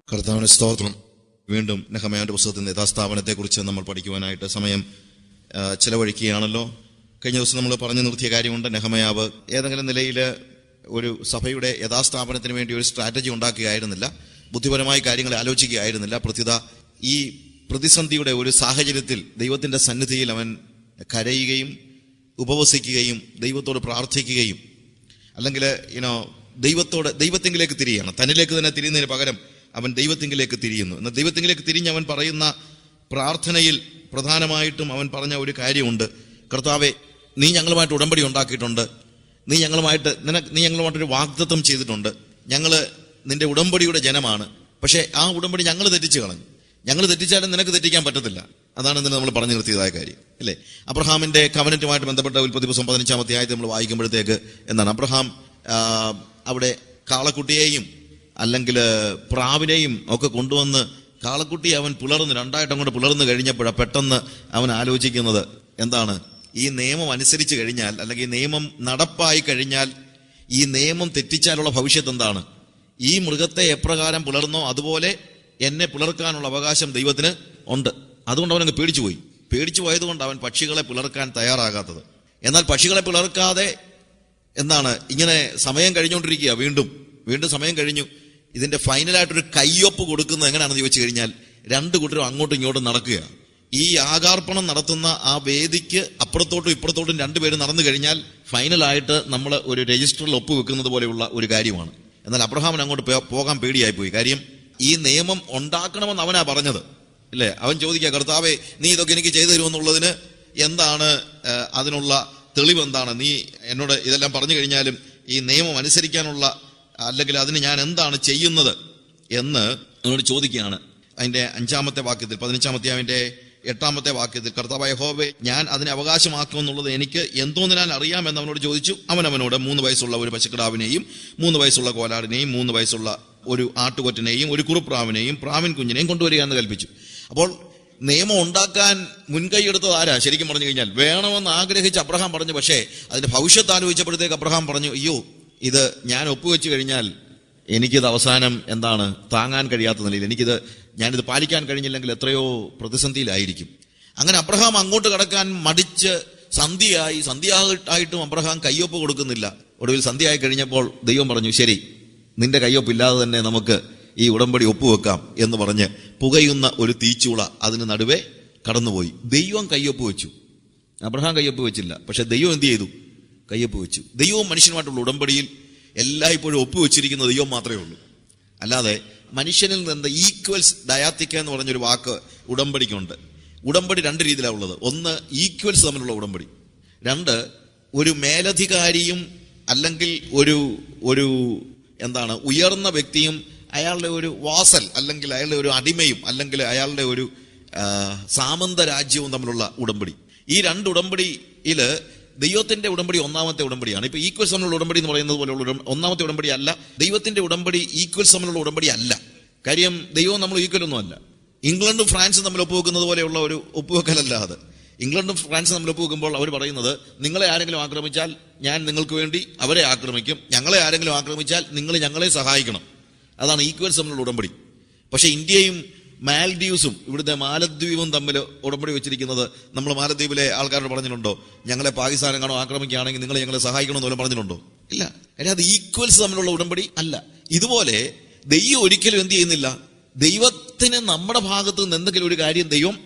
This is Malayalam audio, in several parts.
കർത്താവിന് സ്തോത്രം. വീണ്ടും നെഹമ്യാവിന്റെ പുസ്തകത്തിന്റെ യഥാസ്ഥാപനത്തെക്കുറിച്ച് നമ്മൾ പഠിക്കുവാനായിട്ട് സമയം ചെലവഴിക്കുകയാണല്ലോ. കഴിഞ്ഞ ദിവസം നമ്മൾ പറഞ്ഞു നിർത്തിയ കാര്യമുണ്ട്. നെഹമ്യാവ് ഏതെങ്കിലും നിലയിൽ ഒരു സഭയുടെ യഥാസ്ഥാപനത്തിന് വേണ്ടി ഒരു സ്ട്രാറ്റജി ഉണ്ടാക്കുകയായിരുന്നില്ല, ബുദ്ധിപരമായ കാര്യങ്ങൾ ആലോചിക്കുകയായിരുന്നില്ല. പ്രത്യുത ഈ പ്രതിസന്ധിയുടെ ഒരു സാഹചര്യത്തിൽ ദൈവത്തിന്റെ സന്നിധിയിൽ അവൻ കരയുകയും ഉപവസിക്കുകയും ദൈവത്തോട് പ്രാർത്ഥിക്കുകയും, അല്ലെങ്കിൽ ദൈവത്തെങ്കിലേക്ക് തിരിയാണ്. തന്നിലേക്ക് തന്നെ തിരിയുന്നതിന് പകരം അവൻ ദൈവത്തെങ്കിലേക്ക് തിരിയുന്നു. എന്നാൽ ദൈവത്തെങ്കിലേക്ക് തിരിഞ്ഞ് അവൻ പറയുന്ന പ്രാർത്ഥനയിൽ പ്രധാനമായിട്ടും അവൻ പറഞ്ഞ ഒരു കാര്യമുണ്ട്. കർത്താവെ, നീ ഞങ്ങളുമായിട്ട് ഉടമ്പടി ഉണ്ടാക്കിയിട്ടുണ്ട്, നീ ഞങ്ങളുമായിട്ടൊരു വാഗ്ദത്തം ചെയ്തിട്ടുണ്ട്, ഞങ്ങൾ നിന്റെ ഉടമ്പടിയുടെ ജനമാണ്. പക്ഷേ ആ ഉടമ്പടി ഞങ്ങൾ തെറ്റിച്ച് കളഞ്ഞു. ഞങ്ങൾ തെറ്റിച്ചാലും നിനക്ക് തെറ്റിക്കാൻ പറ്റത്തില്ല. അതാണ് ഇന്ന് നമ്മൾ പറഞ്ഞു നിർത്തിയതായ കാര്യം, അല്ലേ? അബ്രഹാമിന്റെ കവനന്റുമായിട്ട് ബന്ധപ്പെട്ട ഉൽപ്പത്തി പുസ്തകം 15-ാം അധ്യായത്തിൽ നമ്മൾ വായിക്കുമ്പോഴത്തേക്ക് എന്താണ്, അബ്രഹാം അവിടെ കാളക്കുട്ടിയെയും അല്ലെങ്കിൽ പ്രാവിനെയും ഒക്കെ കൊണ്ടുവന്ന് കാളക്കുട്ടി അവൻ രണ്ടായിട്ട് അങ്ങോട്ട് പിളർന്നു കഴിഞ്ഞപ്പോഴാണ് പെട്ടെന്ന് അവൻ ആലോചിക്കുന്നത് എന്താണ്, ഈ നിയമം അനുസരിച്ച് കഴിഞ്ഞാൽ, അല്ലെങ്കിൽ ഈ നിയമം നടപ്പായി കഴിഞ്ഞാൽ, ഈ നിയമം തെറ്റിച്ചാലുള്ള ഭവിഷ്യത്ത് എന്താണ്? ഈ മൃഗത്തെ എപ്രകാരം പിളർന്നോ അതുപോലെ എന്നെ പിളർക്കാനുള്ള അവകാശം ദൈവത്തിന് ഉണ്ട്. അതുകൊണ്ട് അവനങ്ങ് പേടിച്ചു പോയതുകൊണ്ട് അവൻ പക്ഷികളെ പിളർക്കാൻ തയ്യാറാകാത്തത്. എന്നാൽ പക്ഷികളെ പിളർക്കാതെ എന്താണ്, ഇങ്ങനെ സമയം കഴിഞ്ഞുകൊണ്ടിരിക്കുക. വീണ്ടും സമയം കഴിഞ്ഞു. ഇതിന്റെ ഫൈനലായിട്ടൊരു കയ്യൊപ്പ് കൊടുക്കുന്നത് എങ്ങനെയാണെന്ന് ചോദിച്ചു കഴിഞ്ഞാൽ, രണ്ടു കൂട്ടരും അങ്ങോട്ടും ഇങ്ങോട്ടും നടക്കുക. ഈ യാഗാർപ്പണം നടത്തുന്ന ആ വേദിക്ക് അപ്പുറത്തോട്ടും ഇപ്പുറത്തോട്ടും രണ്ടുപേരും നടന്നു കഴിഞ്ഞാൽ ഫൈനലായിട്ട് നമ്മൾ ഒരു രജിസ്റ്ററിൽ ഒപ്പുവെക്കുന്നത് പോലെയുള്ള ഒരു കാര്യമാണ്. എന്നാൽ അബ്രഹാമിന് അങ്ങോട്ട് പോകാൻ പേടിയായിപ്പോയി. കാര്യം ഈ നിയമം ഉണ്ടാക്കണമെന്ന് അവനാ പറഞ്ഞത്, ഇല്ലേ? അവൻ ചോദിക്കുക, കർത്താവേ, നീ ഇതൊക്കെ എനിക്ക് ചെയ്തു തരുമെന്നുള്ളതിന് എന്താണ്, അതിനുള്ള തെളിവ് എന്താണ്? നീ എന്നോട് ഇതെല്ലാം പറഞ്ഞു കഴിഞ്ഞാലും ഈ നിയമം അനുസരിക്കാനുള്ള, അല്ലെങ്കിൽ അതിന് ഞാൻ എന്താണ് ചെയ്യുന്നത് എന്ന് എന്നോട് ചോദിക്കുകയാണ്. അതിന്റെ 5-ാമത്തെ വാക്യത്തിൽ, 15-ാം അധ്യായത്തിന്റെ 8-ാമത്തെ വാക്യത്തിൽ, കർത്താവായ യഹോവേ, ഞാൻ അതിനെ അവകാശമാക്കുമെന്നുള്ളത് എനിക്ക് എന്തോന്നിനാൽ അറിയാമെന്ന് അവനോട് ചോദിച്ചു. അവനവനോട് 3 വയസ്സുള്ള ഒരു പശുക്കിടാവിനെയും 3 വയസ്സുള്ള കോലാടിനെയും 3 വയസ്സുള്ള ഒരു ആട്ടുകൊറ്റനെയും ഒരു കുറുപ്രാവിനെയും പ്രാവിൻ കുഞ്ഞിനെയും കൊണ്ടുവരിക എന്ന് കൽപ്പിച്ചു. അപ്പോൾ നിയമം ഉണ്ടാക്കാൻ മുൻകൈ എടുത്തത് ആരാ? ശരിക്കും പറഞ്ഞു കഴിഞ്ഞാൽ വേണമെന്ന് ആഗ്രഹിച്ച് അബ്രഹാം പറഞ്ഞു. പക്ഷേ അതിന്റെ ഭവിഷ്യത്ത് ആലോചിച്ചപ്പോഴത്തേക്ക് അബ്രഹാം പറഞ്ഞു, അയ്യോ, ഇത് ഞാൻ ഒപ്പുവെച്ച് കഴിഞ്ഞാൽ എനിക്കിത് അവസാനം എന്താണ്, താങ്ങാൻ കഴിയാത്ത നിലയിൽ ഞാനിത് പാലിക്കാൻ കഴിഞ്ഞില്ലെങ്കിൽ എത്രയോ പ്രതിസന്ധിയിലായിരിക്കും. അങ്ങനെ അബ്രഹാം അങ്ങോട്ട് കടക്കാൻ മടിച്ച് സന്ധ്യയായിട്ടും അബ്രഹാം കയ്യൊപ്പ് കൊടുക്കുന്നില്ല. ഒടുവിൽ സന്ധ്യയായി കഴിഞ്ഞപ്പോൾ ദൈവം പറഞ്ഞു, ശരി, നിന്റെ കയ്യൊപ്പില്ലാതെ തന്നെ നമുക്ക് ഈ ഉടമ്പടി ഒപ്പുവെക്കാം എന്ന് പറഞ്ഞ് പുകയുന്ന ഒരു തീച്ചൂള അതിന് നടുവേ കടന്നുപോയി. ദൈവം കയ്യൊപ്പ് വെച്ചു, അബ്രഹാം കയ്യൊപ്പ് വെച്ചില്ല. പക്ഷെ ദൈവം എന്ത് ചെയ്തു? കയ്യൊപ്പ് വെച്ചു. ദൈവവും മനുഷ്യനുമായിട്ടുള്ള ഉടമ്പടിയിൽ എല്ലായ്പ്പോഴും ഒപ്പുവെച്ചിരിക്കുന്ന ദൈവം മാത്രമേ ഉള്ളൂ. അല്ലാതെ മനുഷ്യനിൽ നിന്ന് ഈക്വൽസ് ഡയാത്തിക്ക എന്ന് പറഞ്ഞൊരു വാക്ക് ഉടമ്പടിക്കുണ്ട്. ഉടമ്പടി 2 രീതിയിലാണ് ഉള്ളത്. ഒന്ന്, ഈക്വൽസ് തമ്മിലുള്ള ഉടമ്പടി. 2, ഒരു മേലധികാരിയും അല്ലെങ്കിൽ ഒരു എന്താണ്, ഉയർന്ന വ്യക്തിയും അയാളുടെ ഒരു വാസൽ, അല്ലെങ്കിൽ അയാളുടെ ഒരു അടിമയും, അല്ലെങ്കിൽ അയാളുടെ ഒരു സാമന്ത രാജ്യവും തമ്മിലുള്ള ഉടമ്പടി. ഈ 2 ഉടമ്പടിയിൽ ദൈവത്തിന്റെ ഉടമ്പടി 1-ാമത്തെ ഉടമ്പടിയാണ്. ഇപ്പൊ ഈക്വൽസ് തമ്മിലുള്ള ഉടമ്പടി എന്ന് പറയുന്നത് പോലെയുള്ള 1-ാമത്തെ ഉടമ്പടി അല്ല. ദൈവത്തിന്റെ ഉടമ്പടി ഈക്വൽസ് തമ്മിലുള്ള ഉടമ്പടി അല്ല. കാര്യം ദൈവവും നമ്മൾ ഈക്വലൊന്നും അല്ല. ഇംഗ്ലണ്ടും ഫ്രാൻസും തമ്മിൽ ഒപ്പുവെക്കുന്നത് പോലെയുള്ള ഒരു ഒപ്പുവെക്കലല്ല അത്. ഇംഗ്ലണ്ടും ഫ്രാൻസും തമ്മിൽ ഒപ്പുവെക്കുമ്പോൾ അവർ പറയുന്നത്, നിങ്ങളെ ആരെങ്കിലും ആക്രമിച്ചാൽ ഞാൻ നിങ്ങൾക്ക് വേണ്ടി അവരെ ആക്രമിക്കും, ഞങ്ങളെ ആരെങ്കിലും ആക്രമിച്ചാൽ നിങ്ങൾ ഞങ്ങളെ സഹായിക്കണം. അതാണ് ഈക്വൽസ് തമ്മിലുള്ള ഉടമ്പടി. പക്ഷെ ഇന്ത്യയും മാൽഡീവ്സും ഇവിടുത്തെ മാലദ്വീപും തമ്മിൽ ഉടമ്പടി വെച്ചിരിക്കുന്നത്, നമ്മൾ മാലദ്വീപിലെ ആൾക്കാരോട് പറഞ്ഞിട്ടുണ്ടോ, ഞങ്ങളെ പാകിസ്ഥാനെങ്ങാണോ ആക്രമിക്കുകയാണെങ്കിൽ നിങ്ങൾ ഞങ്ങളെ സഹായിക്കണമെന്ന് പോലും പറഞ്ഞിട്ടുണ്ടോ? ഇല്ല. കാര്യം അത് ഈക്വൽസ് തമ്മിലുള്ള ഉടമ്പടി അല്ല. ഇതുപോലെ ദൈവം ഒരിക്കലും എന്ത് ചെയ്യുന്നില്ല, ദൈവത്തിന് നമ്മുടെ ഭാഗത്ത് നിന്ന് എന്തെങ്കിലും ഒരു കാര്യം ദൈവം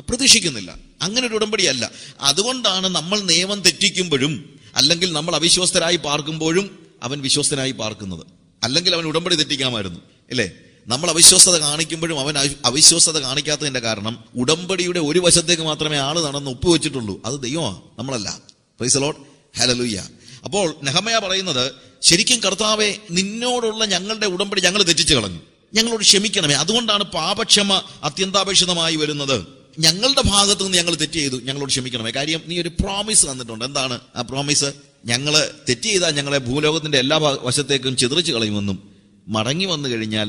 പ്രതീക്ഷിക്കുന്നില്ല. അങ്ങനെ ഒരു ഉടമ്പടിയല്ല. അതുകൊണ്ടാണ് നമ്മൾ നിയമം തെറ്റിക്കുമ്പോഴും, അല്ലെങ്കിൽ നമ്മൾ അവിശ്വസ്തരായി പാർക്കുമ്പോഴും അവൻ വിശ്വസ്തനായി പാർക്കുന്നത്. അല്ലെങ്കിൽ അവൻ ഉടമ്പടി തെറ്റിക്കാമായിരുന്നു, അല്ലേ? നമ്മൾ അവിശ്വസ്തത കാണിക്കുമ്പോഴും അവൻ അവിശ്വസ്തത കാണിക്കാത്തതിന്റെ കാരണം ഉടമ്പടിയുടെ ഒരു വശത്തേക്ക് മാത്രമേ ആള് നടന്ന് ഒപ്പുവെച്ചിട്ടുള്ളൂ. അത് ദൈവമാണ്, നമ്മളല്ല. Praise the Lord, hallelujah. അപ്പോൾ നെഹമ്യാ പറയുന്നത്, ശരിക്കും കർത്താവേ, നിന്നോടുള്ള ഞങ്ങളുടെ ഉടമ്പടി ഞങ്ങൾ തെറ്റിച്ചു കളഞ്ഞു, ഞങ്ങളോട് ക്ഷമിക്കണമേ. അതുകൊണ്ടാണ് പാപക്ഷമ അത്യന്താപേക്ഷിതമായി വരുന്നത്. ഞങ്ങളുടെ ഭാഗത്ത് നിന്ന് ഞങ്ങൾ തെറ്റ് ചെയ്തു, ഞങ്ങളോട് ക്ഷമിക്കണമേ. കാര്യം നീ ഒരു പ്രോമിസ് തന്നിട്ടുണ്ട്. എന്താണ് ആ പ്രോമിസ്? ഞങ്ങള് തെറ്റ് ചെയ്താൽ ഞങ്ങളെ ഭൂലോകത്തിന്റെ എല്ലാ വശത്തേക്കും ചിതറിച്ചു കളയുമെന്നും, മടങ്ങി വന്നു കഴിഞ്ഞാൽ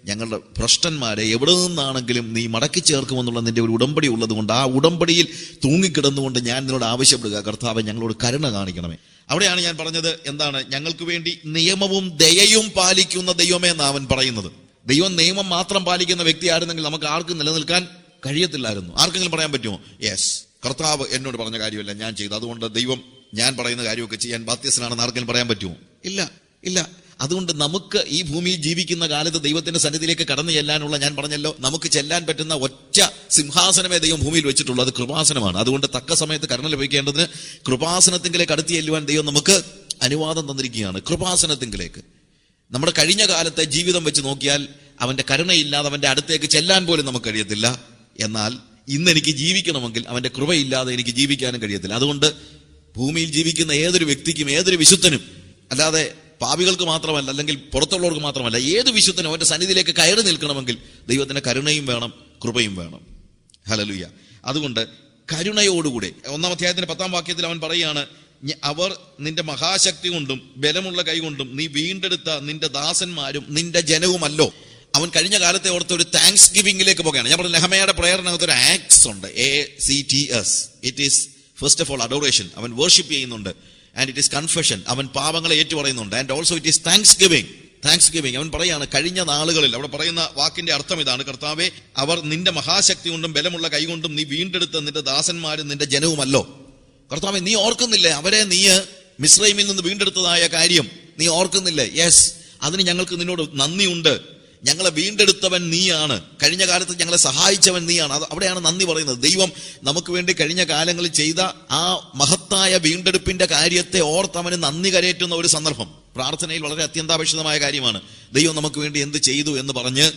ഞങ്ങളുടെ ഭ്രഷ്ടന്മാരെ എവിടെ നിന്നാണെങ്കിലും നീ മടക്കി ചേർക്കുമെന്നുള്ള നിന്റെ ഒരു ഉടമ്പടി ഉള്ളത് കൊണ്ട്, ആ ഉടമ്പടിയിൽ തൂങ്ങിക്കിടന്നുകൊണ്ട് ഞാൻ നിന്നോട് ആവശ്യപ്പെടുക, കർത്താവെ, ഞങ്ങളോട് കരുണ കാണിക്കണമേ. അവിടെയാണ് ഞാൻ പറഞ്ഞത്, എന്താണ്, ഞങ്ങൾക്ക് വേണ്ടി നിയമവും ദയയും പാലിക്കുന്ന ദൈവമേ എന്നാണ് അവൻ പറയുന്നത്. ദൈവം നിയമം മാത്രം പാലിക്കുന്ന വ്യക്തി ആയിരുന്നെങ്കിൽ നമുക്ക് ആർക്കും നിലനിൽക്കാൻ കഴിയത്തില്ലായിരുന്നു. ആർക്കെങ്കിലും പറയാൻ പറ്റുമോ, യെസ് കർത്താവ് എന്നോട് പറഞ്ഞ കാര്യമല്ല ഞാൻ ചെയ്തു, അതുകൊണ്ട് ദൈവം ഞാൻ പറയുന്ന കാര്യമൊക്കെ ചെയ്യാൻ ബാധ്യസ്ഥനാണെന്ന് ആർക്കെങ്കിലും പറയാൻ പറ്റുമോ? ഇല്ല, ഇല്ല. അതുകൊണ്ട് നമുക്ക് ഈ ഭൂമിയിൽ ജീവിക്കുന്ന കാലത്ത് ദൈവത്തിന്റെ സന്നിധിയിലേക്ക് കടന്നു ചെല്ലാനുള്ള, ഞാൻ പറഞ്ഞല്ലോ, നമുക്ക് ചെല്ലാൻ പറ്റുന്ന ഒറ്റ സിംഹാസനമേ ദൈവം ഭൂമിയിൽ വെച്ചിട്ടുള്ളൂ, അത് കൃപാസനമാണ്. അതുകൊണ്ട് തക്ക സമയത്ത് കരുണ ലഭിക്കേണ്ടതിന് കൃപാസനത്തിങ്കിലേക്ക് അടുത്ത് ചെല്ലുവാൻ ദൈവം നമുക്ക് അനുവാദം തന്നിരിക്കുകയാണ്. കൃപാസനത്തിങ്കിലേക്ക് നമ്മുടെ കഴിഞ്ഞ കാലത്തെ ജീവിതം വെച്ച് നോക്കിയാൽ അവന്റെ കരുണയില്ലാതെ അവന്റെ അടുത്തേക്ക് ചെല്ലാൻ പോലും നമുക്ക് കഴിയത്തില്ല. എന്നാൽ ഇന്ന് എനിക്ക് ജീവിക്കണമെങ്കിൽ അവന്റെ കൃപയില്ലാതെ എനിക്ക് ജീവിക്കാനും കഴിയത്തില്ല. അതുകൊണ്ട് ഭൂമിയിൽ ജീവിക്കുന്ന ഏതൊരു വ്യക്തിക്കും, ഏതൊരു വിശുദ്ധനും, അല്ലാതെ പാപികൾക്ക് മാത്രമല്ല, അല്ലെങ്കിൽ പുറത്തുള്ളവർക്ക് മാത്രമല്ല, ഏത് വിശുദ്ധനും അവന്റെ സന്നിധിയിലേക്ക് കയറി നിൽക്കണമെങ്കിൽ ദൈവത്തിന്റെ കരുണയും വേണം, കൃപയും വേണം. ഹല്ലേലൂയ. അതുകൊണ്ട് കരുണയോടുകൂടെ 1-ാം അധ്യായത്തിന്റെ 10-ാം വാക്യത്തിൽ അവൻ പറയുകയാണ്, അവർ നിന്റെ മഹാശക്തി കൊണ്ടും ബലമുള്ള കൈ കൊണ്ടും നീ വീണ്ടെടുത്ത നിന്റെ ദാസന്മാരും നിന്റെ ജനവുമല്ലോ. അവൻ കഴിഞ്ഞ കാലത്തെ ഓർത്ത് ഒരു താങ്ക്സ് ഗിവിംഗിലേക്ക് പോകുകയാണ്. ഞാൻ പറഞ്ഞു, നെഹെമ്യായുടെ പ്രയറിനകത്ത് ഒരു ആക്ട്സ് ഉണ്ട്, ACTS. It is first of all adoration. അവൻ വർഷിപ്പ് ചെയ്യുന്നുണ്ട്. And it is confession. അവൻ പാപങ്ങളെ ഏറ്റുപറയുന്നുണ്ട്. And also it is thanksgiving. അവൻ പറയാണ്, കഴിഞ്ഞ നാളുകളിൽ, അവിടെ പറയുന്ന വാക്കിന്റെ അർത്ഥം ഇതാണ്, കർത്താവേ, അവർ നിന്റെ മഹാശക്തി കൊണ്ടും ബലമുള്ള കൈ കൊണ്ടും നീ വീണ്ടെടുത്ത നിന്റെ ദാസന്മാരും നിന്റെ ജനവുമല്ലോ. കർത്താവേ, നീ ഓർക്കുന്നില്ലേ അവരെ നീ മിസ്രൈമിൽ നിന്ന് വീണ്ടെടുത്തതായ കാര്യം? നീ ഓർക്കുന്നില്ലേ? യെസ്, അതിന് ഞങ്ങൾക്ക് നിന്നോട് നന്ദിയുണ്ട്. ഞങ്ങളെ വീണ്ടെടുത്തവൻ നീയാണ്, കഴിഞ്ഞ കാലത്ത് ഞങ്ങളെ സഹായിച്ചവൻ നീയാണ്. അവിടെയാണ് നന്ദി പറയുന്നത്. ദൈവം നമുക്ക് വേണ്ടി കഴിഞ്ഞ കാലങ്ങളിൽ ചെയ്ത ആ മഹത്തായ വീണ്ടെടുപ്പിന്റെ കാര്യത്തെ ഓർത്തവന് നന്ദി കരയേറ്റുന്ന ഒരു സന്ദർഭം പ്രാർത്ഥനയിൽ വളരെ അത്യന്താപേക്ഷിതമായ കാര്യമാണ്. ദൈവം നമുക്ക് വേണ്ടി എന്ത് ചെയ്തു എന്ന് പറഞ്ഞ്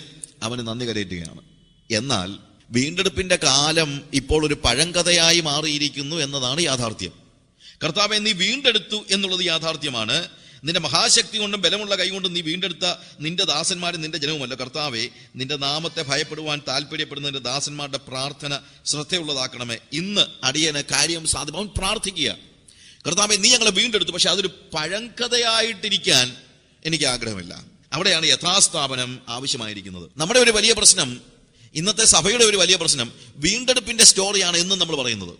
അവന് നന്ദി കരയേറ്റുകയാണ്. എന്നാൽ വീണ്ടെടുപ്പിന്റെ കാലം ഇപ്പോൾ ഒരു പഴങ്കഥയായി മാറിയിരിക്കുന്നു എന്നതാണ് യാഥാർത്ഥ്യം. കർത്താവെ, നീ വീണ്ടെടുത്തു എന്നുള്ളത് യാഥാർത്ഥ്യമാണ്. നിന്റെ മഹാശക്തി കൊണ്ടും ബലമുള്ള കൈ കൊണ്ടും നീ വീണ്ടെടുത്ത നിന്റെ ദാസന്മാരും നിന്റെ ജനവുമല്ല. കർത്താവെ, നിന്റെ നാമത്തെ ഭയപ്പെടുവാൻ താല്പര്യപ്പെടുന്ന നിന്റെ ദാസന്മാരുടെ പ്രാർത്ഥന ശ്രദ്ധയുള്ളതാക്കണമേ. ഇന്ന് അടിയന് കാര്യം സാധ്യം. അവൻ പ്രാർത്ഥിക്കുക, കർത്താവെ, നീ ഞങ്ങളെ വീണ്ടെടുത്തു, പക്ഷെ അതൊരു പഴങ്കഥയായിട്ടിരിക്കാൻ എനിക്ക് ആഗ്രഹമില്ല. അവിടെയാണ് യഥാസ്ഥാപനം ആവശ്യമായിരിക്കുന്നത്. നമ്മുടെ ഒരു വലിയ പ്രശ്നം, ഇന്നത്തെ സഭയുടെ ഒരു വലിയ പ്രശ്നം, വീണ്ടെടുപ്പിന്റെ സ്റ്റോറിയാണ് എന്നും നമ്മൾ പറയുന്നത്.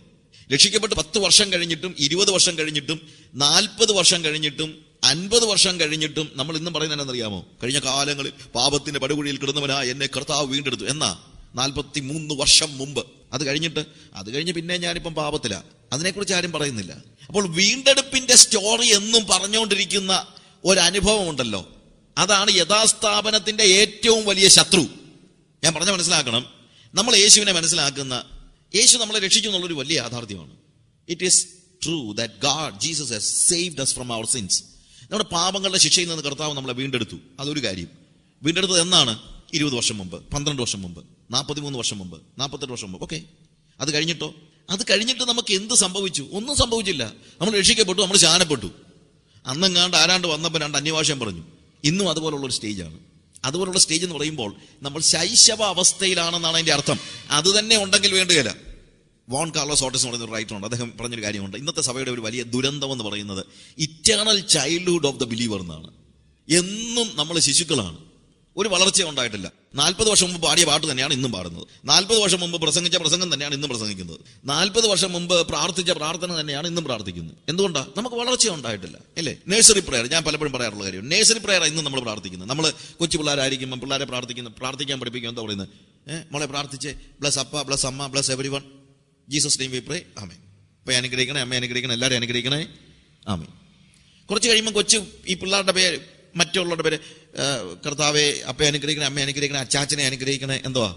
രക്ഷിക്കപ്പെട്ട് 10 വർഷം കഴിഞ്ഞിട്ടും 20 വർഷം കഴിഞ്ഞിട്ടും 40 വർഷം കഴിഞ്ഞിട്ടും 50 വർഷം കഴിഞ്ഞിട്ടും നമ്മൾ ഇന്നും പറയുന്നത് എന്നറിയാമോ? കഴിഞ്ഞ കാലങ്ങളിൽ പാപത്തിന്റെ പടുകുഴിയിൽ കിടന്നവനാ എന്നെ കർത്താവ് വീണ്ടെടുത്തു. എന്നാ 43 വർഷം മുമ്പ്. അത് കഴിഞ്ഞ് പിന്നെ ഞാനിപ്പം പാപത്തിലാ. അതിനെക്കുറിച്ച് ആരും പറയുന്നില്ല. അപ്പോൾ വീണ്ടെടുപ്പിന്റെ സ്റ്റോറി എന്നും പറഞ്ഞുകൊണ്ടിരിക്കുന്ന ഒരനുഭവം ഉണ്ടല്ലോ, അതാണ് യഥാസ്ഥാപനത്തിന്റെ ഏറ്റവും വലിയ ശത്രു. ഞാൻ പറഞ്ഞ മനസ്സിലാക്കണം. നമ്മൾ യേശുവിനെ മനസ്സിലാക്കുന്ന, യേശു നമ്മളെ രക്ഷിച്ചു എന്നുള്ളൊരു വലിയ യാഥാർത്ഥ്യമാണ്. It is true that God Jesus has saved us from our sins. നമ്മുടെ പാപങ്ങളുടെ ശിക്ഷയിൽ നിന്ന് കർത്താവ് നമ്മളെ വീണ്ടെടുത്തു. അതൊരു കാര്യം. വീണ്ടെടുത്തത് എന്നാണ്? 20 വർഷം മുമ്പ്, 12 വർഷം മുമ്പ്, 43 വർഷം മുമ്പ്, 48 വർഷം മുമ്പ്. ഓക്കെ, അത് കഴിഞ്ഞിട്ട് നമുക്ക് എന്ത് സംഭവിച്ചു? ഒന്നും സംഭവിച്ചില്ല. നമ്മൾ രക്ഷിക്കപ്പെട്ടു, നമ്മൾ ശാനപ്പെട്ടു. അന്നെങ്ങാണ്ട് ആരാണ്ട് വന്നപ്പോൾ 2 അന്യഭാഷയും പറഞ്ഞു. ഇന്നും അതുപോലുള്ളൊരു സ്റ്റേജാണ്. അതുപോലുള്ള സ്റ്റേജ് എന്ന് പറയുമ്പോൾ നമ്മൾ ശൈശവ അവസ്ഥയിലാണെന്നാണ് അതിന്റെ അർത്ഥം. അത് തന്നെ ഉണ്ടെങ്കിൽ വേണ്ടുകയില്ല. വോൺ കാർലോസ് ഓട്ടിസ് എന്ന് പറയുന്ന ഒരു റൈറ്ററുണ്ട്. അദ്ദേഹം പറഞ്ഞൊരു കാര്യമുണ്ട്, ഇന്നത്തെ സഭയുടെ ഒരു വലിയ ദുരന്തം എന്ന് പറയുന്നത് eternal childhood of the believer എന്നാണ്. എന്നും നമ്മൾ ശിശുക്കളാണ്, ഒരു വളർച്ച ഉണ്ടായിട്ടില്ല. 40 വർഷം മുമ്പ് പാടിയ പാട്ട് തന്നെയാണ് ഇന്നും പാടുന്നത്. 40 വർഷം മുമ്പ് പ്രസംഗിച്ച പ്രസംഗം തന്നെയാണ് ഇന്നും പ്രസംഗിക്കുന്നത്. 40 വർഷം മുമ്പ് പ്രാർത്ഥിച്ച പ്രാർത്ഥന തന്നെയാണ് ഇന്നും പ്രാർത്ഥിക്കുന്നത്. എന്തുകൊണ്ടാണ്? നമുക്ക് വളർച്ച ഉണ്ടായിട്ടില്ല, അല്ലേ? നേഴ്സറി പ്രയർ, ഞാൻ പലപ്പോഴും പറയാറുള്ള കാര്യം, നേഴ്സറി പ്രയർ ഇന്നും നമ്മൾ പ്രാർത്ഥിക്കുന്നത്. നമ്മൾ കൊച്ചു പിള്ളേരായിരിക്കുമ്പോൾ പിള്ളേരെ പ്രാർത്ഥിക്കാൻ പഠിപ്പിക്കും. എന്താ പറയുന്നത്? മോളെ പ്രാർത്ഥിച്ച് ബ്ലസ് അപ്പ, ബ്ലസ് അമ്മ, bless every one, Jesus name we pray, amen. അപ്പ അനുഗ്രഹിക്കണേ, അമ്മ അനുഗ്രഹിക്കണേ, എല്ലാവരും അനുഗ്രഹിക്കണേ, ആമേൻ. കുറച്ച് കഴിയുമ്പോൾ കൊച്ചു ഈ പിള്ളേരുടെ പേര്, മറ്റുള്ളവരുടെ പേര്, കർത്താവെ അപ്പയെ അനുഗ്രഹിക്കണേ, അമ്മയെ അനുഗ്രഹിക്കണേ, അച്ചാച്ചനെ അനുഗ്രഹിക്കണേ, എന്തുവാ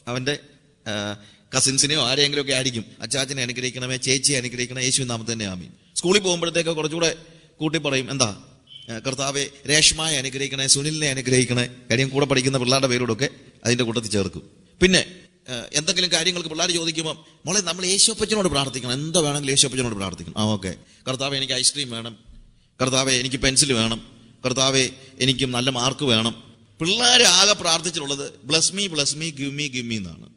അവന്റെ കസിൻസിനെയോ ആരെങ്കിലും ഒക്കെ ആയിരിക്കും. അച്ചാച്ചനെ അനുഗ്രഹിക്കണമേ, ചേച്ചിയെ അനുഗ്രഹിക്കണേ, യേശു നാമത്തിൽ തന്നെ ആമീൻ. സ്കൂളിൽ പോകുമ്പോഴത്തേക്ക് കുറച്ചുകൂടെ കൂട്ടി പറയും, എന്താ കർത്താവെ രേഷ്മയെ അനുഗ്രഹിക്കണേ, സുനിലിനെ അനുഗ്രഹിക്കണേ. കാര്യം കൂടെ പഠിക്കുന്ന പിള്ളേരുടെ പേരോടൊക്കെ അതിന്റെ കൂട്ടത്തിൽ ചേർക്കും. പിന്നെ എന്തെങ്കിലും കാര്യങ്ങൾക്ക് പിള്ളേർ ചോദിക്കുമ്പോൾ, മോളെ നമ്മൾ യേശുപ്പച്ചനോട് പ്രാർത്ഥിക്കണം, എന്താ വേണമെങ്കിലും യേശുപ്പച്ചനോട് പ്രാർത്ഥിക്കണം. ഓക്കെ, കർത്താവെ എനിക്ക് ഐസ്ക്രീം വേണം, കർത്താവെ എനിക്ക് പെൻസിൽ വേണം, കർത്താവെ എനിക്ക് നല്ല മാർക്ക് വേണം. പിള്ളേർ ആകെ പ്രാർത്ഥിച്ചിട്ടുള്ളത് ബ്ലസ് മീ ഗിവ് മീ എന്നാണ്.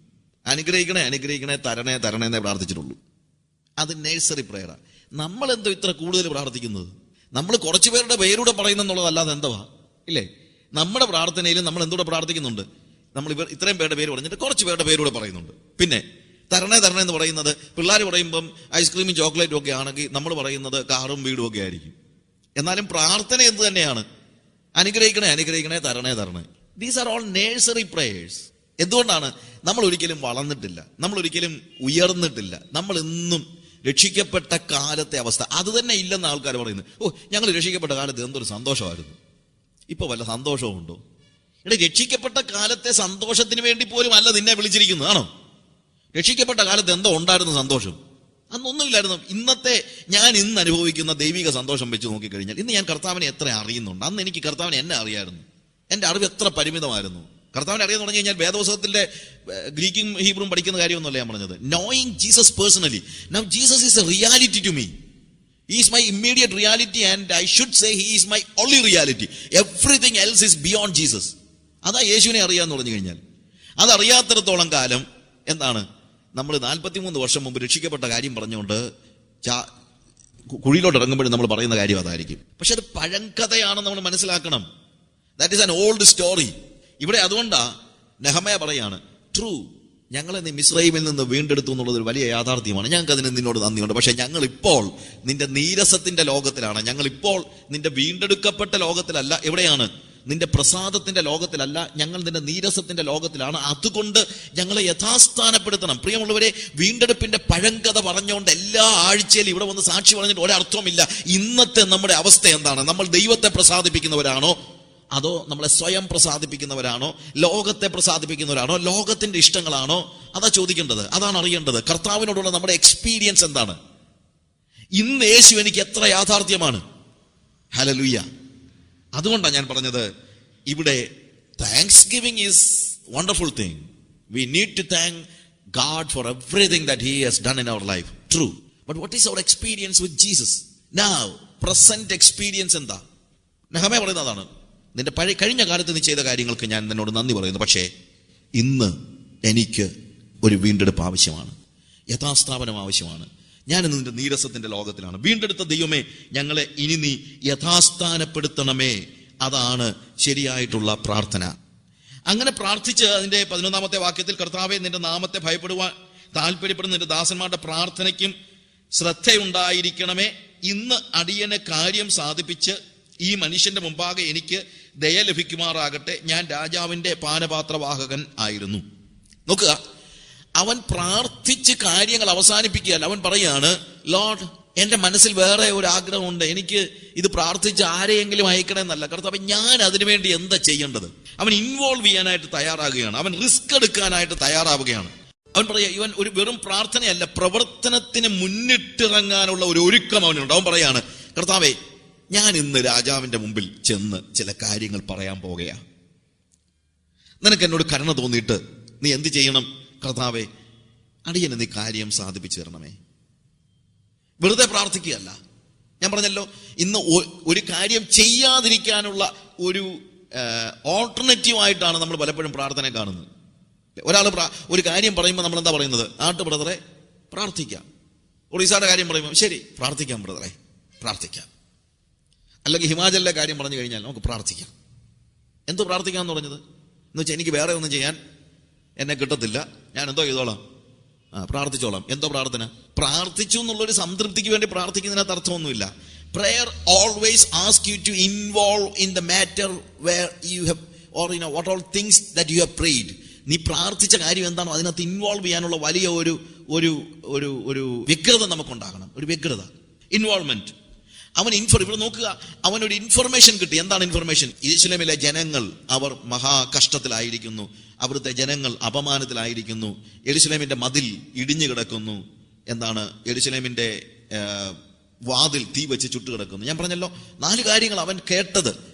അനുഗ്രഹിക്കണേ, തരണേ എന്നേ പ്രാർത്ഥിച്ചിട്ടുള്ളൂ. അത് നേഴ്സറി പ്രയറാ. നമ്മൾ എന്തോ ഇത്ര കൂടുതൽ പ്രാർത്ഥിക്കുന്നത്? നമ്മൾ കുറച്ചു പേരുടെ പേരൂടെ പറയുന്നുള്ളതല്ലാതെ എന്തുവാ, ഇല്ലേ? നമ്മുടെ പ്രാർത്ഥനയിൽ നമ്മൾ എന്തൂടെ പ്രാർത്ഥിക്കുന്നുണ്ട്? നമ്മൾ ഇത്രയും പേരുടെ പേര് പറഞ്ഞിട്ട് കുറച്ച് പേരുടെ പേരൂടെ പറയുന്നുണ്ട്. പിന്നെ തരണേ എന്ന് പറയുന്നത് പിള്ളേർ പറയുമ്പം ഐസ്ക്രീമും ചോക്ലേറ്റും ഒക്കെ ആണെങ്കിൽ നമ്മൾ പറയുന്നത് കാറും വീടും ഒക്കെ ആയിരിക്കും. എന്നാലും പ്രാർത്ഥന എന്ത് തന്നെയാണ്? അനുഗ്രഹിക്കണേ, തരണേ. These are all nursery prayers. എന്തുകൊണ്ടാണ്? നമ്മൾ ഒരിക്കലും വളർന്നിട്ടില്ല, നമ്മൾ ഒരിക്കലും ഉയർന്നിട്ടില്ല, നമ്മൾ എന്നും രക്ഷിക്കപ്പെട്ട കാലത്തെ അവസ്ഥ അത് തന്നെ ഇല്ലെന്ന് ആൾക്കാർ പറയുന്നത്. ഓ, ഞങ്ങൾ രക്ഷിക്കപ്പെട്ട കാലത്ത് എന്തൊരു സന്തോഷമായിരുന്നു, ഇപ്പൊ വല്ല സന്തോഷവും ഉണ്ടോ? ഇവിടെ രക്ഷിക്കപ്പെട്ട കാലത്തെ സന്തോഷത്തിന് വേണ്ടി പോലും അല്ല നിന്നെ വിളിച്ചിരിക്കുന്നത്, ആണോ? രക്ഷിക്കപ്പെട്ട കാലത്ത് എന്തോ ഉണ്ടായിരുന്നു സന്തോഷം? അന്നൊന്നുമില്ലായിരുന്നു. ഞാൻ ഇന്ന് അനുഭവിക്കുന്ന ദൈവിക സന്തോഷം വെച്ച് നോക്കിക്കഴിഞ്ഞാൽ ഇന്ന് ഞാൻ കർത്താവിനെ എത്ര അറിയുന്നുണ്ട്. അന്ന് എനിക്ക് കർത്താവിനെ എന്നെ അറിയായിരുന്നു. എന്റെ അറിവ് എത്ര പരിമിതമായിരുന്നു. കർത്താവിനെ അറിയാൻ തുടങ്ങി കഴിഞ്ഞാൽ വേദപുസ്തകത്തിന്റെ ഗ്രീക്കും ഹീബ്രും പഠിക്കുന്ന കാര്യമൊന്നുമല്ല ഞാൻ പറഞ്ഞത്. Knowing Jesus personally. Now Jesus is a reality to me. He is my immediate reality and I should say he is my only reality. Everything else is beyond Jesus. അതാ യേശുവിനെ അറിയാന്ന് പറഞ്ഞു കഴിഞ്ഞാൽ. അതറിയാത്തിടത്തോളം കാലം എന്താണ്? നമ്മൾ 43 വർഷം മുമ്പ് രക്ഷിക്കപ്പെട്ട കാര്യം പറഞ്ഞുകൊണ്ട് കുഴിയിലോട്ട് ഇറങ്ങുമ്പോഴും നമ്മൾ പറയുന്ന കാര്യം അതായിരിക്കും. പക്ഷെ അത് പഴങ്കഥയാണെന്ന് നമ്മൾ മനസ്സിലാക്കണം. That is an old story. ഇവിടെ അതുകൊണ്ടാ നെഹമ്യാ പറയാണ്, ട്രൂ, ഞങ്ങളെ നീ മിസ്രയീമിൽ നിന്ന് വീണ്ടെടുത്തു എന്നുള്ളത് ഒരു വലിയ യാഥാർത്ഥ്യമാണ്. ഞങ്ങൾക്ക് അതിന് നിന്നോട് നന്ദിയുണ്ട്. പക്ഷെ ഞങ്ങൾ ഇപ്പോൾ നിന്റെ നീരസത്തിന്റെ ലോകത്തിലാണ്. ഞങ്ങൾ ഇപ്പോൾ നിന്റെ വീണ്ടെടുക്കപ്പെട്ട ലോകത്തിലല്ല. എവിടെയാണ്? നിന്റെ പ്രസാദത്തിന്റെ ലോകത്തിലല്ല, ഞങ്ങൾ നിന്റെ നീരസത്തിന്റെ ലോകത്തിലാണ്. അതുകൊണ്ട് ഞങ്ങളെ യഥാസ്ഥാനപ്പെടുത്തണം. പ്രിയമുള്ളവരെ, വീണ്ടെടുപ്പിന്റെ പഴങ്കഥ പറഞ്ഞുകൊണ്ട് എല്ലാ ആഴ്ചയിലും ഇവിടെ വന്ന് സാക്ഷി പറഞ്ഞിട്ട് ഒരർത്ഥവുമില്ല. ഇന്നത്തെ നമ്മുടെ അവസ്ഥ എന്താണ്? നമ്മൾ ദൈവത്തെ പ്രസാദിപ്പിക്കുന്നവരാണോ, അതോ നമ്മളെ സ്വയം പ്രസാദിപ്പിക്കുന്നവരാണോ, ലോകത്തെ പ്രസാദിപ്പിക്കുന്നവരാണോ, ലോകത്തിന്റെ ഇഷ്ടങ്ങളാണോ? അതാ ചോദിക്കേണ്ടത്, അതാണ് അറിയേണ്ടത്. കർത്താവിനോടുള്ള നമ്മുടെ എക്സ്പീരിയൻസ് എന്താണ്? ഇന്ന് യേശു എനിക്ക് എത്ര യാഥാർത്ഥ്യമാണ്. ഹല്ലേലൂയ. അതുകൊണ്ടാണ് ഞാൻ പറഞ്ഞത്, ഇവിടെ thanksgiving is wonderful thing. We need to thank God for everything that he has done in our life. True. But what is our experience with Jesus now? Present experience എന്താ? നെഹമ്യാ പറയുന്നതാണ്, നിന്റെ കഴിഞ്ഞ കാലത്ത് നീ ചെയ്ത കാര്യങ്ങൾക്ക് ഞാൻ നിന്നോട് നന്ദി പറയുന്നു. പക്ഷേ ഇന്ന് എനിക്ക് ഒരു വീണ്ടെടുപ്പ് ആവശ്യമാണ്, യഥാസ്ഥാപനം ആവശ്യമാണ്. ഞാൻ ഇന്ന് നിന്റെ നീരസത്തിന്റെ ലോകത്തിലാണ്. വീണ്ടെടുത്ത ദൈവമേ, ഞങ്ങളെ ഇനി നീ യഥാസ്ഥാനപ്പെടുത്തണമേ. അതാണ് ശരിയായിട്ടുള്ള പ്രാർത്ഥന. അങ്ങനെ പ്രാർത്ഥിച്ച് അതിന്റെ 11-ാമത്തെ വാക്യത്തിൽ, കർത്താവേ, നിന്റെ നാമത്തെ ഭയപ്പെടുവാൻ താല്പര്യപ്പെടുന്ന നിന്റെ ദാസന്മാരുടെ പ്രാർത്ഥനയ്ക്കും ശ്രദ്ധയുണ്ടായിരിക്കണമേ. ഇന്ന് അടിയനെ കാര്യം സാധിപ്പിച്ച് ഈ മനുഷ്യന്റെ മുമ്പാകെ എനിക്ക് ദയ ലഭിക്കുമാറാകട്ടെ. ഞാൻ രാജാവിന്റെ പാനപാത്രവാഹകൻ ആയിരുന്നു. നോക്കുക, അവൻ പ്രാർത്ഥിച്ച് കാര്യങ്ങൾ അവസാനിപ്പിക്കുകയല്ല. അവൻ പറയാണ്, ലോർഡ്, എന്റെ മനസ്സിൽ വേറെ ഒരു ആഗ്രഹമുണ്ട്, എനിക്ക് ഇത് പ്രാർത്ഥിച്ച് ആരെയെങ്കിലും അയക്കണമെന്നല്ല. കർത്താവേ, ഞാൻ അതിനുവേണ്ടി എന്താ ചെയ്യേണ്ടത്? അവൻ ഇൻവോൾവ് ചെയ്യാനായിട്ട് തയ്യാറാകുകയാണ്. അവൻ റിസ്ക് എടുക്കാനായിട്ട് തയ്യാറാവുകയാണ്. അവൻ പറയാ, ഇവൻ ഒരു വെറും പ്രാർത്ഥനയല്ല, പ്രവർത്തനത്തിന് മുന്നിട്ടിറങ്ങാനുള്ള ഒരു ഒരുക്കം അവനുണ്ട്. അവൻ പറയാണ്, കർത്താവേ, ഞാൻ ഇന്ന് രാജാവിന്റെ മുമ്പിൽ ചെന്ന് ചില കാര്യങ്ങൾ പറയാൻ പോകുകയാണ്. നിനക്ക് എന്നോട് കരുണ തോന്നിയിട്ട് നീ എന്ത് ചെയ്യണം? കർത്താവേ, അടിയന് നീ കാര്യം സാധിപ്പിച്ചു തരണമേ. വെറുതെ പ്രാർത്ഥിക്കുകയല്ല. ഞാൻ പറഞ്ഞല്ലോ, ഇന്ന് ഒരു കാര്യം ചെയ്യാതിരിക്കാനുള്ള ഒരു ഓൾട്ടർനേറ്റീവായിട്ടാണ് നമ്മൾ പലപ്പോഴും പ്രാർത്ഥന കാണുന്നത്. ഒരാൾ ഒരു കാര്യം പറയുമ്പോൾ നമ്മൾ എന്താ പറയുന്നത്? ബ്രദറെ പ്രാർത്ഥിക്കാം. ഒറീസയുടെ കാര്യം പറയുമ്പോൾ ശരി, പ്രാർത്ഥിക്കാം ബ്രദറെ, പ്രാർത്ഥിക്കാം. അല്ലെങ്കിൽ ഹിമാചലിലെ കാര്യം പറഞ്ഞു കഴിഞ്ഞാൽ നമുക്ക് പ്രാർത്ഥിക്കാം. എന്തോ പ്രാർത്ഥിക്കാമെന്ന് പറഞ്ഞത് എന്ന് വെച്ചാൽ എനിക്ക് വേറെ ഒന്നും ചെയ്യാൻ എന്നെ കിട്ടത്തില്ല, ഞാൻ എന്തോ ചെയ്തോളാം, പ്രാർത്ഥിച്ചോളാം. എന്തോ പ്രാർത്ഥന? പ്രാർത്ഥിച്ചു എന്നുള്ളൊരു സംതൃപ്തിക്ക് വേണ്ടി പ്രാർത്ഥിക്കുന്നതിനകത്ത് അർത്ഥമൊന്നുമില്ല. Prayer always asks you to involve in the matter where you have, or what all things that you have prayed. നീ പ്രാർത്ഥിച്ച കാര്യം എന്താണോ അതിനകത്ത് ഇൻവോൾവ് ചെയ്യാനുള്ള വലിയ ഒരു ഒരു ഒരു ഒരു വ്യഗ്രത നമുക്കുണ്ടാകണം. ഒരു വ്യഗ്രത, ഇൻവോൾവ്മെന്റ്. ഇവിടെ നോക്കുക, അവനൊരു ഇൻഫർമേഷൻ കിട്ടി. എന്താണ് ഇൻഫർമേഷൻ? യെരൂശലേമിലെ ജനങ്ങൾ അവർ മഹാകഷ്ടത്തിലായിരിക്കുന്നു, അവിടുത്തെ ജനങ്ങൾ അപമാനത്തിലായിരിക്കുന്നു, യെരൂശലേമിന്റെ മതിൽ ഇടിഞ്ഞു കിടക്കുന്നു, എന്താണ് യെരൂശലേമിന്റെ വാതിൽ തീ വെച്ച് ചുട്ടുകിടക്കുന്നു. ഞാൻ പറഞ്ഞല്ലോ 4 കാര്യങ്ങൾ അവൻ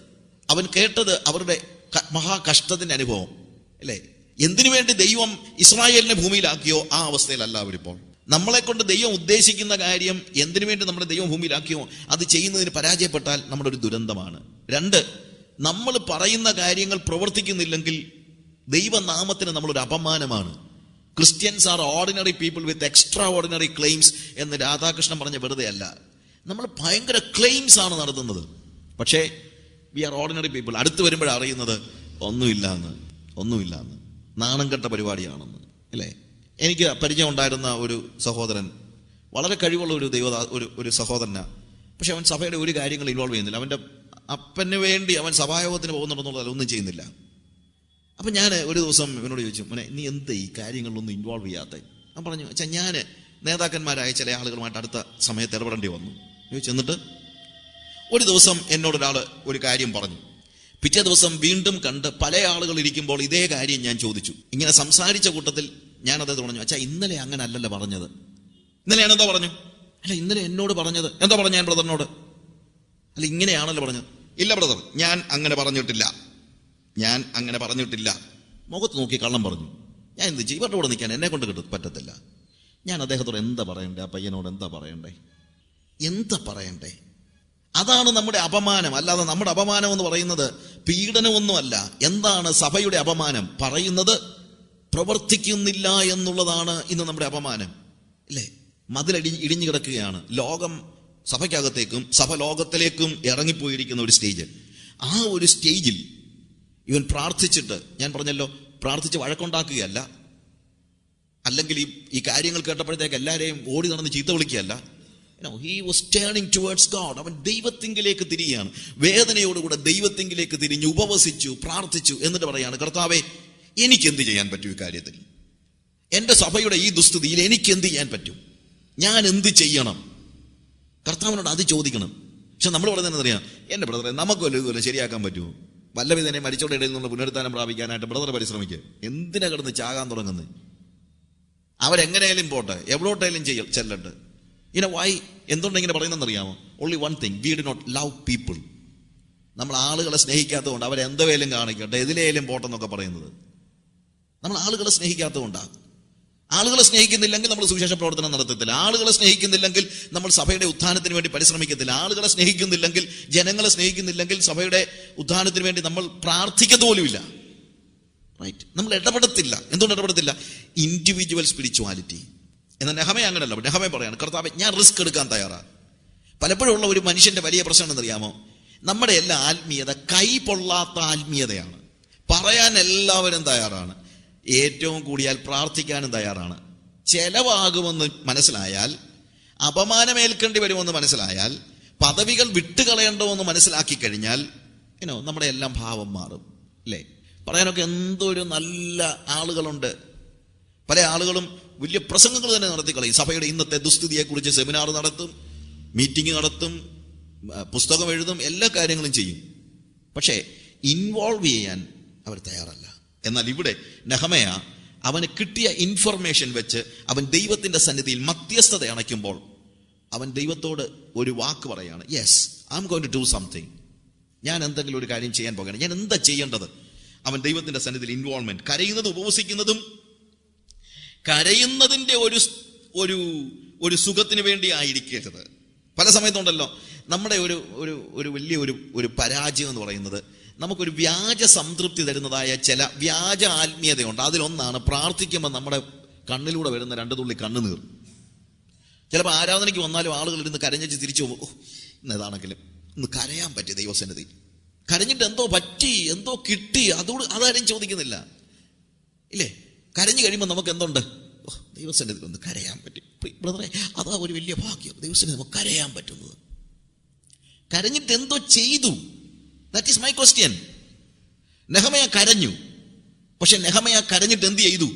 കേട്ടത് അവരുടെ മഹാകഷ്ടത്തിന്റെ അനുഭവം അല്ലേ? എന്തിനു വേണ്ടി ദൈവം ഇസ്രായേലിനെ ഭൂമിയിലാക്കിയോ ആ അവസ്ഥയിലല്ല അവരിപ്പോൾ. നമ്മളെ കൊണ്ട് ദൈവം ഉദ്ദേശിക്കുന്ന കാര്യം എന്തിനു വേണ്ടി നമ്മുടെ ദൈവം ഭൂമിയിലാക്കിയോ അത് ചെയ്യുന്നതിന് പരാജയപ്പെട്ടാൽ നമ്മുടെ ഒരു ദുരന്തമാണ്. 2, നമ്മൾ പറയുന്ന കാര്യങ്ങൾ പ്രവർത്തിക്കുന്നില്ലെങ്കിൽ ദൈവനാമത്തിന് നമ്മളൊരു അപമാനമാണ്. Christians are ordinary people with extraordinary claims എന്ന് രാധാകൃഷ്ണൻ പറഞ്ഞ വെറുതെ അല്ല. നമ്മൾ ഭയങ്കര ക്ലെയിംസ് ആണ് നടത്തുന്നത്, പക്ഷേ വി ആർ ഓർഡിനറി പീപ്പിൾ. അടുത്ത് വരുമ്പോഴാണ് അറിയുന്നത് ഒന്നുമില്ലാന്ന്, നാണം കെട്ട പരിപാടിയാണെന്ന് അല്ലേ? എനിക്ക് പരിചയം ഉണ്ടായിരുന്ന ഒരു സഹോദരൻ, വളരെ കഴിവുള്ള ഒരു സഹോദരനാണ്. പക്ഷെ അവൻ സഭയുടെ ഒരു കാര്യങ്ങൾ ഇൻവോൾവ് ചെയ്യുന്നില്ല. അവൻ്റെ അപ്പന് വേണ്ടി അവൻ സഭായോഗത്തിന് പോകുന്നുണ്ടെന്നുള്ളത് ഒന്നും ചെയ്യുന്നില്ല. അപ്പം ഞാൻ ഒരു ദിവസം ഇവനോട് ചോദിച്ചു, മോനെ നീ എന്ത് ഈ കാര്യങ്ങളിലൊന്നും ഇൻവോൾവ് ചെയ്യാത്ത? ഞാൻ പറഞ്ഞു, അച്ഛാ ഞാൻ നേതാക്കന്മാരായ ചില ആളുകളുമായിട്ട് അടുത്ത സമയത്ത് ഇടപെടേണ്ടി വന്നു ചോദിച്ചു. എന്നിട്ട് ഒരു ദിവസം എന്നോടൊരാൾ ഒരു കാര്യം പറഞ്ഞു. പിറ്റേ ദിവസം വീണ്ടും കണ്ട് പല ആളുകൾ ഇരിക്കുമ്പോൾ ഇതേ കാര്യം ഞാൻ ചോദിച്ചു. ഇങ്ങനെ സംസാരിച്ച കൂട്ടത്തിൽ ഞാൻ അദ്ദേഹത്തെ പറഞ്ഞു, അച്ഛാ ഇന്നലെ അങ്ങനെ അല്ലല്ലോ പറഞ്ഞത്. ഇന്നലെ ഞാൻ എന്താ പറഞ്ഞു? അല്ല ഇന്നലെ എന്നോട് പറഞ്ഞത് എന്താ പറഞ്ഞു ഞാൻ ബ്രദറിനോട്? അല്ല ഇങ്ങനെയാണല്ലോ പറഞ്ഞത്. ഇല്ല ബ്രദർ, ഞാൻ അങ്ങനെ പറഞ്ഞിട്ടില്ല. മുഖത്ത് നോക്കി കള്ളം പറഞ്ഞു. ഞാൻ എന്ത് ചെയ്യും? ഇവരുടെ കൂടെ നിൽക്കാൻ എന്നെ കൊണ്ട് പറ്റത്തില്ല. ഞാൻ അദ്ദേഹത്തോട് എന്താ പറയണ്ടേ? ആ പയ്യനോട് എന്താ പറയണ്ടേ? അതാണ് നമ്മുടെ അപമാനം. അല്ലാതെ നമ്മുടെ അപമാനം എന്ന് പറയുന്നത് പീഡനമൊന്നുമല്ല. എന്താണ് സഭയുടെ അപമാനം? പറയുന്നത് പ്രവർത്തിക്കുന്നില്ല എന്നുള്ളതാണ് ഇന്ന് നമ്മുടെ അപമാനം, അല്ലേ? ഇടിഞ്ഞു കിടക്കുകയാണ്. ലോകം സഭയ്ക്കകത്തേക്കും സഭ ലോകത്തിലേക്കും ഇറങ്ങിപ്പോയിരിക്കുന്ന ഒരു സ്റ്റേജ്. ആ ഒരു സ്റ്റേജിൽ ഇവൻ പ്രാർത്ഥിച്ചിട്ട്, ഞാൻ പറഞ്ഞല്ലോ, പ്രാർത്ഥിച്ച് വഴക്കുണ്ടാക്കുകയല്ല, അല്ലെങ്കിൽ ഈ കാര്യങ്ങൾ കേട്ടപ്പോഴത്തേക്ക് എല്ലാവരെയും ഓടി നടന്ന് ചീത്ത വിളിക്കുകയല്ല. He was turning towards God. അവൻ ദൈവത്തിങ്കിലേക്ക് തിരിയാണ്. വേദനയോടുകൂടെ ദൈവത്തിങ്കിലേക്ക് തിരിഞ്ഞു, ഉപവസിച്ചു, പ്രാർത്ഥിച്ചു. എന്നിട്ട് പറയാണ്, കർത്താവേ എനിക്കെന്ത് ചെയ്യാൻ പറ്റും ഈ കാര്യത്തിൽ? എൻ്റെ സഭയുടെ ഈ ദുസ്ഥിതിയിൽ എനിക്കെന്ത് ചെയ്യാൻ പറ്റും? ഞാൻ എന്ത് ചെയ്യണം? കർത്താവിനോട് അത് ചോദിക്കണം. പക്ഷെ നമ്മൾ പറയുന്നത് അറിയാം, എൻ്റെ ബ്രദറെ നമുക്ക് വല്ലതുപോലെ ശരിയാക്കാൻ പറ്റുമോ? വല്ലവിധനെ മരിച്ചവരുടെ ഇടയിൽ നിന്ന് പുനരുത്ഥാനം പ്രാപിക്കാനായിട്ട് ബ്രദർ പരിശ്രമിക്കുക. എന്തിനാ കിടന്ന് ചാകാൻ തുടങ്ങുന്നത്? അവരെങ്ങനെയാലും പോട്ടെ, എവിടോട്ടായാലും ചെല്ലട്ടെ. വൈ എന്തുകൊണ്ട് ഇങ്ങനെ പറയുന്നതെന്നറിയാമോ? Only one thing, we do not love people. നമ്മൾ ആളുകളെ സ്നേഹിക്കാത്തതുകൊണ്ട് അവരെന്തുവേലും കാണിക്കട്ടെ, എതിലേലും പോട്ടെന്നൊക്കെ പറയുന്നത്. നമ്മൾ ആളുകളെ സ്നേഹിക്കാത്തതുകൊണ്ടാണ്. ആളുകളെ സ്നേഹിക്കുന്നില്ലെങ്കിൽ നമ്മൾ സുവിശേഷ പ്രവർത്തനം നടത്തത്തില്ല. ആളുകളെ സ്നേഹിക്കുന്നില്ലെങ്കിൽ നമ്മൾ സഭയുടെ ഉത്ഥാനത്തിന് വേണ്ടി പരിശ്രമിക്കത്തില്ല. ആളുകളെ സ്നേഹിക്കുന്നില്ലെങ്കിൽ, ജനങ്ങളെ സ്നേഹിക്കുന്നില്ലെങ്കിൽ സഭയുടെ ഉത്ഥാനത്തിന് വേണ്ടി നമ്മൾ പ്രാർത്ഥിക്കത്ത് പോലുമില്ല. റൈറ്റ്? നമ്മൾ ഇടപെടത്തില്ല. എന്തുകൊണ്ട് ഇടപെടത്തില്ല? Individual spirituality. എന്നാൽ നെഹമയ അങ്ങനെയല്ല. നെഹമയ പറയാണ്, കർത്താവേ ഞാൻ റിസ്ക് എടുക്കാൻ തയ്യാറാണ്. പലപ്പോഴും ഉള്ള ഒരു മനുഷ്യന്റെ വലിയ പ്രശ്നം എന്നറിയാമോ? നമ്മുടെ എല്ലാ ആത്മീയത കൈ പൊള്ളാത്ത ആത്മീയതയാണ്. പറയാൻ എല്ലാവരും തയ്യാറാണ്, ഏറ്റവും കൂടിയാൽ പ്രാർത്ഥിക്കാനും തയ്യാറാണ്. ചെലവാകുമെന്ന് മനസ്സിലായാൽ, അപമാനമേൽക്കേണ്ടി വരുമെന്ന് മനസ്സിലായാൽ, പദവികൾ വിട്ടുകളയേണ്ടതെന്ന് മനസ്സിലാക്കി കഴിഞ്ഞാൽ നമ്മുടെ എല്ലാം ഭാവം മാറും, അല്ലേ? പറയാനൊക്കെ എന്തൊരു നല്ല ആളുകളുണ്ട്. പല ആളുകളും വലിയ പ്രസംഗങ്ങൾ തന്നെ നടത്തിക്കളയും. സഭയുടെ ഇന്നത്തെ ദുസ്ഥിതിയെക്കുറിച്ച് സെമിനാർ നടത്തും, മീറ്റിംഗ് നടത്തും, പുസ്തകം എഴുതും, എല്ലാ കാര്യങ്ങളും ചെയ്യും. പക്ഷേ ഇൻവോൾവ് ചെയ്യാൻ അവർ തയ്യാറല്ല. എന്നാൽ ഇവിടെ നെഹമയ അവന് കിട്ടിയ ഇൻഫർമേഷൻ വെച്ച് അവൻ ദൈവത്തിന്റെ സന്നിധിയിൽ മധ്യസ്ഥത അണയ്ക്കുമ്പോൾ അവൻ ദൈവത്തോട് ഒരു വാക്ക് പറയാണ്, yes I am going to do something. ഞാൻ എന്തെങ്കിലും ഒരു കാര്യം ചെയ്യാൻ പോകുകയാണ്. ഞാൻ എന്താ ചെയ്യേണ്ടത്? അവൻ ദൈവത്തിന്റെ സന്നിധിയിൽ ഇൻവോൾവ്മെന്റ്. കരയുന്നതും ഉപവസിക്കുന്നതും കരയുന്നതിന്റെ ഒരു സുഖത്തിന് വേണ്ടി ആയിരിക്കരുത്. പല സമയത്തുണ്ടല്ലോ നമ്മുടെ ഒരു വലിയ ഒരു പരാജയം എന്ന് പറയുന്നത്, നമുക്കൊരു വ്യാജ സംതൃപ്തി തരുന്നതായ ചില വ്യാജ ആത്മീയതയുണ്ട്. അതിലൊന്നാണ് പ്രാർത്ഥിക്കുമ്പോൾ നമ്മുടെ കണ്ണിലൂടെ വരുന്ന 2 തുള്ളി കണ്ണുനീർ. ചിലപ്പോൾ ആരാധനയ്ക്ക് വന്നാലും ആളുകൾ ഇരുന്ന് കരഞ്ഞിച്ച് തിരിച്ചു പോകും. ഇന്നതാണെങ്കിലും ഇന്ന് കരയാൻ പറ്റി ദൈവസന്നിധി. കരഞ്ഞിട്ട് എന്തോ പറ്റി, എന്തോ കിട്ടി, അതാരും ചോദിക്കുന്നില്ല, ഇല്ലേ? കരഞ്ഞു കഴിയുമ്പോൾ നമുക്ക് എന്തുണ്ട്? ദൈവസന്നിധിയിൽ ഒന്ന് കരയാൻ പറ്റി. ബ്രദറെ, അതാ ഒരു വലിയ ഭാഗ്യം, ദൈവസന്നിധി നമുക്ക് കരയാൻ പറ്റുന്നത്. കരഞ്ഞിട്ട് എന്തോ ചെയ്തു? That is my question. നെഹമയ കരഞ്ഞു, പക്ഷെ നെഹമയ കരഞ്ഞിട്ട് എന്ത് ചെയ്തു?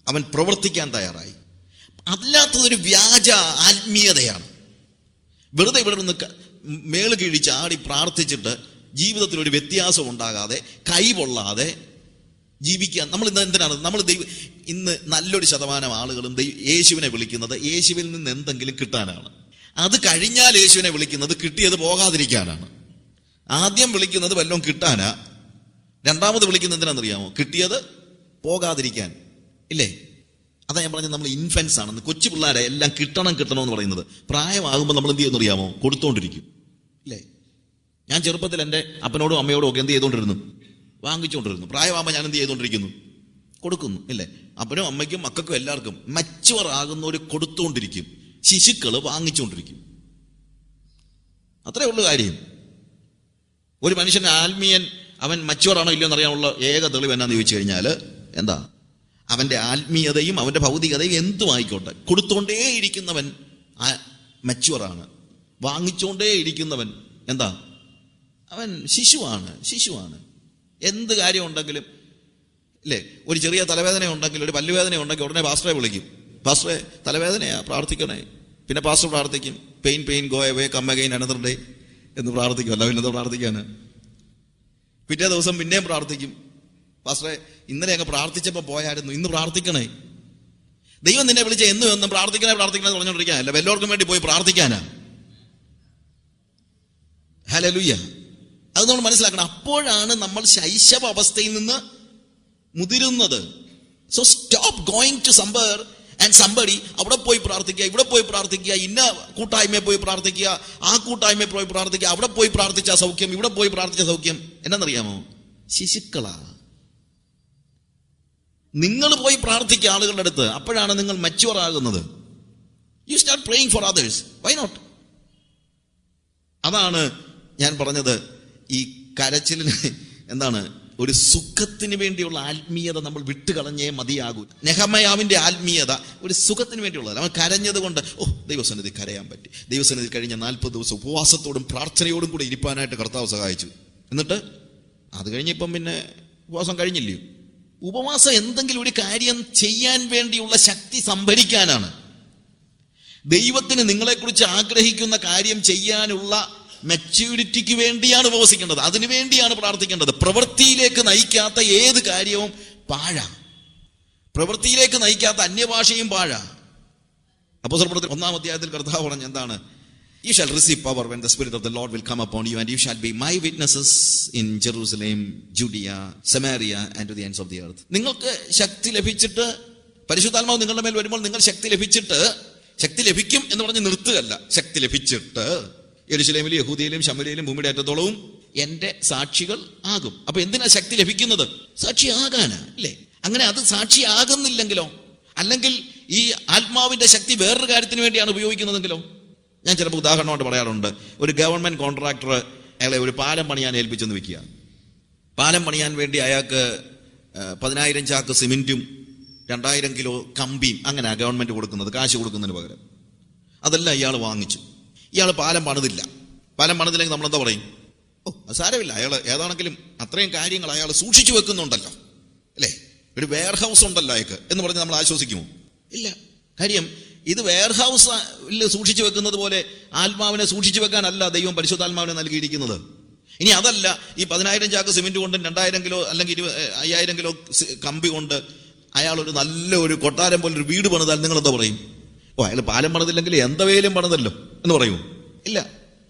അവൻ പ്രവർത്തിക്കാൻ തയ്യാറായി. അല്ലാത്തതൊരു വ്യാജ ആത്മീയതയാണ്. വെറുതെ ഇവിടെ നിന്ന് മേള് കീഴിച്ച് ആടി പ്രാർത്ഥിച്ചിട്ട് ജീവിതത്തിൽ ഒരു വ്യത്യാസം ഉണ്ടാകാതെ, കൈപൊള്ളാതെ ജീവിക്കാൻ നമ്മൾ ഇന്ന് എന്തിനാണ്? ഇന്ന് നല്ലൊരു ശതമാനം ആളുകളും യേശുവിനെ വിളിക്കുന്നത് യേശുവിൽ നിന്ന് എന്തെങ്കിലും കിട്ടാനാണ്. അത് കഴിഞ്ഞാൽ യേശുവിനെ വിളിക്കുന്നത് കിട്ടിയത് പോകാതിരിക്കാനാണ്. ആദ്യം വിളിക്കുന്നത് വല്ലതും കിട്ടാനാ, രണ്ടാമത് വിളിക്കുന്നത് എന്തിനാണെന്നറിയാമോ? കിട്ടിയത് പോകാതിരിക്കാൻ, ഇല്ലേ? അതാ ഞാൻ പറഞ്ഞത്, നമ്മൾ ഇൻഫൻസ് ആണെന്ന്. കൊച്ചു പിള്ളേരെ എല്ലാം കിട്ടണമെന്ന് പറയുന്നത്. പ്രായമാകുമ്പോൾ നമ്മൾ എന്ത് ചെയ്യുന്നറിയാമോ? കൊടുത്തോണ്ടിരിക്കും, ഇല്ലേ? ഞാൻ ചെറുപ്പത്തിൽ എൻ്റെ അപ്പനോടും അമ്മയോടും ഒക്കെ എന്ത് ചെയ്തുകൊണ്ടിരുന്നു? വാങ്ങിച്ചുകൊണ്ടിരുന്നു. പ്രായമാകുമ്പോൾ ഞാൻ എന്ത് ചെയ്തുകൊണ്ടിരിക്കുന്നു? കൊടുക്കുന്നു, ഇല്ലേ? അപ്പനും അമ്മയ്ക്കും മക്കൾക്കും എല്ലാവർക്കും മച്ചുവർ ആകുന്നവർ കൊടുത്തുകൊണ്ടിരിക്കും, ശിശുക്കള് വാങ്ങിച്ചുകൊണ്ടിരിക്കും. അത്രേ ഉള്ളു കാര്യം. ഒരു മനുഷ്യൻ ആത്മീയൻ അവൻ മച്ചുവർ ആണോ ഇല്ലയോ എന്നറിയാനുള്ള ഏക തെളിവ് എന്നാന്ന് ചോദിച്ചു കഴിഞ്ഞാൽ എന്താ? അവന്റെ ആത്മീയതയും അവന്റെ ഭൗതികതയും എന്തും ആയിക്കോട്ടെ, കൊടുത്തോണ്ടേ ഇരിക്കുന്നവൻ മച്ചുവറാണ്. വാങ്ങിച്ചോണ്ടേ ഇരിക്കുന്നവൻ എന്താ? അവൻ ശിശുവാണ്. എന്ത് കാര്യം ഉണ്ടെങ്കിലും ഇല്ലേ? ഒരു ചെറിയ തലവേദന ഉണ്ടെങ്കിൽ, ഒരു പല്ലുവേദന ഉണ്ടെങ്കിൽ ഉടനെ പാസ്റ്ററെ വിളിക്കും. പാസ്റ്ററെ തലവേദനയാ, പ്രാർത്ഥിക്കണേ. പിന്നെ പാസ്റ്റർ പ്രാർത്ഥിക്കും, pain go away come again another day എന്ന് പ്രാർത്ഥിക്കും. അല്ല പിന്നെന്താ പ്രാർത്ഥിക്കാന്? പിറ്റേ ദിവസം പിന്നെയും പ്രാർത്ഥിക്കും, പാസ്റ്ററെ ഇന്നലെ അങ്ങ് പ്രാർത്ഥിച്ചപ്പോൾ പോയായിരുന്നു, ഇന്ന് പ്രാർത്ഥിക്കണേ. ദൈവം നിന്നെ വിളിച്ച എന്നും പ്രാർത്ഥിക്കണേ പറഞ്ഞുകൊണ്ടിരിക്കാനല്ല, വല്ലവർക്കും വേണ്ടി പോയി പ്രാർത്ഥിക്കാനാ. ഹല്ലേലൂയ. അത് നമ്മൾ മനസ്സിലാക്കണം. അപ്പോഴാണ് നമ്മൾ ശൈശവ അവസ്ഥയിൽ നിന്ന് മുതിരുന്നത്. So stop going to somewhere and somebody അവിടെ പോയി പ്രാർത്ഥിക്കുക, ഇവിടെ പോയി പ്രാർത്ഥിക്കുക, ഇന്ന കൂട്ടായ്മയിൽ പോയി പ്രാർത്ഥിക്കുക, ആ കൂട്ടായ്മയിൽ പോയി പ്രാർത്ഥിക്കുക, അവിടെ പോയി പ്രാർത്ഥിച്ച സൗഖ്യം, ഇവിടെ പോയി പ്രാർത്ഥിച്ച സൗഖ്യം. എന്നറിയാമോ? ശിശുക്കളാ. നിങ്ങൾ പോയി പ്രാർത്ഥിക്കുക ആളുകളുടെ അടുത്ത്. അപ്പോഴാണ് നിങ്ങൾ മച്യൂർ ആകുന്നത്. You start praying for others. Why not? അതാണ് ഞാൻ പറഞ്ഞത്. ഈ കരച്ചിലിന് എന്താണ്, ഒരു സുഖത്തിന് വേണ്ടിയുള്ള ആത്മീയത നമ്മൾ വിട്ടുകളഞ്ഞേ മതിയാകൂ. നെഹമ്യാവിന്റെ ആത്മീയത ഒരു സുഖത്തിന് വേണ്ടിയുള്ളതല്ല. അവൻ കരഞ്ഞത് കൊണ്ട് ദൈവസന്നിധി കരയാൻ പറ്റി. ദൈവസന്നിധി കഴിഞ്ഞ 40 ദിവസം ഉപവാസത്തോടും പ്രാർത്ഥനയോടും കൂടി ഇരിപ്പാനായിട്ട് കർത്താവ് സഹായിച്ചു. എന്നിട്ട് അത് കഴിഞ്ഞിപ്പം പിന്നെ ഉപവാസം കഴിഞ്ഞില്ലയോ? ഉപവാസം എന്തെങ്കിലും ഒരു കാര്യം ചെയ്യാൻ വേണ്ടിയുള്ള ശക്തി സംഭരിക്കാനാണ്. ദൈവത്തിന് നിങ്ങളെക്കുറിച്ച് ആഗ്രഹിക്കുന്ന കാര്യം ചെയ്യാനുള്ള മെച്യൂരിറ്റിക്ക് വേണ്ടിയാണ് ഉപവസിക്കേണ്ടത്. അതിനു വേണ്ടിയാണ് പ്രാർത്ഥിക്കേണ്ടത്. പ്രവൃത്തിയിലേക്ക് നയിക്കാത്ത ഏത് കാര്യവും പാഴാ. പ്രവൃത്തിയിലേക്ക് നയിക്കാത്ത അന്യഭാഷയും പാഴാ. അപ്പോസ്തലപ്രവൃത്തി 1-ാം അധ്യായത്തിൽ കർത്താവ് പറഞ്ഞ എന്താണ്? You shall receive power when the Spirit of the Lord will come upon you, and you shall be my witnesses in Jerusalem, Judea, Samaria, and to the ends of the earth. നിങ്ങൾക്ക് ശക്തി ലഭിച്ചിട്ട്, പരിശുദ്ധാത്മാവ് നിങ്ങളുടെ മേൽ വരുമ്പോൾ നിങ്ങൾ ശക്തി ലഭിച്ചിട്ട്, ശക്തി ലഭിക്കും എന്ന് പറഞ്ഞ് നിർത്തുകയല്ല, ശക്തി ലഭിച്ചിട്ട് യെരൂശലേമിലും യഹൂദയിലും ശമര്യയിലും ഭൂമിയുടെ അറ്റത്തോളവും എന്റെ സാക്ഷികൾ ആകും. അപ്പൊ എന്തിനാ ശക്തി ലഭിക്കുന്നത്? സാക്ഷി ആകാനാ, അല്ലേ? അങ്ങനെ അത് സാക്ഷി ആകുന്നില്ലെങ്കിലോ, അല്ലെങ്കിൽ ഈ ആത്മാവിന്റെ ശക്തി വേറൊരു കാര്യത്തിന് വേണ്ടിയാണ് ഉപയോഗിക്കുന്നതെങ്കിലോ? ഞാൻ ചിലപ്പോൾ ഉദാഹരണമായിട്ട് പറയാറുണ്ട്. ഒരു ഗവൺമെന്റ് കോൺട്രാക്ടർ അയാളെ ഒരു പാലം പണിയാൻ ഏൽപ്പിച്ചെന്ന് വെക്കുക. പാലം പണിയാൻ വേണ്ടി അയാൾക്ക് 10,000 ചാക്ക് സിമെന്റും 2,000 കിലോ കമ്പിയും അങ്ങനെ ഗവൺമെന്റ് കൊടുക്കുന്നത്, കാശ് കൊടുക്കുന്നതിന് പകരം. അതെല്ലാം ഇയാൾ വാങ്ങിച്ചു. ഇയാൾ പാലം പണിതില്ല. പാലം പണിതില്ലെങ്കിൽ നമ്മളെന്താ പറയും? അത് സാരമില്ല, അയാൾ ഏതാണെങ്കിലും അത്രയും കാര്യങ്ങൾ അയാൾ സൂക്ഷിച്ചു വെക്കുന്നുണ്ടല്ലോ, അല്ലേ? ഒരു വെയർ ഹൗസ് ഉണ്ടല്ലോ അയാൾക്ക് എന്ന് പറഞ്ഞ് നമ്മൾ ആശ്വസിക്കുമോ? ഇല്ല. കാര്യം ഇത് വെയർ ഹൗസിൽ സൂക്ഷിച്ചു വെക്കുന്നത് പോലെ ആത്മാവിനെ സൂക്ഷിച്ചു വെക്കാനല്ല ദൈവം പരിശുദ്ധാത്മാവിനെ നൽകിയിരിക്കുന്നത്. ഇനി അതല്ല, ഈ 10,000 ചാക്ക് സിമെന്റ് കൊണ്ടും 2,000 കിലോ അല്ലെങ്കിൽ 5,000 കിലോ കമ്പി കൊണ്ട് അയാൾ ഒരു നല്ല ഒരു കൊട്ടാരം പോലെ ഒരു വീട് പണിതാൽ നിങ്ങൾ എന്താ പറയും? അയാൾ പാലം പണിതില്ലെങ്കിൽ എന്തവേലും പണിതല്ലോ എന്ന് പറയുമോ? ഇല്ല.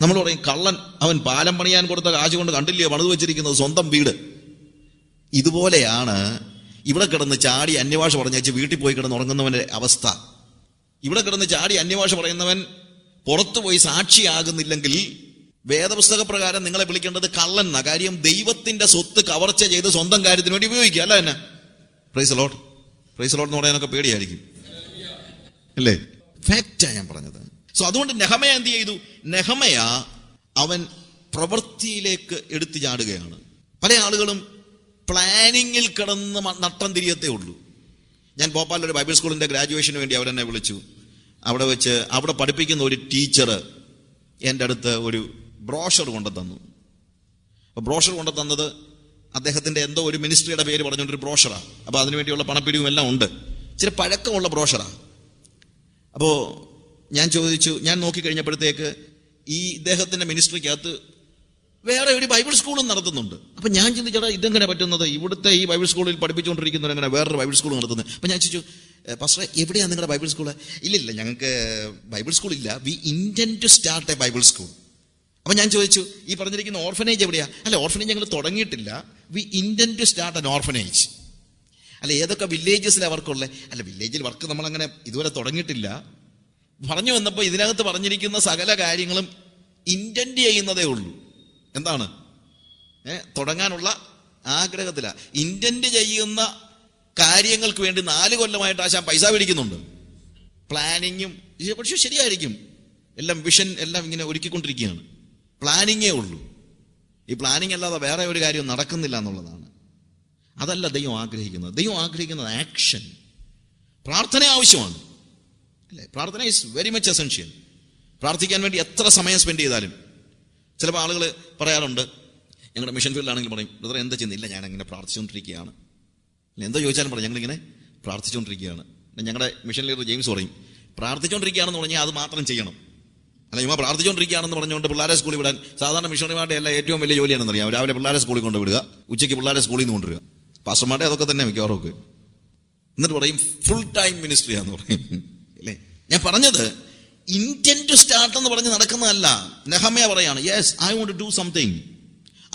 നമ്മൾ പറയും കള്ളൻ, അവൻ പാലം പണിയാൻ കൊടുത്ത കാശ് കൊണ്ട് കണ്ടില്ലയോ പണിത് വെച്ചിരിക്കുന്നത് സ്വന്തം വീട്. ഇതുപോലെയാണ് ഇവിടെ കിടന്ന് ചാടി അന്യഭാഷ പറഞ്ഞേച്ച് വീട്ടിൽ പോയി കിടന്ന് ഉറങ്ങുന്നവന്റെ അവസ്ഥ. ഇവിടെ കിടന്ന് ചാടി അന്യഭാഷ പറയുന്നവൻ പുറത്തു പോയി സാക്ഷിയാകുന്നില്ലെങ്കിൽ വേദപുസ്തക പ്രകാരം നിങ്ങളെ വിളിക്കേണ്ടത് കള്ളൻ എന്നാ. കാര്യം ദൈവത്തിന്റെ സ്വത്ത് കവർച്ച ചെയ്ത് സ്വന്തം കാര്യത്തിന് വേണ്ടി ഉപയോഗിക്കുക, അല്ല തന്നെ? Praise the Lord. Praise the Lord എന്ന് പറയാനൊക്കെ പേടിയായിരിക്കും, അല്ലേ? ഫാക്റ്റാ ഞാൻ പറഞ്ഞത്. സോ അതുകൊണ്ട് നെഹമ്യാ എന്ത് ചെയ്തു? നെഹമ്യാ അവൻ പ്രവൃത്തിയിലേക്ക് എടുത്തു ചാടുകയാണ്. പല ആളുകളും പ്ലാനിങ്ങിൽ കിടന്ന് നട്ടം തിരിയത്തേ ഉള്ളൂ. ഞാൻ ഭോപ്പാലിൽ ഒരു ബൈബിൾ സ്കൂളിന്റെ ഗ്രാജുവേഷന് വേണ്ടി അവരെന്നെ വിളിച്ചു. അവിടെ വെച്ച് അവിടെ പഠിപ്പിക്കുന്ന ഒരു ടീച്ചർ എൻ്റെ അടുത്ത് ഒരു ബ്രോഷർ കൊണ്ടു തന്നു. അപ്പോൾ ബ്രോഷർ കൊണ്ടു തന്നത് അദ്ദേഹത്തിന്റെ എന്തോ ഒരു മിനിസ്ട്രിയുടെ പേര് പറഞ്ഞുകൊണ്ടൊരു ബ്രോഷറാണ്. അപ്പോൾ അതിനുവേണ്ടിയുള്ള പണപ്പിരിവും എല്ലാം ഉണ്ട്. ഇച്ചിരി പഴക്കമുള്ള ബ്രോഷറാണ്. അപ്പോൾ ഞാൻ ചോദിച്ചു, ഞാൻ നോക്കിക്കഴിഞ്ഞപ്പോഴത്തേക്ക് ഈ ഇദ്ദേഹത്തിന്റെ മിനിസ്ട്രിക്കകത്ത് വേറെ ഒരു ബൈബിൾ സ്കൂളും നടത്തുന്നുണ്ട്. അപ്പൊ ഞാൻ ചിന്തിച്ചേട്ടാ, ഇതെങ്ങനെ പറ്റുന്നത്? ഇവിടുത്തെ ഈ ബൈബിൾ സ്കൂളിൽ പഠിപ്പിച്ചുകൊണ്ടിരിക്കുന്നവരെങ്ങനെ വേറൊരു ബൈബിൾ സ്കൂൾ നടത്തുന്നത്? അപ്പൊ ഞാൻ ചോദിച്ചു, പാസ്റ്ററെ എവിടെയാണ് നിങ്ങളുടെ ബൈബിൾ സ്കൂള്? ഇല്ലില്ല, ഞങ്ങൾക്ക് ബൈബിൾ സ്കൂളില്ല, we intend to start a Bible school. അപ്പൊ ഞാൻ ചോദിച്ചു, ഈ പറഞ്ഞിരിക്കുന്ന ഓർഫനേജ് എവിടെയാ? അല്ല, ഓർഫനേജ് ഞങ്ങൾ തുടങ്ങിയിട്ടില്ല, we intend to start an orphanage. അല്ല, ഏതൊക്കെ വില്ലേജസിലാണ് വർക്കുള്ളത്? അല്ല, വില്ലേജിൽ വർക്ക് നമ്മളങ്ങനെ ഇതുവരെ തുടങ്ങിയിട്ടില്ല. പറഞ്ഞു വന്നപ്പോൾ ഇതിനകത്ത് പറഞ്ഞിരിക്കുന്ന സകല കാര്യങ്ങളും ഇന്റന്റ് ചെയ്യുന്നതേ ഉള്ളൂ. എന്താണ്? തുടങ്ങാനുള്ള ആഗ്രഹത്തില. ഇന്റന്റ് ചെയ്യുന്ന കാര്യങ്ങൾക്ക് വേണ്ടി 4 കൊല്ലമായിട്ട് ആശാൻ പൈസ പിടിക്കുന്നുണ്ട്. പ്ലാനിങ്ങും പക്ഷെ ശരിയായിരിക്കും, എല്ലാം വിഷൻ എല്ലാം ഇങ്ങനെ ഒരുക്കിക്കൊണ്ടിരിക്കുകയാണ്. പ്ലാനിങ്ങേ ഉള്ളൂ. ഈ പ്ലാനിങ് അല്ലാതെ വേറെ ഒരു കാര്യം നടക്കുന്നില്ല എന്നുള്ളതാണ്. അതല്ല ദൈവം ആഗ്രഹിക്കുന്നത്. ദൈവം ആഗ്രഹിക്കുന്നത് ആക്ഷൻ. പ്രാർത്ഥന ആവശ്യമാണ്, അല്ലേ? പ്രാർത്ഥന ഈസ് വെരി മച്ച് എസെൻഷ്യൽ. പ്രാർത്ഥിക്കാൻ വേണ്ടി എത്ര സമയം സ്പെൻഡ് ചെയ്താലും. ചിലപ്പോൾ ആളുകൾ പറയാറുണ്ട്, ഞങ്ങളുടെ മിഷൻ ഫീൽഡിലാണെങ്കിൽ പറയും, ബ്രദർ എന്താ ചെയ്യുന്നില്ല, ഞാൻ അങ്ങനെ പ്രാർത്ഥിച്ചുകൊണ്ടിരിക്കുകയാണ്. എന്തോ ചോദിച്ചാലും പറഞ്ഞു ഞങ്ങളിങ്ങനെ പ്രാർത്ഥിച്ചുകൊണ്ടിരിക്കുകയാണ്. ഞങ്ങളുടെ മിഷൻ ലീഡർ ജെയിംസ് പറയും, പ്രാർത്ഥിച്ചുകൊണ്ടിരിക്കുകയാണെന്ന് പറഞ്ഞാൽ അത് മാത്രം ചെയ്യണം. അല്ല, ഇവ പ്രാർത്ഥിച്ചുകൊണ്ടിരിക്കുകയാണെന്ന് പറഞ്ഞുകൊണ്ട് പിള്ളേരെ സ്കൂളിൽ വിടാൻ സാധാരണ മിഷണറിമാരുടെ എല്ലാം ഏറ്റവും വലിയ ജോലിയാണെന്ന് അറിയാം. രാവിലെ പിള്ളേരെ സ്കൂളിൽ കൊണ്ടുവിടുക, ഉച്ചയ്ക്ക് പിള്ളേരെ സ്കൂളിൽ നിന്ന് കൊണ്ടുവരിക. പാസ്റ്റർമാരുടെ അതൊക്കെ തന്നെ മിക്കവാറൊക്കെ. എന്നിട്ട് പറയും ഫുൾ ടൈം മിനിസ്ട്രിയാന്ന് പറയും. അല്ലേ, ഞാൻ പറഞ്ഞത് ഇന്റന്റ് ടു സ്റ്റാർട്ട് എന്ന് പറഞ്ഞ് നടക്കുന്നതല്ല. നെഹമ്യ പറയാണ്, yes I want to do something.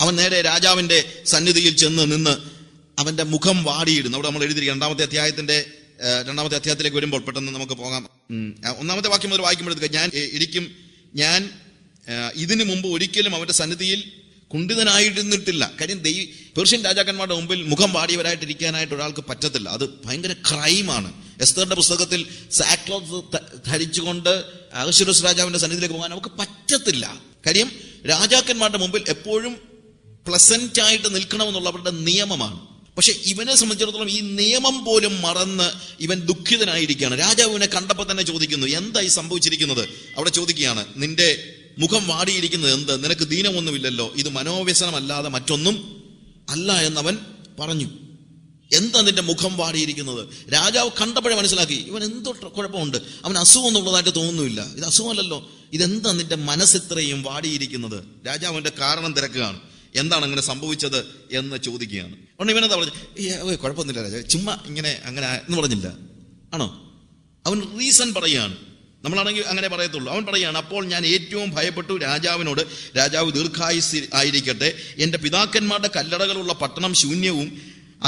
അവൻ നേരെ രാജാവിന്റെ സന്നിധിയിൽ ചെന്ന് നിന്ന് അവന്റെ മുഖം വാടിയിടുന്നു. അവിടെ നമ്മൾ എഴുതിയിരിക്കുക രണ്ടാമത്തെ അധ്യായത്തിലേക്ക് വരുമ്പോൾ പെട്ടെന്ന് നമുക്ക് പോകാം. ഒന്നാമത്തെ വാക്യം മുതൽ വായിക്കുമ്പോഴത്തേക്ക് ഞാൻ ഇതിനു മുമ്പ് ഒരിക്കലും അവന്റെ സന്നിധിയിൽ കുണ്ഠിതനായിരുന്നിട്ടില്ല. കാര്യം പേർഷ്യൻ രാജാക്കന്മാരുടെ മുമ്പിൽ മുഖം വാടിയവരായിട്ടിരിക്കാനായിട്ട് ഒരാൾക്ക് പറ്റത്തില്ല. അത് ഭയങ്കര ക്രൈമാണ്. എസ്തറിന്റെ പുസ്തകത്തിൽ സാക്ലോത്ത് ധരിച്ചുകൊണ്ട് അഹശ്വേരോസ് രാജാവിന്റെ സന്നിധിയിലേക്ക് പോകാൻ നമുക്ക് പറ്റത്തില്ല. കാര്യം രാജാക്കന്മാരുടെ മുമ്പിൽ എപ്പോഴും പ്ലസന്റ് ആയിട്ട് നിൽക്കണമെന്നുള്ള അവരുടെ നിയമമാണ്. പക്ഷെ ഇവനെ സംബന്ധിച്ചിടത്തോളം ഈ നിയമം പോലും മറന്ന് ഇവൻ ദുഃഖിതനായിരിക്കുകയാണ്. രാജാവ് ഇവനെ കണ്ടപ്പോൾ തന്നെ ചോദിക്കുന്നു, എന്തായി സംഭവിച്ചിരിക്കുന്നത്? അവിടെ ചോദിക്കുകയാണ്, നിന്റെ മുഖം വാടിയിരിക്കുന്നത് എന്ത്? നിനക്ക് ദീനമൊന്നുമില്ലല്ലോ, ഇത് മനോവ്യസനമല്ലാതെ മറ്റൊന്നും അല്ല എന്നവൻ പറഞ്ഞു. എന്താ നിന്റെ മുഖം വാടിയിരിക്കുന്നത്? രാജാവ് കണ്ടപ്പോഴേ മനസ്സിലാക്കി ഇവൻ എന്തോ കുഴപ്പമുണ്ട്, അവൻ അസുഖം എന്നുള്ളതായിട്ട് തോന്നുന്നില്ല. ഇത് അസുഖമല്ലല്ലോ, ഇതെന്താ നിന്റെ മനസ്സിത്രയും വാടിയിരിക്കുന്നത്? രാജാവിന്റെ കാരണം തിരക്കുകയാണ്. എന്താണ് അങ്ങനെ സംഭവിച്ചത് എന്ന് ചോദിക്കുകയാണ്. അതുകൊണ്ട് ഇവനെന്താ പറഞ്ഞു, കുഴപ്പമൊന്നുമില്ല രാജാവ്, ചുമ്മാ ഇങ്ങനെ അങ്ങനെ എന്ന് പറഞ്ഞില്ല. ആണോ? അവൻ റീസൺ പറയുകയാണ്. നമ്മളാണെങ്കിൽ അങ്ങനെ പറയത്തുള്ളൂ. അവൻ പറയുകയാണ്, അപ്പോൾ ഞാൻ ഏറ്റവും ഭയപ്പെട്ടു രാജാവിനോട്, രാജാവ് ദീർഘായുസ് ആയിരിക്കട്ടെ, എൻ്റെ പിതാക്കന്മാരുടെ കല്ലറകളുള്ള പട്ടണം ശൂന്യവും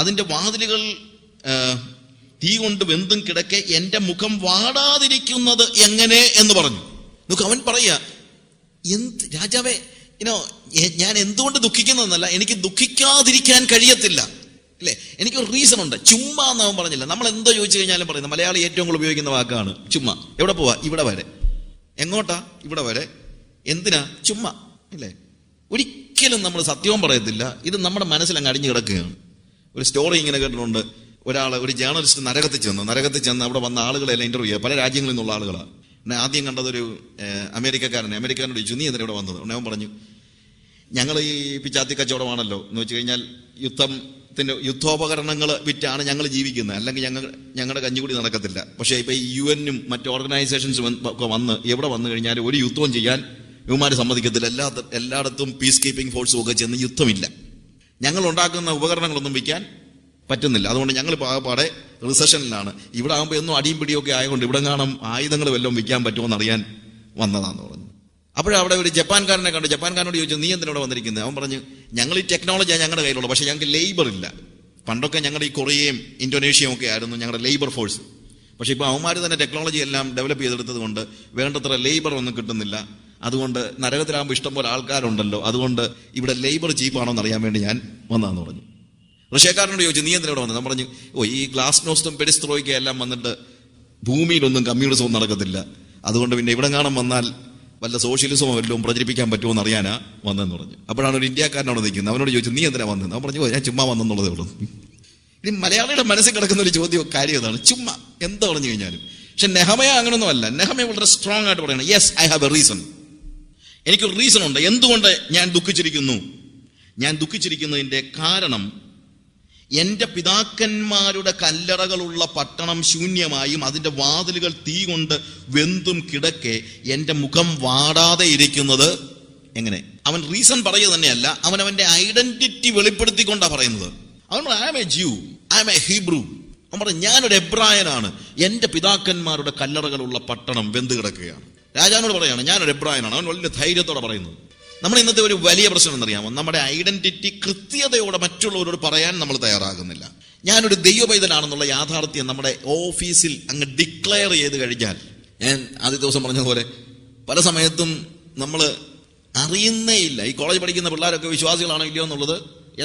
അതിൻ്റെ വാതിലുകൾ തീ കൊണ്ട് വെന്തും കിടക്കെ എൻ്റെ മുഖം വാടാതിരിക്കുന്നത് എങ്ങനെ എന്ന് പറഞ്ഞു. നോക്ക്, അവൻ പറയാ, രാജാവേ, ഞാൻ എന്തുകൊണ്ട് ദുഃഖിക്കുന്നതെന്നല്ല, എനിക്ക് ദുഃഖിക്കാതിരിക്കാൻ കഴിയത്തില്ല. അല്ലേ, എനിക്കൊരു റീസൺ ഉണ്ട്. ചുമ്മാ എന്ന് അവൻ പറഞ്ഞില്ല. നമ്മൾ എന്തോ ചോദിച്ചു കഴിഞ്ഞാലും പറയുന്നത്, മലയാളി ഏറ്റവും കൂടുതൽ ഉപയോഗിക്കുന്ന വാക്കാണ് ചുമ്മാ. എവിടെ പോവാ? ഇവിടെ വരെ. എങ്ങോട്ടാ? ഇവിടെ വരെ. എന്തിനാ? ചുമ്മാ. അല്ലേ, ഒരിക്കലും നമ്മൾ സത്യവും പറയത്തില്ല. ഇത് നമ്മുടെ മനസ്സിൽ അങ്ങ് അടിഞ്ഞു കിടക്കുകയാണ്. ഒരു സ്റ്റോറി ഇങ്ങനെ കേട്ടിട്ടുണ്ട്. ഒരു ജേർണലിസ്റ്റ് നരകത്തിൽ ചെന്ന് അവിടെ വന്ന ആളുകളെല്ലാം ഇന്റർവ്യൂ ചെയ്യുക. പല രാജ്യങ്ങളിൽ നിന്നുള്ള ആളുകളാണ്. ആദ്യം കണ്ടതൊരു അമേരിക്കാരനോട് ചോദിച്ചു, നീ എന്തിനാ ഇവിടെ വന്നത്? അവൻ പറഞ്ഞു, ഞങ്ങൾ ഈ പിച്ചാത്തി കച്ചവടമാണല്ലോ എന്ന് വെച്ച് കഴിഞ്ഞാൽ യുദ്ധോപകരണങ്ങൾ വിറ്റാണ് ഞങ്ങൾ ജീവിക്കുന്നത്, അല്ലെങ്കിൽ ഞങ്ങളുടെ കഞ്ഞിക്കുടി നടക്കത്തില്ല. പക്ഷേ ഇപ്പൊ ഈ UN-ഉം മറ്റ് ഓർഗനൈസേഷൻസും ഒക്കെ എവിടെ വന്നു കഴിഞ്ഞാൽ ഒരു യുദ്ധവും ചെയ്യാൻ ഇവന്മാർ സമ്മതിക്കത്തില്ല. എല്ലായിടത്തും പീസ് കീപ്പിംഗ് ഫോഴ്സും ഒക്കെ ചെന്ന് യുദ്ധമില്ല. ഞങ്ങൾ ഉണ്ടാക്കുന്ന ഉപകരണങ്ങളൊന്നും വിൽക്കാൻ പറ്റുന്നില്ല. അതുകൊണ്ട് ഞങ്ങൾ പാടെ റിസഷനിലാണ്. ഇവിടെ ആകുമ്പോൾ എന്നും അടിയും പിടിയൊക്കെ ആയതുകൊണ്ട് ഇവിടെ കാണാൻ ആയുധങ്ങൾ വല്ലതും വിൽക്കാൻ പറ്റുമോ എന്നറിയാൻ വന്നതാന്ന് പറഞ്ഞു. അപ്പോഴവിടെ ഒരു ജപ്പാൻകാരനെ കണ്ടു. ജപ്പാൻകാരനോട് ചോദിച്ചു, നീ എന്തിനോട് വന്നിരിക്കുന്നത്? അവൻ പറഞ്ഞു, ഞങ്ങൾ ഈ ടെക്നോളജിയാണ് ഞങ്ങളുടെ കയ്യിലുള്ളത്, പക്ഷേ ഞങ്ങൾക്ക് ലേബർ ഇല്ല. പണ്ടൊക്കെ ഞങ്ങളുടെ ഈ കൊറിയയും ഇന്തോനേഷ്യയും ഒക്കെ ആയിരുന്നു ഞങ്ങളുടെ ലേബർ ഫോഴ്സ്. പക്ഷെ ഇപ്പോൾ അവന്മാർ തന്നെ ടെക്നോളജി എല്ലാം ഡെവലപ്പ് ചെയ്തെടുത്തത് കൊണ്ട് വേണ്ടത്ര ലേബർ ഒന്നും കിട്ടുന്നില്ല. അതുകൊണ്ട് നരകത്തിലാകുമ്പോൾ ഇഷ്ടംപോലെ ആൾക്കാരുണ്ടല്ലോ, അതുകൊണ്ട് ഇവിടെ ലേബർ ചീപ്പാണോ എന്നറിയാൻ വേണ്ടി ഞാൻ വന്നതെന്ന് പറഞ്ഞു. റഷ്യക്കാരനോട് ചോദിച്ചു, നീ എന്തിനോട് വന്നത്? ഞാൻ പറഞ്ഞു, ഈ ഗ്ലാസ്നോസ്റ്റും പെരിസ്ത്രോയ്ക്കും എല്ലാം വന്നിട്ട് ഭൂമിയിലൊന്നും കമ്മ്യൂണിസവും നടക്കത്തില്ല, അതുകൊണ്ട് പിന്നെ ഇവിടെ കാണാൻ വന്നാൽ വല്ല സോഷ്യലിസമോ വല്ലതും പ്രചരിപ്പിക്കാൻ പറ്റുമോ എന്ന് അറിയാനാ വന്നതെന്ന് പറഞ്ഞു. അപ്പോഴാണ് ഒരു ഇന്ത്യക്കാരനോട് നിൽക്കുന്നത്. അവനോട് ചോദിച്ചു, നീ എന്തിനാ വന്നത്? അവൻ പറഞ്ഞു, ഞാൻ ചുമ്മാ വന്നെന്നുള്ളതേ ഉള്ളൂ. ഇനി മലയാളിയുടെ മനസ്സിൽ കിടക്കുന്ന ഒരു ചോദ്യം കാര്യം അതാണ്, ചുമ്മാ എന്താ പറഞ്ഞു കഴിഞ്ഞാലും. പക്ഷെ നെഹമ്യ അങ്ങനൊന്നും അല്ല. നെഹമ്യ വളരെ സ്ട്രോങ് ആയിട്ട് പറയണം, yes I have A reason. എനിക്കൊരു റീസൺ ഉണ്ട്. എന്തുകൊണ്ട് ഞാൻ ദുഃഖിച്ചിരിക്കുന്നു? ഞാൻ ദുഃഖിച്ചിരിക്കുന്നതിന്റെ കാരണം, എന്റെ പിതാക്കന്മാരുടെ കല്ലറകളുള്ള പട്ടണം ശൂന്യമായും അതിന്റെ വാതിലുകൾ തീ കൊണ്ട് വെന്തും കിടക്കെ എന്റെ മുഖം വാടാതെ ഇരിക്കുന്നത് എങ്ങനെ? അവൻ റീസൺ പറയുക തന്നെയല്ല, അവന്റെ ഐഡന്റിറ്റി വെളിപ്പെടുത്തിക്കൊണ്ടാണ് പറയുന്നത്. അവൻ I am a Jew, I am a Hebrew. അവൻ പറഞ്ഞു, ഞാനൊരു എബ്രായനാണ്, എന്റെ പിതാക്കന്മാരുടെ കല്ലറകളുള്ള പട്ടണം വെന്ത് കിടക്കുകയാണ്. രാജാവിനോട് പറയാണ്, ഞാനൊരു എബ്രായനാണ്. അവൻ വലിയ ധൈര്യത്തോടെ പറയുന്നത്. നമ്മൾ ഇന്നത്തെ ഒരു വലിയ പ്രശ്നം എന്നറിയാമോ? നമ്മുടെ ഐഡന്റിറ്റി കൃത്യതയോടെ മറ്റുള്ളവരോട് പറയാൻ നമ്മൾ തയ്യാറാകുന്നില്ല. ഞാനൊരു ദൈവപൈതലാണെന്നുള്ള യാഥാർത്ഥ്യം നമ്മുടെ ഓഫീസിൽ അങ്ങ് ഡിക്ലെയർ ചെയ്ത് കഴിഞ്ഞാൽ, ഞാൻ ആദ്യ ദിവസം പറഞ്ഞതുപോലെ പല സമയത്തും നമ്മൾ അറിയുന്നേ ഇല്ല. ഈ കോളേജ് പഠിക്കുന്ന പിള്ളേരൊക്കെ വിശ്വാസികളാണോ ഇല്ലയോ എന്നുള്ളത്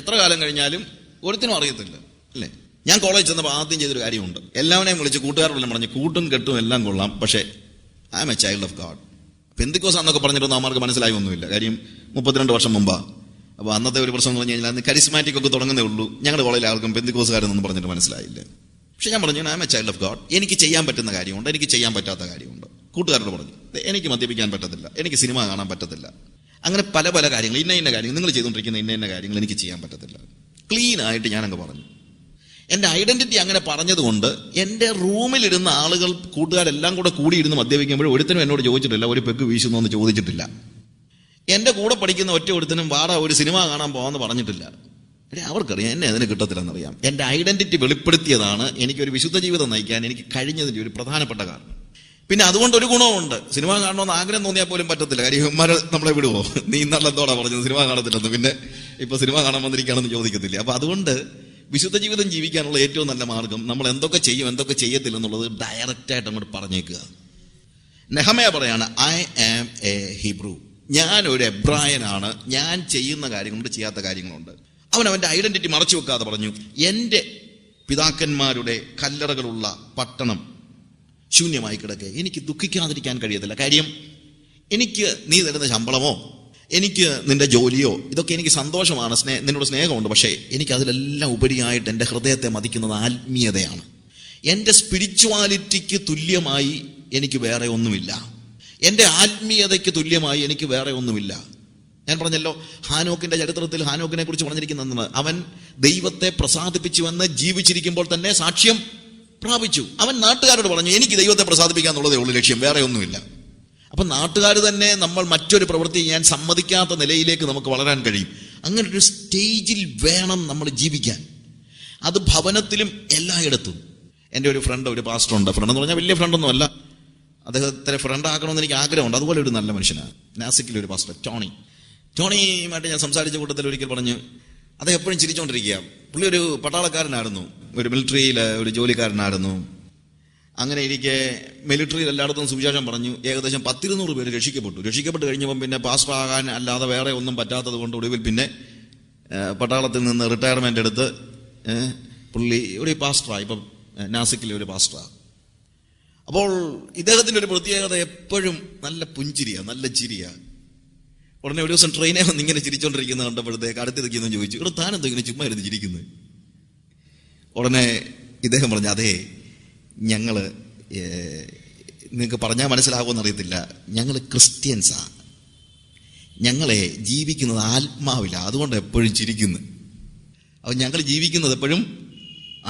എത്ര കാലം കഴിഞ്ഞാലും ഒരുത്തിനും അറിയത്തില്ല, അല്ലേ? ഞാൻ കോളേജ് ചെന്നപ്പോൾ ആദ്യം ചെയ്തൊരു കാര്യമുണ്ട്. എല്ലാവരെയും വിളിച്ച് കൂട്ടുകാരോടെല്ലാം പറഞ്ഞു, കൂട്ടും കെട്ടും എല്ലാം കൊള്ളാം, പക്ഷേ I am a child of God. പെന്തിക്കോസാന്നൊക്കെ പറഞ്ഞിട്ടൊന്നും അവർക്ക് മനസ്സിലായി ഒന്നുമില്ല. കാര്യം 32 വർഷം മുമ്പാ. അപ്പോൾ അന്നത്തെ ഒരു പ്രശ്നം എന്ന് പറഞ്ഞു കഴിഞ്ഞാൽ അന്ന് കരിസ്മാറ്റിക് ഒക്കെ തുടങ്ങുന്നേ ഉള്ളൂ. ഞങ്ങളുടെ കോളേജിൽ ആൾക്കും പെന്തിക്കോസുകാരെന്നൊന്നും പറഞ്ഞിട്ട് മനസ്സിലായില്ല. പക്ഷെ ഞാൻ പറഞ്ഞു, I am a child of God. എനിക്ക് ചെയ്യാൻ പറ്റുന്ന കാര്യമുണ്ട്, എനിക്ക് ചെയ്യാൻ പറ്റാത്ത കാര്യമുണ്ട്. കൂട്ടുകാരോട് പറഞ്ഞു, എനിക്ക് മദ്യപിക്കാൻ പറ്റത്തില്ല, എനിക്ക് സിനിമ കാണാൻ പറ്റത്തില്ല, അങ്ങനെ പല പല കാര്യങ്ങൾ, ഇന്ന കാര്യങ്ങൾ നിങ്ങൾ ചെയ്തുകൊണ്ടിരിക്കുന്ന ഇന്ന കാര്യങ്ങൾ എനിക്ക് ചെയ്യാൻ പറ്റത്തില്ല. ക്ലീൻ ആയിട്ട് ഞാനങ്ങ് പറഞ്ഞു. എൻ്റെ ഐഡന്റിറ്റി അങ്ങനെ പറഞ്ഞതുകൊണ്ട് എൻ്റെ റൂമിലിരുന്ന ആളുകൾ, കൂട്ടുകാരെല്ലാം കൂടെ കൂടിയിരുന്ന് മദ്യപിക്കുമ്പോൾ ഒരുത്തനും എന്നോട് ചോദിച്ചിട്ടില്ല ഒരു പെഗ് വീശുന്നു എന്ന് ചോദിച്ചിട്ടില്ല. എൻ്റെ കൂടെ പഠിക്കുന്ന ഒറ്റ ഒരുത്തനും വാടാ ഒരു സിനിമ കാണാൻ പോകാമെന്ന് പറഞ്ഞിട്ടില്ല. അവർക്കറിയാം എന്നെ അതിന് കിട്ടത്തില്ലെന്നറിയാം. എൻ്റെ ഐഡന്റിറ്റി വെളിപ്പെടുത്തിയതാണ് എനിക്കൊരു വിശുദ്ധ ജീവിതം നയിക്കാൻ എനിക്ക് കഴിഞ്ഞതിൻ്റെ ഒരു പ്രധാനപ്പെട്ട കാരണം. പിന്നെ അതുകൊണ്ട് ഒരു ഗുണമുണ്ട്, സിനിമ കാണണമെന്ന് ആഗ്രഹം തോന്നിയാൽ പോലും പറ്റത്തില്ല. കാര്യം ഇവന്മാരെ നമ്മളെ വിടുവോ, നീ ഇന്നല്ല എന്തോടാ പറഞ്ഞത് സിനിമ കാണത്തില്ലെന്ന്, പിന്നെ ഇപ്പൊ സിനിമ കാണാൻ വന്നിരിക്കുകയാണെന്ന് ചോദിക്കത്തില്ല. അപ്പൊ അതുകൊണ്ട് വിശുദ്ധ ജീവിതം ജീവിക്കാനുള്ള ഏറ്റവും നല്ല മാർഗം നമ്മൾ എന്തൊക്കെ ചെയ്യും എന്തൊക്കെ ചെയ്യത്തില്ല എന്നുള്ളത് ഡയറക്റ്റായിട്ട് അങ്ങോട്ട് പറഞ്ഞേക്കുക. നെഹമ്യാ പറയാണ്, ഐ ആം എ ഹീബ്രു, ഞാൻ ഒരു എബ്രായനാണ്, ഞാൻ ചെയ്യുന്ന കാര്യങ്ങളുണ്ട് ചെയ്യാത്ത കാര്യങ്ങളുണ്ട്. അവൻ്റെ ഐഡന്റിറ്റി മറച്ചു വെക്കാതെ പറഞ്ഞു, എൻ്റെ പിതാക്കന്മാരുടെ കല്ലറകളുള്ള പട്ടണം ശൂന്യമായി കിടക്കെ, എനിക്ക് ദുഃഖിക്കാതിരിക്കാൻ കഴിയത്തില്ല. കാര്യം എനിക്ക് നീ തരുന്ന ശമ്പളമോ എനിക്ക് നിന്റെ ജോലിയോ ഇതൊക്കെ എനിക്ക് സന്തോഷമാണ്, നിന്നോട് സ്നേഹമുണ്ട്. പക്ഷേ എനിക്ക് അതിലെല്ലാം ഉപരിയായിട്ട് എൻ്റെ ഹൃദയത്തെ മതിക്കുന്നത് ആത്മീയതയാണ്. എൻ്റെ സ്പിരിച്വാലിറ്റിക്ക് തുല്യമായി എനിക്ക് വേറെ ഒന്നുമില്ല, എൻ്റെ ആത്മീയതയ്ക്ക് തുല്യമായി എനിക്ക് വേറെ ഒന്നുമില്ല. ഞാൻ പറഞ്ഞല്ലോ, ഹാനോക്കിന്റെ ചരിത്രത്തിൽ ഹാനോക്കിനെ കുറിച്ച് പറഞ്ഞിരിക്കുന്നത്, അവൻ ദൈവത്തെ പ്രസാദിപ്പിച്ചുവെന്ന് ജീവിച്ചിരിക്കുമ്പോൾ തന്നെ സാക്ഷ്യം പ്രാപിച്ചു. അവൻ നാട്ടുകാരോട് പറഞ്ഞു, എനിക്ക് ദൈവത്തെ പ്രസാദിപ്പിക്കുക എന്നുള്ളതേ ഉള്ളൂ ലക്ഷ്യം, വേറെ ഒന്നുമില്ല. അപ്പൊ നാട്ടുകാർ തന്നെ നമ്മൾ മറ്റൊരു പ്രവൃത്തി ചെയ്യാൻ സമ്മതിക്കാത്ത നിലയിലേക്ക് നമുക്ക് വളരാൻ കഴിയും. അങ്ങനെ ഒരു സ്റ്റേജിൽ വേണം നമ്മൾ ജീവിക്കാൻ. അത് ഭവനത്തിലും എല്ലായിടത്തും. എൻ്റെ ഒരു ഫ്രണ്ട്, ഒരു പാസ്റ്റർ ഉണ്ട്. ഫ്രണ്ട് എന്ന് പറഞ്ഞാൽ വലിയ ഫ്രണ്ടൊന്നും അല്ല, അദ്ദേഹത്തെ ഫ്രണ്ട് ആക്കണമെന്ന് എനിക്ക് ആഗ്രഹമുണ്ട്. അതുപോലെ ഒരു നല്ല മനുഷ്യനാണ്. നാസിക്കിലെ ഒരു പാസ്റ്റർ ടോണിയുമായിട്ട് ഞാൻ സംസാരിച്ച കൂട്ടത്തിൽ ഒരിക്കൽ പറഞ്ഞു, അദ്ദേഹം എപ്പോഴും ചിരിച്ചുകൊണ്ടിരിക്കുക. പുള്ളി ഒരു പട്ടാളക്കാരനായിരുന്നു, ഒരു മിലിറ്ററിയിലെ ഒരു ജോലിക്കാരനായിരുന്നു. അങ്ങനെ ഇരിക്കെ മിലിറ്ററിയിൽ എല്ലായിടത്തും സുവിശേഷം പറഞ്ഞു. ഏകദേശം 100-200 പേര് രക്ഷിക്കപ്പെട്ട് കഴിഞ്ഞപ്പം പിന്നെ പാസ്റ്റർ ആകാൻ അല്ലാതെ വേറെ ഒന്നും പറ്റാത്തത് കൊണ്ട് ഒടുവിൽ പിന്നെ പട്ടാളത്തിൽ നിന്ന് റിട്ടയർമെന്റ് എടുത്ത് പുള്ളി ഒരു പാസ്റ്ററാണ്, ഇപ്പം നാസിക്കിലെ ഒരു പാസ്റ്ററാണ്. അപ്പോൾ ഇദ്ദേഹത്തിന്റെ ഒരു പ്രത്യേകത, എപ്പോഴും നല്ല പുഞ്ചിരിയാ, നല്ല ചിരിയാ. ഉടനെ ഒരു ദിവസം ട്രെയിനെ വന്ന് ഇങ്ങനെ ചിരിച്ചോണ്ടിരിക്കുന്നത് കണ്ടപ്പോഴത്തേക്ക് അടുത്തിരിക്കുന്നു ചോദിച്ചു, ഇവിടെ താനെന്തോ ഇങ്ങനെ ചുമ്മാ ഇരുന്ന് ചിരിക്കുന്നത്? ഉടനെ ഇദ്ദേഹം പറഞ്ഞു, അതേ ഞങ്ങള് നിങ്ങൾക്ക് പറഞ്ഞാൽ മനസ്സിലാകുമെന്ന് അറിയത്തില്ല, ഞങ്ങൾ ക്രിസ്ത്യൻസാ, ഞങ്ങളെ ജീവിക്കുന്നത് ആത്മാവില്ല, അതുകൊണ്ട് എപ്പോഴും ചിരിക്കുന്നു. അപ്പൊ ഞങ്ങൾ ജീവിക്കുന്നത് എപ്പോഴും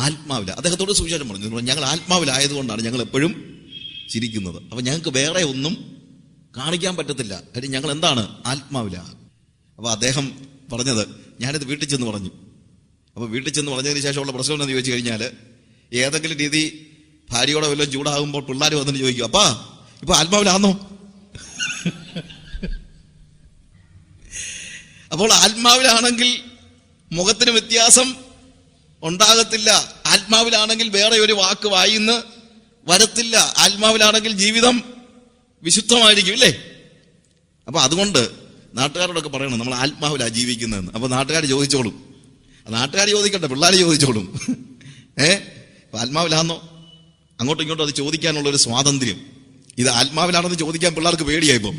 ആത്മാവില്ല. അദ്ദേഹത്തോട് സുവിശേഷം പറഞ്ഞു, ഞങ്ങൾ ആത്മാവിലായതുകൊണ്ടാണ് ഞങ്ങൾ എപ്പോഴും ചിരിക്കുന്നത്. അപ്പൊ ഞങ്ങൾക്ക് വേറെ ഒന്നും കാണിക്കാൻ പറ്റത്തില്ല, കാര്യം ഞങ്ങൾ എന്താണ് ആത്മാവില്ല. അപ്പൊ അദ്ദേഹം പറഞ്ഞത്, ഞാനിത് വീട്ടിൽ ചെന്ന് പറഞ്ഞു. അപ്പൊ വീട്ടിൽ ചെന്ന് പറഞ്ഞതിന് ശേഷമുള്ള പ്രശ്നം എന്താണെന്ന് ചോദിച്ചു കഴിഞ്ഞാൽ, ഏതെങ്കിലും രീതി ഭാര്യയോടെ വല്ലതും ചൂടാകുമ്പോൾ പിള്ളേർ വന്നിട്ട് ചോദിക്കും, അപ്പാ ഇപ്പൊ ആത്മാവിലാന്നോ? അപ്പോൾ ആത്മാവിലാണെങ്കിൽ മുഖത്തിന് വ്യത്യാസം ഉണ്ടാകത്തില്ല, ആത്മാവിലാണെങ്കിൽ വേറെ ഒരു വാക്ക് വായിന്ന് വരത്തില്ല, ആത്മാവിലാണെങ്കിൽ ജീവിതം വിശുദ്ധമായിരിക്കും, ഇല്ലേ? അപ്പൊ അതുകൊണ്ട് നാട്ടുകാരോടൊക്കെ പറയണം നമ്മൾ ആത്മാവിലാ ജീവിക്കുന്നതെന്ന്. അപ്പൊ നാട്ടുകാർ ചോദിച്ചോളും, നാട്ടുകാർ ചോദിക്കട്ടെ, പിള്ളേർ ചോദിച്ചോളും, ആത്മാവിലാന്നോ? അങ്ങോട്ടും ഇങ്ങോട്ടും അത് ചോദിക്കാനുള്ള ഒരു സ്വാതന്ത്ര്യം. ഇത് ആത്മാവിലാണെന്ന് ചോദിക്കാൻ പിള്ളേർക്ക് പേടിയായിപ്പം.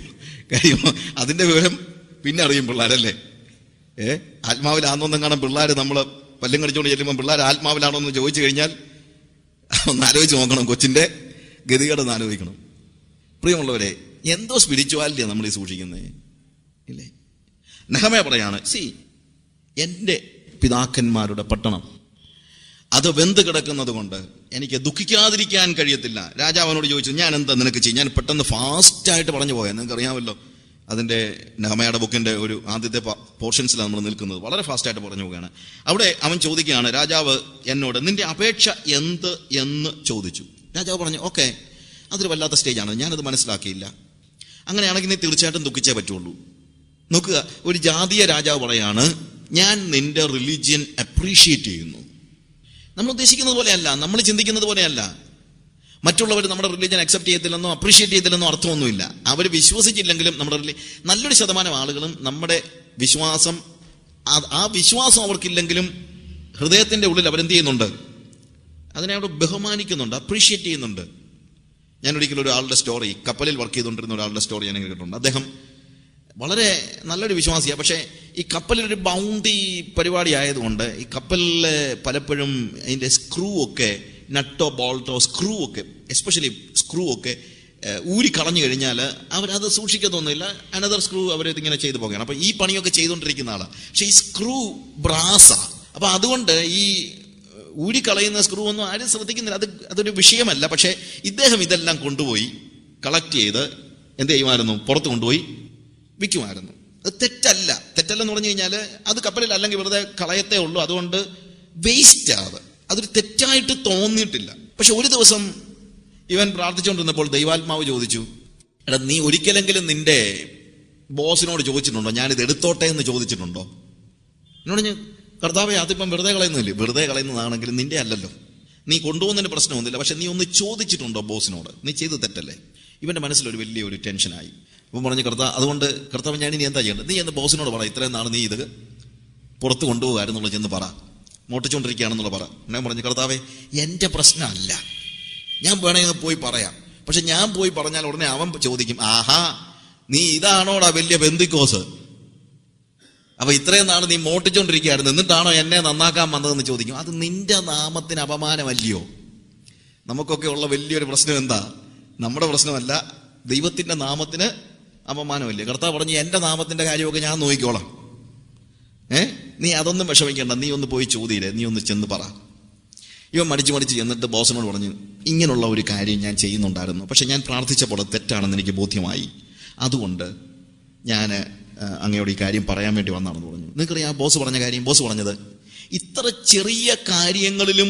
കാര്യം അതിന്റെ വിവരം പിന്നെ അറിയും പിള്ളേരല്ലേ. ആത്മാവിലാന്നോന്നും കാണാൻ പിള്ളേർ നമ്മൾ പല്ലും കടിച്ചോണ്ട് ചെല്ലുമ്പോൾ പിള്ളേർ ആത്മാവിലാണോ എന്ന് ചോദിച്ചു കഴിഞ്ഞാൽ ഒന്ന് ആലോചിച്ച് നോക്കണം, കൊച്ചിന്റെ ഗതികേടൊന്ന് ആലോചിക്കണം. പ്രിയമുള്ളവരെ, എന്തോ സ്പിരിച്വാലിറ്റിയാണ് നമ്മൾ ഈ സൂക്ഷിക്കുന്നത്, ഇല്ലേ? നെഹമ്യാ പറയാണ്, എൻ്റെ പിതാക്കന്മാരുടെ പട്ടണം അത് വെന്ത് കിടക്കുന്നത് കൊണ്ട് എനിക്ക് ദുഃഖിക്കാതിരിക്കാൻ കഴിയത്തില്ല. രാജാവിനോട് ചോദിച്ചു, ഞാൻ എന്താ നിനക്ക് ചെയ്യും? ഞാൻ പെട്ടെന്ന് ഫാസ്റ്റായിട്ട് പറഞ്ഞു പോയാൽ, നിങ്ങൾക്ക് അറിയാമല്ലോ, അതിൻ്റെ നെഹമ്യായുടെ ബുക്കിന്റെ ഒരു ആദ്യത്തെ പോർഷൻസിലാണ് നമ്മൾ നിൽക്കുന്നത്. വളരെ ഫാസ്റ്റായിട്ട് പറഞ്ഞു പോവുകയാണ്. അവിടെ അവൻ ചോദിക്കുകയാണ്, രാജാവ് എന്നോട് നിന്റെ അപേക്ഷ എന്ത് എന്ന് ചോദിച്ചു. രാജാവ് പറഞ്ഞു, ഓക്കെ, അതൊരു വല്ലാത്ത സ്റ്റേജാണ്, ഞാനത് മനസ്സിലാക്കിയില്ല. അങ്ങനെയാണെങ്കിൽ നീ തീർച്ചയായിട്ടും ദുഃഖിച്ചേ പറ്റുള്ളൂ. നോക്കുക, ഒരു ജാതീയ രാജാവ് പറയാണ്, ഞാൻ നിന്റെ റിലീജിയൻ അപ്രീഷിയേറ്റ് ചെയ്യുന്നു. നമ്മൾ ഉദ്ദേശിക്കുന്നത് പോലെയല്ല, നമ്മൾ ചിന്തിക്കുന്നത് പോലെയല്ല. മറ്റുള്ളവർ നമ്മുടെ റിലീജിയൻ അക്സെപ്റ്റ് ചെയ്യത്തില്ലെന്നോ അപ്രീഷിയേറ്റ് ചെയ്തില്ലെന്നോ അർത്ഥമൊന്നുമില്ല. അവർ വിശ്വസിച്ചില്ലെങ്കിലും നമ്മുടെ നല്ലൊരു ശതമാനം ആളുകളും നമ്മുടെ വിശ്വാസം, ആ വിശ്വാസം അവർക്കില്ലെങ്കിലും ഹൃദയത്തിന്റെ ഉള്ളിൽ അവരെന്ത് ചെയ്യുന്നുണ്ട്? അതിനെ അവിടെ ബഹുമാനിക്കുന്നുണ്ട്, അപ്രീഷിയേറ്റ് ചെയ്യുന്നുണ്ട്. ഞാൻ ഒരിക്കലും ഒരാളുടെ സ്റ്റോറി, കപ്പലിൽ വർക്ക് ചെയ്തുകൊണ്ടിരുന്ന ഒരാളുടെ സ്റ്റോറി ഞാൻ കേട്ടിട്ടുണ്ട്. അദ്ദേഹം വളരെ നല്ലൊരു വിശ്വാസിയാണ്. പക്ഷേ ഈ കപ്പലിലൊരു ബൗണ്ടി പരിപാടി ആയതുകൊണ്ട് ഈ കപ്പലിൽ പലപ്പോഴും അതിൻ്റെ സ്ക്രൂ ഒക്കെ, നട്ടോ ബോൾട്ടോ സ്ക്രൂ ഒക്കെ, എസ്പെഷ്യലി സ്ക്രൂ ഒക്കെ ഊരി കളഞ്ഞു കഴിഞ്ഞാൽ അവരത് സൂക്ഷിക്കത്തൊന്നുമില്ല, അനദർ സ്ക്രൂ അവരിതിങ്ങനെ ചെയ്തു പോകുകയാണ്. അപ്പൊ ഈ പണിയൊക്കെ ചെയ്തുകൊണ്ടിരിക്കുന്ന ആളാണ്. പക്ഷെ ഈ സ്ക്രൂ ബ്രാസാ. അപ്പൊ അതുകൊണ്ട് ഈ ഊരിക്കളയുന്ന സ്ക്രൂ ഒന്നും ആരും ശ്രദ്ധിക്കുന്നില്ല, അതൊരു വിഷയമല്ല. പക്ഷേ ഇദ്ദേഹം ഇതെല്ലാം കൊണ്ടുപോയി കളക്ട് ചെയ്ത് എന്ത് ചെയ്യുമായിരുന്നു? പുറത്ത് കൊണ്ടുപോയി വിൽക്കുമായിരുന്നു. അത് തെറ്റല്ലെന്ന് പറഞ്ഞു കഴിഞ്ഞാൽ അത് കപ്പലിൽ അല്ലെങ്കിൽ വെറുതെ കളയത്തേ ഉള്ളൂ. അതുകൊണ്ട് വേസ്റ്റ് അതൊരു തെറ്റായിട്ട് തോന്നിയിട്ടില്ല. പക്ഷെ ഒരു ദിവസം ഇവൻ പ്രാർത്ഥിച്ചുകൊണ്ടിരുന്നപ്പോൾ ദൈവാത്മാവ് ചോദിച്ചു, എടാ, നീ ഒരിക്കലെങ്കിലും നിന്റെ ബോസിനോട് ചോദിച്ചിട്ടുണ്ടോ ഞാനിത് എടുത്തോട്ടെ എന്ന് ചോദിച്ചിട്ടുണ്ടോ? എന്നോട് ഞാൻ, കർത്താവേ, അതിപ്പം വെറുതെ കളയുന്നില്ലേ? വെറുതെ കളയുന്നതാണെങ്കിലും നിന്റെ അല്ലല്ലോ, നീ കൊണ്ടുപോകുന്നതിന് പ്രശ്നമൊന്നുമില്ല. പക്ഷെ നീ ഒന്ന് ചോദിച്ചിട്ടുണ്ടോ ബോസിനോട്? നീ ചെയ്ത് തെറ്റല്ലേ? ഇവന്റെ മനസ്സിലൊരു വലിയൊരു ടെൻഷനായി. അപ്പം പറഞ്ഞു, അതുകൊണ്ട് കർത്താവ്, ഞാൻ ഇനി എന്താ ചെയ്യേണ്ടത്? നീ എന്ന് ബോസിനോട് പറ, ഇത്രയും നാൾ നീ ഇത് പുറത്ത് കൊണ്ടുപോകാരെന്നുള്ള ചെന്ന് പറ, മോട്ടിച്ചോണ്ടിരിക്കുകയാണെന്നുള്ള പറ. ഞാൻ പറഞ്ഞു, കർത്താവേ, എൻ്റെ പ്രശ്നമല്ല, ഞാൻ വേണമെങ്കിൽ പോയി പറയാം. പക്ഷെ ഞാൻ പോയി പറഞ്ഞാൽ ഉടനെ അവൻ ചോദിക്കും, ആഹാ, നീ ഇതാണോടാ വലിയ ബെന്തിക്കോസ്? അപ്പൊ ഇത്രയും നാൾ നീ മോട്ടിച്ചോണ്ടിരിക്കുകയായിരുന്നു, എന്നിട്ടാണോ എന്നെ നന്നാക്കാൻ വന്നതെന്ന് ചോദിക്കും. അത് നിന്റെ നാമത്തിന് അപമാനമല്ലയോ? നമുക്കൊക്കെ ഉള്ള വലിയൊരു പ്രശ്നം എന്താ? നമ്മുടെ പ്രശ്നമല്ല, ദൈവത്തിന്റെ നാമത്തിന് അപമാനമല്ലേ? കർത്താവ് പറഞ്ഞു, എൻ്റെ നാമത്തിന്റെ കാര്യമൊക്കെ ഞാൻ നോക്കിക്കോളാം, നീ അതൊന്നും വിഷമിക്കേണ്ട, നീ ഒന്ന് പോയി ചോദിയില്ലേ, നീ ഒന്ന് ചെന്ന് പറ. ഇവൻ മടിച്ച് ചെന്നിട്ട് ബോസിനോട് പറഞ്ഞു, ഇങ്ങനെയുള്ള ഒരു കാര്യം ഞാൻ ചെയ്യുന്നുണ്ടായിരുന്നു, പക്ഷെ ഞാൻ പ്രാർത്ഥിച്ചപ്പോൾ തെറ്റാണെന്ന് എനിക്ക് ബോധ്യമായി, അതുകൊണ്ട് ഞാൻ അങ്ങയോട് ഈ കാര്യം പറയാൻ വേണ്ടി വന്നാണെന്ന് പറഞ്ഞു. നിങ്ങൾക്കറിയാം ബോസ് പറഞ്ഞ കാര്യം? ബോസ് പറഞ്ഞത്, ഇത്ര ചെറിയ കാര്യങ്ങളിലും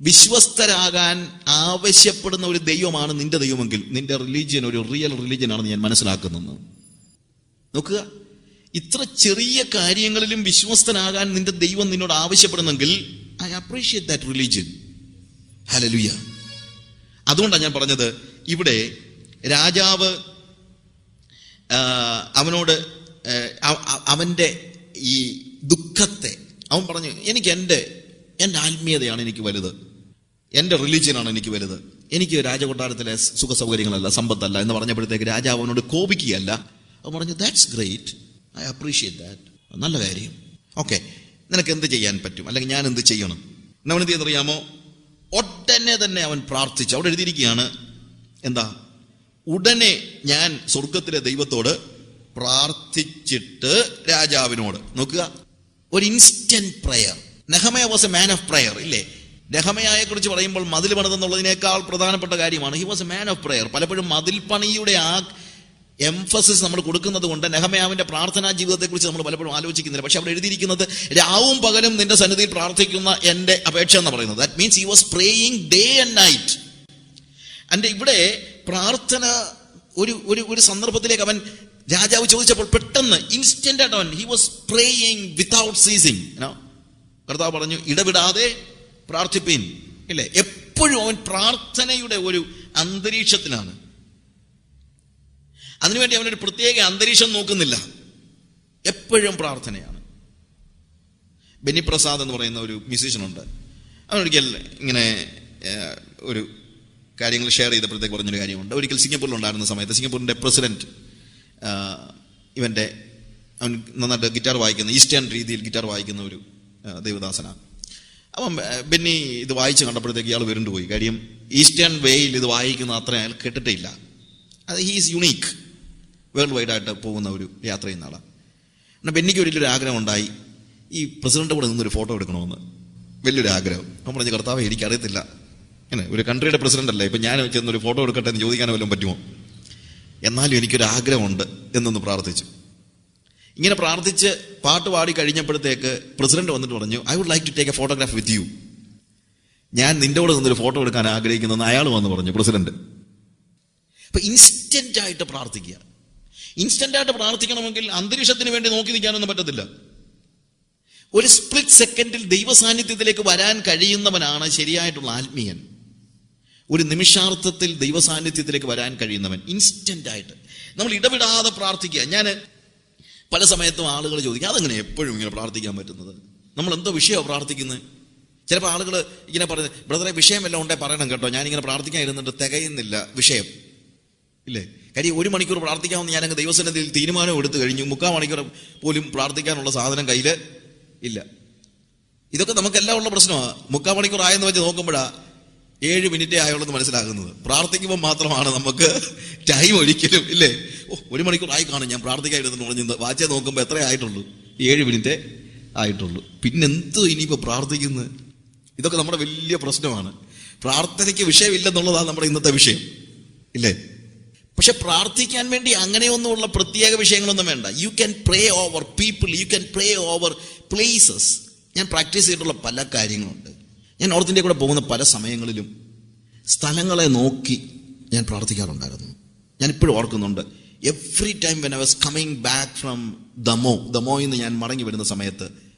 വിശ്വസ്തരാകാൻ ആവശ്യപ്പെടുന്ന ഒരു ദൈവമാണ് നിന്റെ ദൈവമെങ്കിൽ നിന്റെ റിലീജിയൻ ഒരു റിയൽ റിലീജിയൻ ആണെന്ന് ഞാൻ മനസ്സിലാക്കുന്നു. നോക്കുക, ഇത്ര ചെറിയ കാര്യങ്ങളിലും വിശ്വസ്തനാകാൻ നിന്റെ ദൈവം നിന്നോട് ആവശ്യപ്പെടുന്നെങ്കിൽ I appreciate that religion. Hallelujah. അതുകൊണ്ടാണ് ഞാൻ പറഞ്ഞത്, ഇവിടെ രാജാവ് അവനോട് അവന്റെ ഈ ദുഃഖത്തെ അവൻ പറഞ്ഞു, എനിക്ക് എൻ്റെ ആത്മീയതയാണ് എനിക്ക് വലുത്, എൻ്റെ റിലീജിയനാണ് എനിക്ക് വലുത്, എനിക്ക് രാജകൊട്ടാരത്തിലെ സുഖ സൗകര്യങ്ങളല്ല, സമ്പത്തല്ല എന്ന് പറഞ്ഞപ്പോഴത്തേക്ക് രാജാവ് അവനോട് കോപിക്കുകയല്ല, അവൻ പറഞ്ഞു, that's great, I appreciate that, നല്ല കാര്യം, ഓക്കെ, നിനക്ക് എന്ത് ചെയ്യാൻ പറ്റും, അല്ലെങ്കിൽ ഞാൻ എന്ത് ചെയ്യണം? അവൻ എന്ത് ചെയ്യുന്നറിയാമോ? ഉടനെ തന്നെ അവൻ പ്രാർത്ഥിച്ചു. അവിടെ എഴുതിയിരിക്കുകയാണ്, എന്താ? ഉടനെ ഞാൻ സ്വർഗത്തിലെ ദൈവത്തോട് പ്രാർത്ഥിച്ചിട്ട് രാജാവിനോട്. നോക്കുക, ഒരു instant prayer. Nehemiah was a man of prayer, ഇല്ലേ? നെഹമയയെ കുറിച്ച് പറയുമ്പോൾ മതിൽ പണിതെന്നുള്ളതിനേക്കാൾ പ്രധാനപ്പെട്ട കാര്യമാണ്, he was a man of prayer. പലപ്പോഴും മതിൽ പണിയുടെ ആ എംഫസിസ് നമ്മൾ കൊടുക്കുന്നത് കൊണ്ട് നെഹമയാവിന്റെ പ്രാർത്ഥനാ ജീവിതത്തെക്കുറിച്ച് നമ്മൾ പലപ്പോഴും ആലോചിക്കുന്നില്ല. പക്ഷെ അവിടെ എഴുതിയിരിക്കുന്നത്, രാവും പകലും നിന്റെ സന്നിധിയിൽ പ്രാർത്ഥിക്കുന്ന എന്റെ അപേക്ഷ എന്ന് പറയുന്നത്. That means he was praying day and night. അതിന്റെ ഇവിടെ പ്രാർത്ഥന ഒരു സന്ദർഭത്തിലേക്ക് അവൻ രാജാവ് ചോദിച്ചപ്പോൾ പെട്ടെന്ന് ഇൻസ്റ്റന്റ് ആയിട്ട് അവൻ he was praying without ceasing. കർത്താവ് പറഞ്ഞു, ഇടവിടാതെ പ്രാർത്ഥിപ്പീൻ, ഇല്ലേ? എപ്പോഴും അവൻ പ്രാർത്ഥനയുടെ ഒരു അന്തരീക്ഷത്തിലാണ്. അതിനുവേണ്ടി അവനൊരു പ്രത്യേക അന്തരീക്ഷം നോക്കുന്നില്ല, എപ്പോഴും പ്രാർത്ഥനയാണ്. ബെന്നി പ്രസാദ് എന്ന് പറയുന്ന ഒരു മ്യൂസീഷ്യനുണ്ട്. അവനൊരിക്കൽ ഇങ്ങനെ ഒരു കാര്യങ്ങൾ ഷെയർ ചെയ്തപ്പോഴത്തേക്ക് പറഞ്ഞൊരു കാര്യമുണ്ട്. ഒരിക്കൽ സിംഗപ്പൂരിലുണ്ടായിരുന്ന സമയത്ത് സിംഗപ്പൂരിൻ്റെ പ്രസിഡന്റ് അവൻ നന്നായിട്ട് ഗിറ്റാർ വായിക്കുന്ന, ഈസ്റ്റേൺ രീതിയിൽ ഗിറ്റാർ വായിക്കുന്ന ഒരു ദേവദാസനാണ്. അപ്പം ബെന്നി ഇത് വായിച്ച് കണ്ടപ്പോഴത്തേക്ക് ഇയാൾ വിരുണ്ടുപോയി. കാര്യം ഈസ്റ്റേൺ വേയിൽ ഇത് വായിക്കുന്ന അത്ര അയാൾ കേട്ടിട്ടേ ഇല്ല. അത് ഹീസ് യുണീക്ക്, വേൾഡ് വൈഡായിട്ട് പോകുന്ന ഒരു യാത്ര ചെയ്യുന്ന ആളാണ്. എന്നാൽ ബെന്നിക്ക് വലിയൊരു ആഗ്രഹം ഉണ്ടായി, ഈ പ്രസിഡന്റ് കൂടെ നിന്നൊരു ഫോട്ടോ എടുക്കണമെന്ന് വലിയൊരു ആഗ്രഹം. അവൻ പറഞ്ഞ, കർത്താവേ, എനിക്കറിയത്തില്ല, ഒരു കൺട്രിയുടെ പ്രസിഡന്റ് അല്ലേ, ഇപ്പം ഞാൻ ചെന്നൊരു ഫോട്ടോ എടുക്കട്ടെ എന്ന് ചോദിക്കാൻ വല്ലതും പറ്റുമോ? എന്നാലും എനിക്കൊരു ആഗ്രഹമുണ്ട് എന്നൊന്ന് പ്രാർത്ഥിച്ചു. ഇങ്ങനെ പ്രാർത്ഥിച്ച് പാട്ട് പാടി കഴിഞ്ഞപ്പോഴത്തേക്ക് പ്രസിഡന്റ് വന്നിട്ട് പറഞ്ഞു, I would like to take a photograph with you. ഞാൻ നിന്റെ കൂടെ നിന്നൊരു ഫോട്ടോ എടുക്കാൻ ആഗ്രഹിക്കുന്നെന്ന് അയാൾ വന്ന് പറഞ്ഞു, പ്രസിഡന്റ്. അപ്പൊ ഇൻസ്റ്റന്റ് ആയിട്ട് പ്രാർത്ഥിക്കുക. ഇൻസ്റ്റന്റ് ആയിട്ട് പ്രാർത്ഥിക്കണമെങ്കിൽ അന്തരീക്ഷത്തിന് വേണ്ടി നോക്കി നിൽക്കാനൊന്നും പറ്റത്തില്ല. ഒരു സ്പ്ലിറ്റ് സെക്കൻഡിൽ ദൈവസാന്നിധ്യത്തിലേക്ക് വരാൻ കഴിയുന്നവനാണ് ശരിയായിട്ടുള്ള ആത്മീയൻ. ഒരു നിമിഷാർത്ഥത്തിൽ ദൈവസാന്നിധ്യത്തിലേക്ക് വരാൻ കഴിയുന്നവൻ. ഇൻസ്റ്റന്റ് ആയിട്ട് നമ്മൾ ഇടവിടാതെ പ്രാർത്ഥിക്കുക. ഞാൻ പല സമയത്തും ആളുകൾ ചോദിക്കും, അതെങ്ങനെ എപ്പോഴും ഇങ്ങനെ പ്രാർത്ഥിക്കാൻ പറ്റുന്നത്? നമ്മൾ എന്തോ വിഷയമാണ് പ്രാർത്ഥിക്കുന്നത്? ചിലപ്പോൾ ആളുകൾ ഇങ്ങനെ പറയുന്നത്, ബ്രദറെ, വിഷയമെല്ലാം ഉണ്ടേ പറയണം കേട്ടോ, ഞാനിങ്ങനെ പ്രാർത്ഥിക്കാൻ ഇരുന്നിട്ട് തികയുന്നില്ല വിഷയം, ഇല്ലേ? കാര്യം 1 മണിക്കൂർ പ്രാർത്ഥിക്കാമെന്ന് ഞാനങ്ങ് ദൈവസന്നിധിയിൽ തീരുമാനം എടുത്തു കഴിഞ്ഞു, 3/4 മണിക്കൂർ പോലും പ്രാർത്ഥിക്കാനുള്ള സാധനം കയ്യിൽ ഇല്ല. ഇതൊക്കെ നമുക്കെല്ലാം ഉള്ള പ്രശ്നമാണ്. 3/4 മണിക്കൂർ ആയെന്ന് വെച്ച് നോക്കുമ്പോഴാണ് 7 മിനിറ്റേ ആയുള്ളൂ മനസ്സിലാകുന്നത്. പ്രാർത്ഥിക്കുമ്പോൾ മാത്രമാണ് നമുക്ക് ടൈം ഒരിക്കലും, ഇല്ലേ? 1 മണിക്കൂർ ആയി കാണും ഞാൻ പ്രാർത്ഥിക്കാൻ എടുത്തെന്ന് പറഞ്ഞത്, വാച്ചേ നോക്കുമ്പോൾ എത്ര ആയിട്ടുള്ളൂ? 7 മിനിറ്റേ ആയിട്ടുള്ളൂ. പിന്നെന്തോ ഇനിയിപ്പോൾ പ്രാർത്ഥിക്കുന്നത്? ഇതൊക്കെ നമ്മുടെ വലിയ പ്രശ്നമാണ്. പ്രാർത്ഥനയ്ക്ക് വിഷയമില്ലെന്നുള്ളതാണ് നമ്മുടെ ഇന്നത്തെ വിഷയം, ഇല്ലേ? പക്ഷെ പ്രാർത്ഥിക്കാൻ വേണ്ടി അങ്ങനെയൊന്നുമുള്ള പ്രത്യേക വിഷയങ്ങളൊന്നും വേണ്ട. You can pray over people, you can pray over places. ഞാൻ പ്രാക്ടീസ് ചെയ്തിട്ടുള്ള പല കാര്യങ്ങളുണ്ട്. ഞാൻ നോർത്ത് ഇന്ത്യ കൂടെ പോകുന്ന പല സമയങ്ങളിലും സ്ഥലങ്ങളെ നോക്കി ഞാൻ പ്രാർത്ഥിക്കാറുണ്ടായിരുന്നു. ഞാൻ ഇപ്പോഴും ഓർക്കുന്നുണ്ട്. Every time when I was coming back from ദമോയിൽ നിന്ന് ഞാൻ മടങ്ങി വരുന്ന സമയത്ത്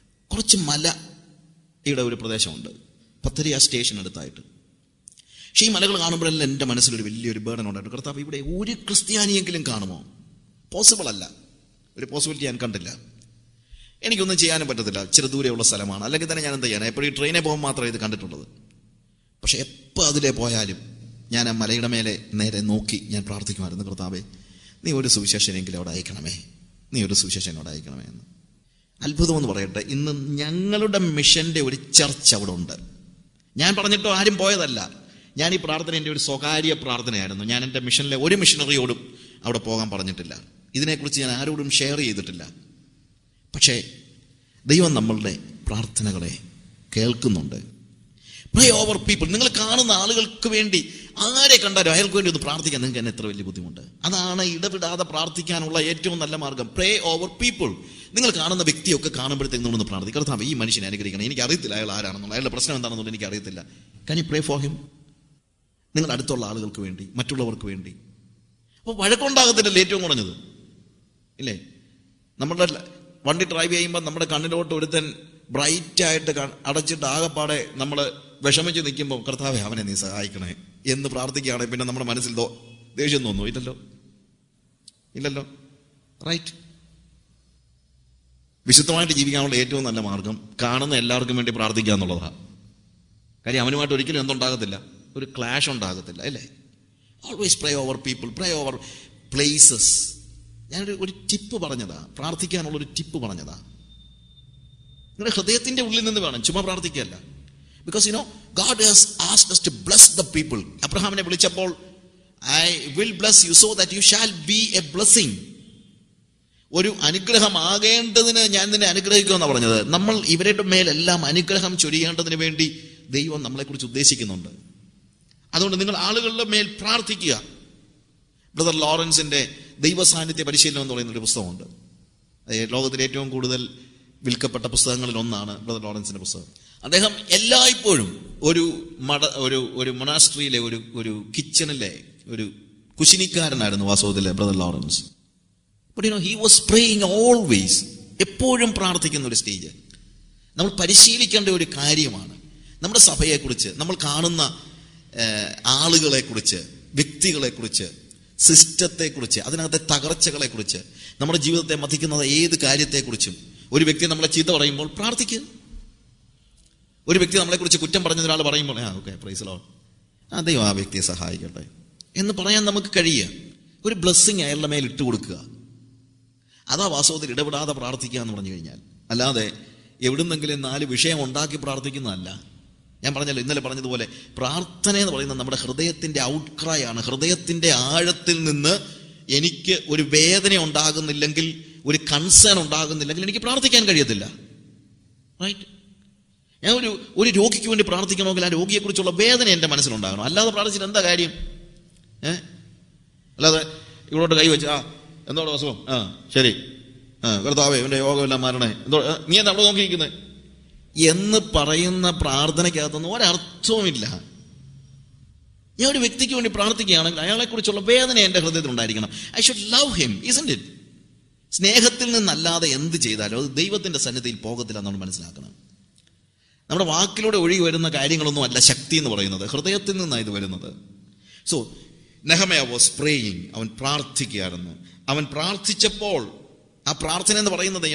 കുറച്ച് മലയുടെ ഒരു പ്രദേശമുണ്ട്, പത്തരിയ സ്റ്റേഷൻ അടുത്തായിട്ട്. പക്ഷേ ഈ മലകൾ കാണുമ്പോഴെല്ലാം എൻ്റെ മനസ്സിലൊരു വലിയൊരു ബേർഡൻ ഉണ്ടായിട്ട്, കർത്താവ് ഇവിടെ ഒരു ക്രിസ്ത്യാനിയെങ്കിലും കാണുമോ? പോസിബിൾ അല്ല, ഒരു പോസിബിലിറ്റി ഞാൻ കണ്ടില്ല. എനിക്കൊന്നും ചെയ്യാനും പറ്റത്തില്ല, ഇച്ചിരി ദൂരെയുള്ള സ്ഥലമാണ്. അല്ലെങ്കിൽ തന്നെ ഞാൻ എന്ത് ചെയ്യാൻ, എപ്പോഴും ട്രെയിനിൽ പോകുമ്പോൾ മാത്രമേ ഇത് കണ്ടിട്ടുള്ളത്. പക്ഷെ എപ്പോൾ അതിലേ പോയാലും ഞാൻ ആ മലയുടെ മേലെ നേരെ നോക്കി ഞാൻ പ്രാർത്ഥിക്കുമായിരുന്നു, കർത്താവേ നീ ഒരു സുവിശേഷനെങ്കിലും അവിടെ അയക്കണമേ, നീ ഒരു സുവിശേഷൻ അവിടെ അയക്കണമേ എന്ന്. അത്ഭുതമെന്ന് പറയട്ടെ, ഇന്ന് ഞങ്ങളുടെ മിഷന്റെ ഒരു ചർച്ച അവിടെ ഉണ്ട്. ഞാൻ പറഞ്ഞിട്ടോ ആരും പോയതല്ല. ഞാൻ ഈ പ്രാർത്ഥന എൻ്റെ ഒരു സ്വകാര്യ പ്രാർത്ഥനയായിരുന്നു. ഞാൻ എൻ്റെ മിഷനിലെ ഒരു മിഷണറിയോടും അവിടെ പോകാൻ പറഞ്ഞിട്ടില്ല. ഇതിനെക്കുറിച്ച് ഞാൻ ആരോടും ഷെയർ ചെയ്തിട്ടില്ല. പക്ഷേ ദൈവം നമ്മളുടെ പ്രാർത്ഥനകളെ കേൾക്കുന്നുണ്ട്. പ്രേ ഓവർ പീപ്പിൾ. നിങ്ങൾ കാണുന്ന ആളുകൾക്ക് വേണ്ടി ആരെ കണ്ടാലും അയാൾക്ക് വേണ്ടി ഒന്ന് പ്രാർത്ഥിക്കാൻ നിങ്ങൾക്ക് തന്നെ എത്ര വലിയ ബുദ്ധിമുട്ട്. അതാണ് ഇടപെടാതെ പ്രാർത്ഥിക്കാനുള്ള ഏറ്റവും നല്ല മാർഗം. പ്രേ ഓവർ പീപ്പിൾ. നിങ്ങൾ കാണുന്ന വ്യക്തിയൊക്കെ കാണുമ്പോഴത്തേക്ക് നമ്മളൊന്ന് പ്രാർത്ഥിക്കും, കർത്താവ് ഈ മനുഷ്യനെ അനുഗ്രഹിക്കണം, എനിക്ക് അറിയത്തില്ല അയാൾ ആരാണെന്നുള്ള, അയാളുടെ പ്രശ്നം എന്താണെന്നുള്ളത് എനിക്ക് അറിയത്തില്ല. Can you pray for him? നിങ്ങൾ അടുത്തുള്ള ആളുകൾക്ക് വേണ്ടി, മറ്റുള്ളവർക്ക് വേണ്ടി. അപ്പോൾ വഴക്കുണ്ടാകത്തില്ലല്ലോ ഏറ്റവും കുറഞ്ഞത്, ഇല്ലേ? നമ്മുടെ വണ്ടി ഡ്രൈവ് ചെയ്യുമ്പോൾ നമ്മുടെ കണ്ണിലോട്ട് ഒരുത്തൻ ബ്രൈറ്റായിട്ട് അടച്ചിട്ട് ആകെപ്പാടെ നമ്മൾ വിഷമിച്ച് നിൽക്കുമ്പോൾ, കർത്താവേ അവനെ നീ സഹായിക്കണേ എന്ന് പ്രാർത്ഥിക്കുകയാണെങ്കിൽ പിന്നെ നമ്മുടെ മനസ്സിൽ ദേഷ്യം തോന്നുന്നു? ഇല്ലല്ലോ. റൈറ്റ്? വിശുദ്ധമായിട്ട് ജീവിക്കാനുള്ള ഏറ്റവും നല്ല മാർഗം കാണുന്ന എല്ലാവർക്കും വേണ്ടി പ്രാർത്ഥിക്കുക എന്നുള്ളതാണ്. കാര്യം അവനുമായിട്ട് ഒരിക്കലും എന്തുണ്ടാകത്തില്ല, ഒരു ക്ലാഷ് ഉണ്ടാകത്തില്ല, അല്ലേ? ഓൾവേസ് പ്രേ ഓവർ പീപ്പിൾ, പ്രേ ഓവർ പ്ലേസസ്. ഞാനൊരു ടിപ്പ് പറഞ്ഞതാ, പ്രാർത്ഥിക്കാനുള്ളൊരു ടിപ്പ് പറഞ്ഞതാ. നിങ്ങളുടെ ഹൃദയത്തിന്റെ ഉള്ളിൽ നിന്ന് വേണം, ചുമ്മാ പ്രാർത്ഥിക്കുകയല്ല. Because you know God has asked us to bless the people. അബ്രഹാമിനെ വിളിച്ചപ്പോൾ I will bless you so that you shall be a blessing. ഒരു അനുഗ്രഹമാകേണ്ടതിന് ഞാൻ നിന്നെ അനുഗ്രഹിക്കുമെന്നാണ് പറഞ്ഞത്. നമ്മൾ ഇവരുടെ മേലെല്ലാം അനുഗ്രഹം ചൊരിയേണ്ടതിന് വേണ്ടി ദൈവം നമ്മളെക്കുറിച്ച് ഉദ്ദേശിക്കുന്നുണ്ട്. അതുകൊണ്ട് നിങ്ങൾ ആളുകളുടെ മേൽ പ്രാർത്ഥിക്കുക. ബ്രദർ ലോറൻസിന്റെ ദൈവസാന്നിധ്യ പരിശീലനം എന്ന് പറയുന്നൊരു പുസ്തകമുണ്ട്. ലോകത്തിലെ ഏറ്റവും കൂടുതൽ വിൽക്കപ്പെട്ട പുസ്തകങ്ങളിൽ ഒന്നാണ് ബ്രദർ ലോറൻസിന്റെ പുസ്തകം. അദ്ദേഹം എല്ലായ്പ്പോഴും ഒരു മൊണാസ്ട്രിയിലെ ഒരു കിച്ചണിലെ ഒരു കുശിനിക്കാരനായിരുന്നു വാസ്തവത്തിലെ brother Lawrence. But you know he was praying always. എപ്പോഴും പ്രാർത്ഥിക്കുന്ന ഒരു സ്റ്റേജ് നമ്മൾ പരിശീലിക്കേണ്ട ഒരു കാര്യമാണ്. നമ്മുടെ സഭയെക്കുറിച്ച്, നമ്മൾ കാണുന്ന ആളുകളെക്കുറിച്ച്, വ്യക്തികളെക്കുറിച്ച്, സിസ്റ്റത്തെക്കുറിച്ച്, അതിനകത്തെ തകർച്ചകളെക്കുറിച്ച്, നമ്മുടെ ജീവിതത്തെ മതിക്കുന്ന ഏത് കാര്യത്തെക്കുറിച്ചും ഒരു വ്യക്തി നമ്മളെ ചീത്ത പറയുമ്പോൾ പ്രാർത്ഥിക്കുക. ഒരു വ്യക്തി നമ്മളെക്കുറിച്ച് കുറ്റം പറഞ്ഞ ഒരാൾ പറയുമ്പോൾ ഓക്കെ പ്രൈസ് ലോർഡ്, ദൈവം ആ വ്യക്തിയെ സഹായിക്കട്ടെ എന്ന് പറയാൻ നമുക്ക് കഴിയുക. ഒരു ബ്ലെസ്സിങ് അയാളുടെ മേൽ ഇട്ട് കൊടുക്കുക. അതാ വാസ്തവത്തിൽ ഇടപെടാതെ പ്രാർത്ഥിക്കുക എന്ന് പറഞ്ഞു കഴിഞ്ഞാൽ. അല്ലാതെ എവിടുന്നെങ്കിലും 4 വിഷയം ഉണ്ടാക്കി പ്രാർത്ഥിക്കുന്നതല്ല. ഞാൻ പറഞ്ഞല്ലോ, ഇന്നലെ പറഞ്ഞതുപോലെ പ്രാർത്ഥന എന്ന് പറയുന്നത് നമ്മുടെ ഹൃദയത്തിന്റെ ഔട്ട്ക്രൈ ആണ്. ഹൃദയത്തിന്റെ ആഴത്തിൽ നിന്ന് എനിക്ക് ഒരു വേദന ഉണ്ടാകുന്നില്ലെങ്കിൽ, ഒരു കൺസേൺ ഉണ്ടാകുന്നില്ലെങ്കിൽ എനിക്ക് പ്രാർത്ഥിക്കാൻ കഴിയത്തില്ല. റൈറ്റ്? ഞാൻ ഒരു രോഗിക്ക് വേണ്ടി പ്രാർത്ഥിക്കണമെങ്കിൽ ആ രോഗിയെക്കുറിച്ചുള്ള വേദന എൻ്റെ മനസ്സിലുണ്ടാകണം. അല്ലാതെ പ്രാർത്ഥിച്ചിട്ട് എന്താ കാര്യം? അല്ലാതെ ഇവിടോട്ട് കൈവച്ച് എന്തോടെ അസുഖം, ശരി, കർത്താവേ ഇവന്റെ യോഗമെല്ലാം മാറണേ, നീ എന്താ അവിടെ നോക്കിയിരിക്കുന്നത് എന്ന് പറയുന്ന പ്രാർത്ഥനയ്ക്കകത്തൊന്നും ഒരർത്ഥവുമില്ല. ഞാൻ ഒരു വ്യക്തിക്ക് വേണ്ടി പ്രാർത്ഥിക്കുകയാണെങ്കിൽ അയാളെക്കുറിച്ചുള്ള വേദന എൻ്റെ ഹൃദയത്തിൽ ഉണ്ടായിരിക്കണം. I should love him, isn't it? സ്നേഹത്തിൽ നിന്നല്ലാതെ എന്ത് ചെയ്താലും അത് ദൈവത്തിന്റെ സന്നിധിയിൽ പോകത്തില്ല എന്നാണ് മനസ്സിലാക്കണം. നമ്മുടെ വാക്കിലൂടെ ഒഴുകി വരുന്ന കാര്യങ്ങളൊന്നും അല്ല ശക്തി എന്ന് പറയുന്നത്, ഹൃദയത്തിൽ നിന്നാണ് ഇത് വരുന്നത്. So Nehemiah was praying. അവൻ പ്രാർത്ഥിക്കുകയായിരുന്നു. അവൻ പ്രാർത്ഥിച്ചപ്പോൾ ആ പ്രാർത്ഥന എന്ന് പറയുന്നത്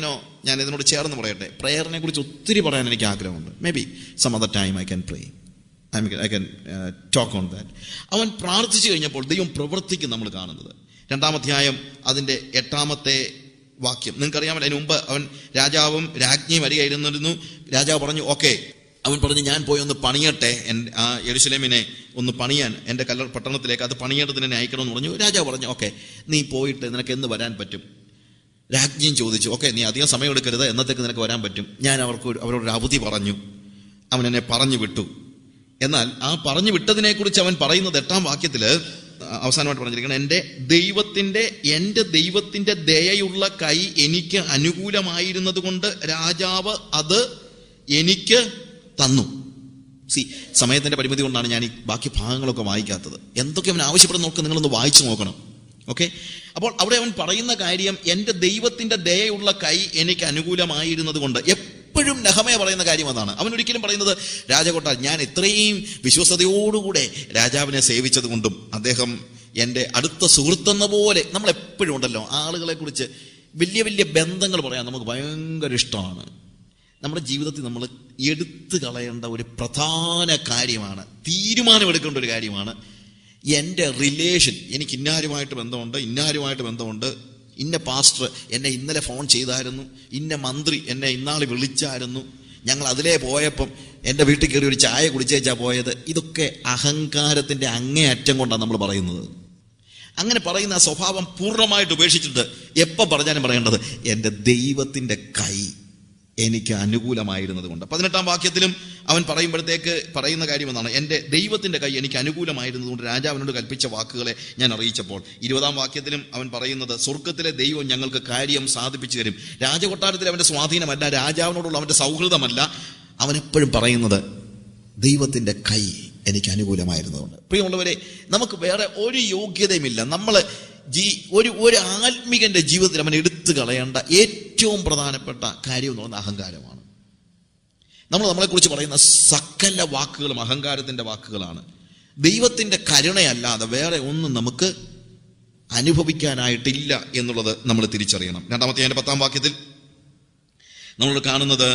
ഞാൻ ഇതിനോട് ചേർന്ന് പറയട്ടെ, പ്രേയറിനെ കുറിച്ച് ഒത്തിരി പറയാൻ എനിക്ക് ആഗ്രഹമുണ്ട്. Maybe some other time I can pray, I can talk on that. അവൻ പ്രാർത്ഥിച്ചു കഴിഞ്ഞപ്പോൾ ദൈവം പ്രവൃത്തിക്കും നമ്മൾ കാണുന്നത്. 2-ാം അധ്യായം അതിൻ്റെ 8-ാമത്തെ വാക്യം നിങ്ങൾക്കറിയാമല്ലോ. അതിന് മുമ്പ് അവൻ രാജാവും രാജ്ഞിയും വരികയായിരുന്നു. രാജാവ് പറഞ്ഞു ഓക്കെ. അവൻ പറഞ്ഞു ഞാൻ പോയി ഒന്ന് പണിയട്ടെ, ആ യെരുശലേമിനെ ഒന്ന് പണിയാൻ, എൻ്റെ പട്ടണത്തിലേക്ക് അത് പണിയേണ്ടതിന് എന്നെ അയക്കണമെന്ന് പറഞ്ഞു. രാജാവ് പറഞ്ഞു ഓക്കെ, നീ പോയിട്ട് നിനക്ക് എന്ന് വരാൻ പറ്റും? രാജ്ഞിയും ചോദിച്ചു ഓക്കെ, നീ അധികം സമയം എടുക്കരുത്, എന്നത്തേക്ക് നിനക്ക് വരാൻ പറ്റും? ഞാൻ അവരോടൊരു അവധി പറഞ്ഞു. അവൻ എന്നെ പറഞ്ഞു വിട്ടു. എന്നാൽ ആ പറഞ്ഞു വിട്ടതിനെ കുറിച്ച് അവൻ പറയുന്നത് 8-ാം വാക്യത്തില് അവസാനമായിട്ട് പറഞ്ഞിരിക്കണം, എന്റെ ദൈവത്തിന്റെ ദയയുള്ള കൈ എനിക്ക് അനുകൂലമായിരുന്നത് കൊണ്ട് രാജാവ് അത് എനിക്ക് തന്നു. സമയത്തിന്റെ പരിമിതി കൊണ്ടാണ് ഞാൻ ഈ ബാക്കി ഭാഗങ്ങളൊക്കെ വായിക്കാത്തത്. എന്തൊക്കെ അവൻ ആവശ്യപ്പെടുന്ന നോക്ക്, നിങ്ങളൊന്ന് വായിച്ചു നോക്കണം. ഓക്കെ, അപ്പോൾ അവിടെ അവൻ പറയുന്ന കാര്യം, എന്റെ ദൈവത്തിന്റെ ദയയുള്ള കൈ എനിക്ക് അനുകൂലമായിരുന്നത് കൊണ്ട്. എപ്പോഴും നെഹമ്യാ പറയുന്ന കാര്യം അതാണ്. അവൻ ഒരിക്കലും പറയുന്നത്, രാജകൊട്ടാരം ഞാൻ ഇത്രയും വിശ്വസ്തയോടുകൂടെ രാജാവിനെ സേവിച്ചത് കൊണ്ടും അദ്ദേഹം എൻ്റെ അടുത്ത സുഹൃത്തെന്ന പോലെ. നമ്മളെപ്പോഴും ഉണ്ടല്ലോ ആളുകളെ കുറിച്ച് വലിയ വലിയ ബന്ധങ്ങൾ പറയാൻ നമുക്ക് ഭയങ്കര ഇഷ്ടമാണ്. നമ്മുടെ ജീവിതത്തിൽ നമ്മൾ എടുത്തു കളയേണ്ട ഒരു പ്രധാന കാര്യമാണ്, തീരുമാനമെടുക്കേണ്ട ഒരു കാര്യമാണ്, എൻ്റെ റിലേഷൻ. എനിക്ക് ഇന്നാരുമായിട്ട് ബന്ധമുണ്ട്, ഇന്ന പാസ്റ്റർ എന്നെ ഇന്നലെ ഫോൺ ചെയ്തായിരുന്നു, ഇന്ന മന്ത്രി എന്നെ ഇന്നാൾ വിളിച്ചായിരുന്നു, ഞങ്ങൾ അതിലേ പോയപ്പം എൻ്റെ വീട്ടിൽ കയറി ഒരു ചായ കുടിച്ചേച്ചാ പോയത്. ഇതൊക്കെ അഹങ്കാരത്തിൻ്റെ അങ്ങേയറ്റം കൊണ്ടാണ് നമ്മൾ പറയുന്നത്. അങ്ങനെ പറയുന്ന ആ സ്വഭാവം പൂർണ്ണമായിട്ട് ഉപേക്ഷിച്ചിട്ട് എപ്പോൾ പറഞ്ഞാലും പറയേണ്ടത്, എൻ്റെ ദൈവത്തിൻ്റെ കൈ എനിക്ക് അനുകൂലമായിരുന്നത് കൊണ്ട്. 18-ാം വാക്യത്തിലും അവൻ പറയുമ്പോഴത്തേക്ക് പറയുന്ന കാര്യം എന്നാണ്, എൻ്റെ ദൈവത്തിൻ്റെ കൈ എനിക്ക് അനുകൂലമായിരുന്നത് കൊണ്ട് രാജാവിനോട് കൽപ്പിച്ച വാക്കുകളെ ഞാൻ അറിയിച്ചപ്പോൾ. 20-ാം വാക്യത്തിലും അവൻ പറയുന്നത്, സ്വർഗത്തിലെ ദൈവം ഞങ്ങൾക്ക് കാര്യം സാധിപ്പിച്ചു തരും. രാജകൊട്ടാരത്തിൽ അവൻ്റെ സ്വാധീനമല്ല, രാജാവിനോടുള്ള അവൻ്റെ സൗഹൃദമല്ല, അവനെപ്പോഴും പറയുന്നത് ദൈവത്തിൻ്റെ കൈ എനിക്ക് അനുകൂലമായിരുന്നതുകൊണ്ട്. പ്രിയമുള്ളവരെ, നമുക്ക് വേറെ ഒരു യോഗ്യതയുമില്ല. നമ്മൾ ഒരു ആത്മീകന്റെ ജീവിതത്തിൽ അവൻ എടുത്തു കളയേണ്ട ഏറ്റവും പ്രധാനപ്പെട്ട കാര്യം എന്ന് പറയുന്നത് അഹങ്കാരമാണ്. നമ്മളെക്കുറിച്ച് പറയുന്ന സകല വാക്കുകളും അഹങ്കാരത്തിന്റെ വാക്കുകളാണ്. ദൈവത്തിന്റെ കരുണയല്ലാതെ വേറെ ഒന്നും നമുക്ക് അനുഭവിക്കാനായിട്ടില്ല എന്നുള്ളത് നമ്മൾ തിരിച്ചറിയണം. 10-ാം വാക്യത്തിൽ നമ്മൾ കാണുന്നത്,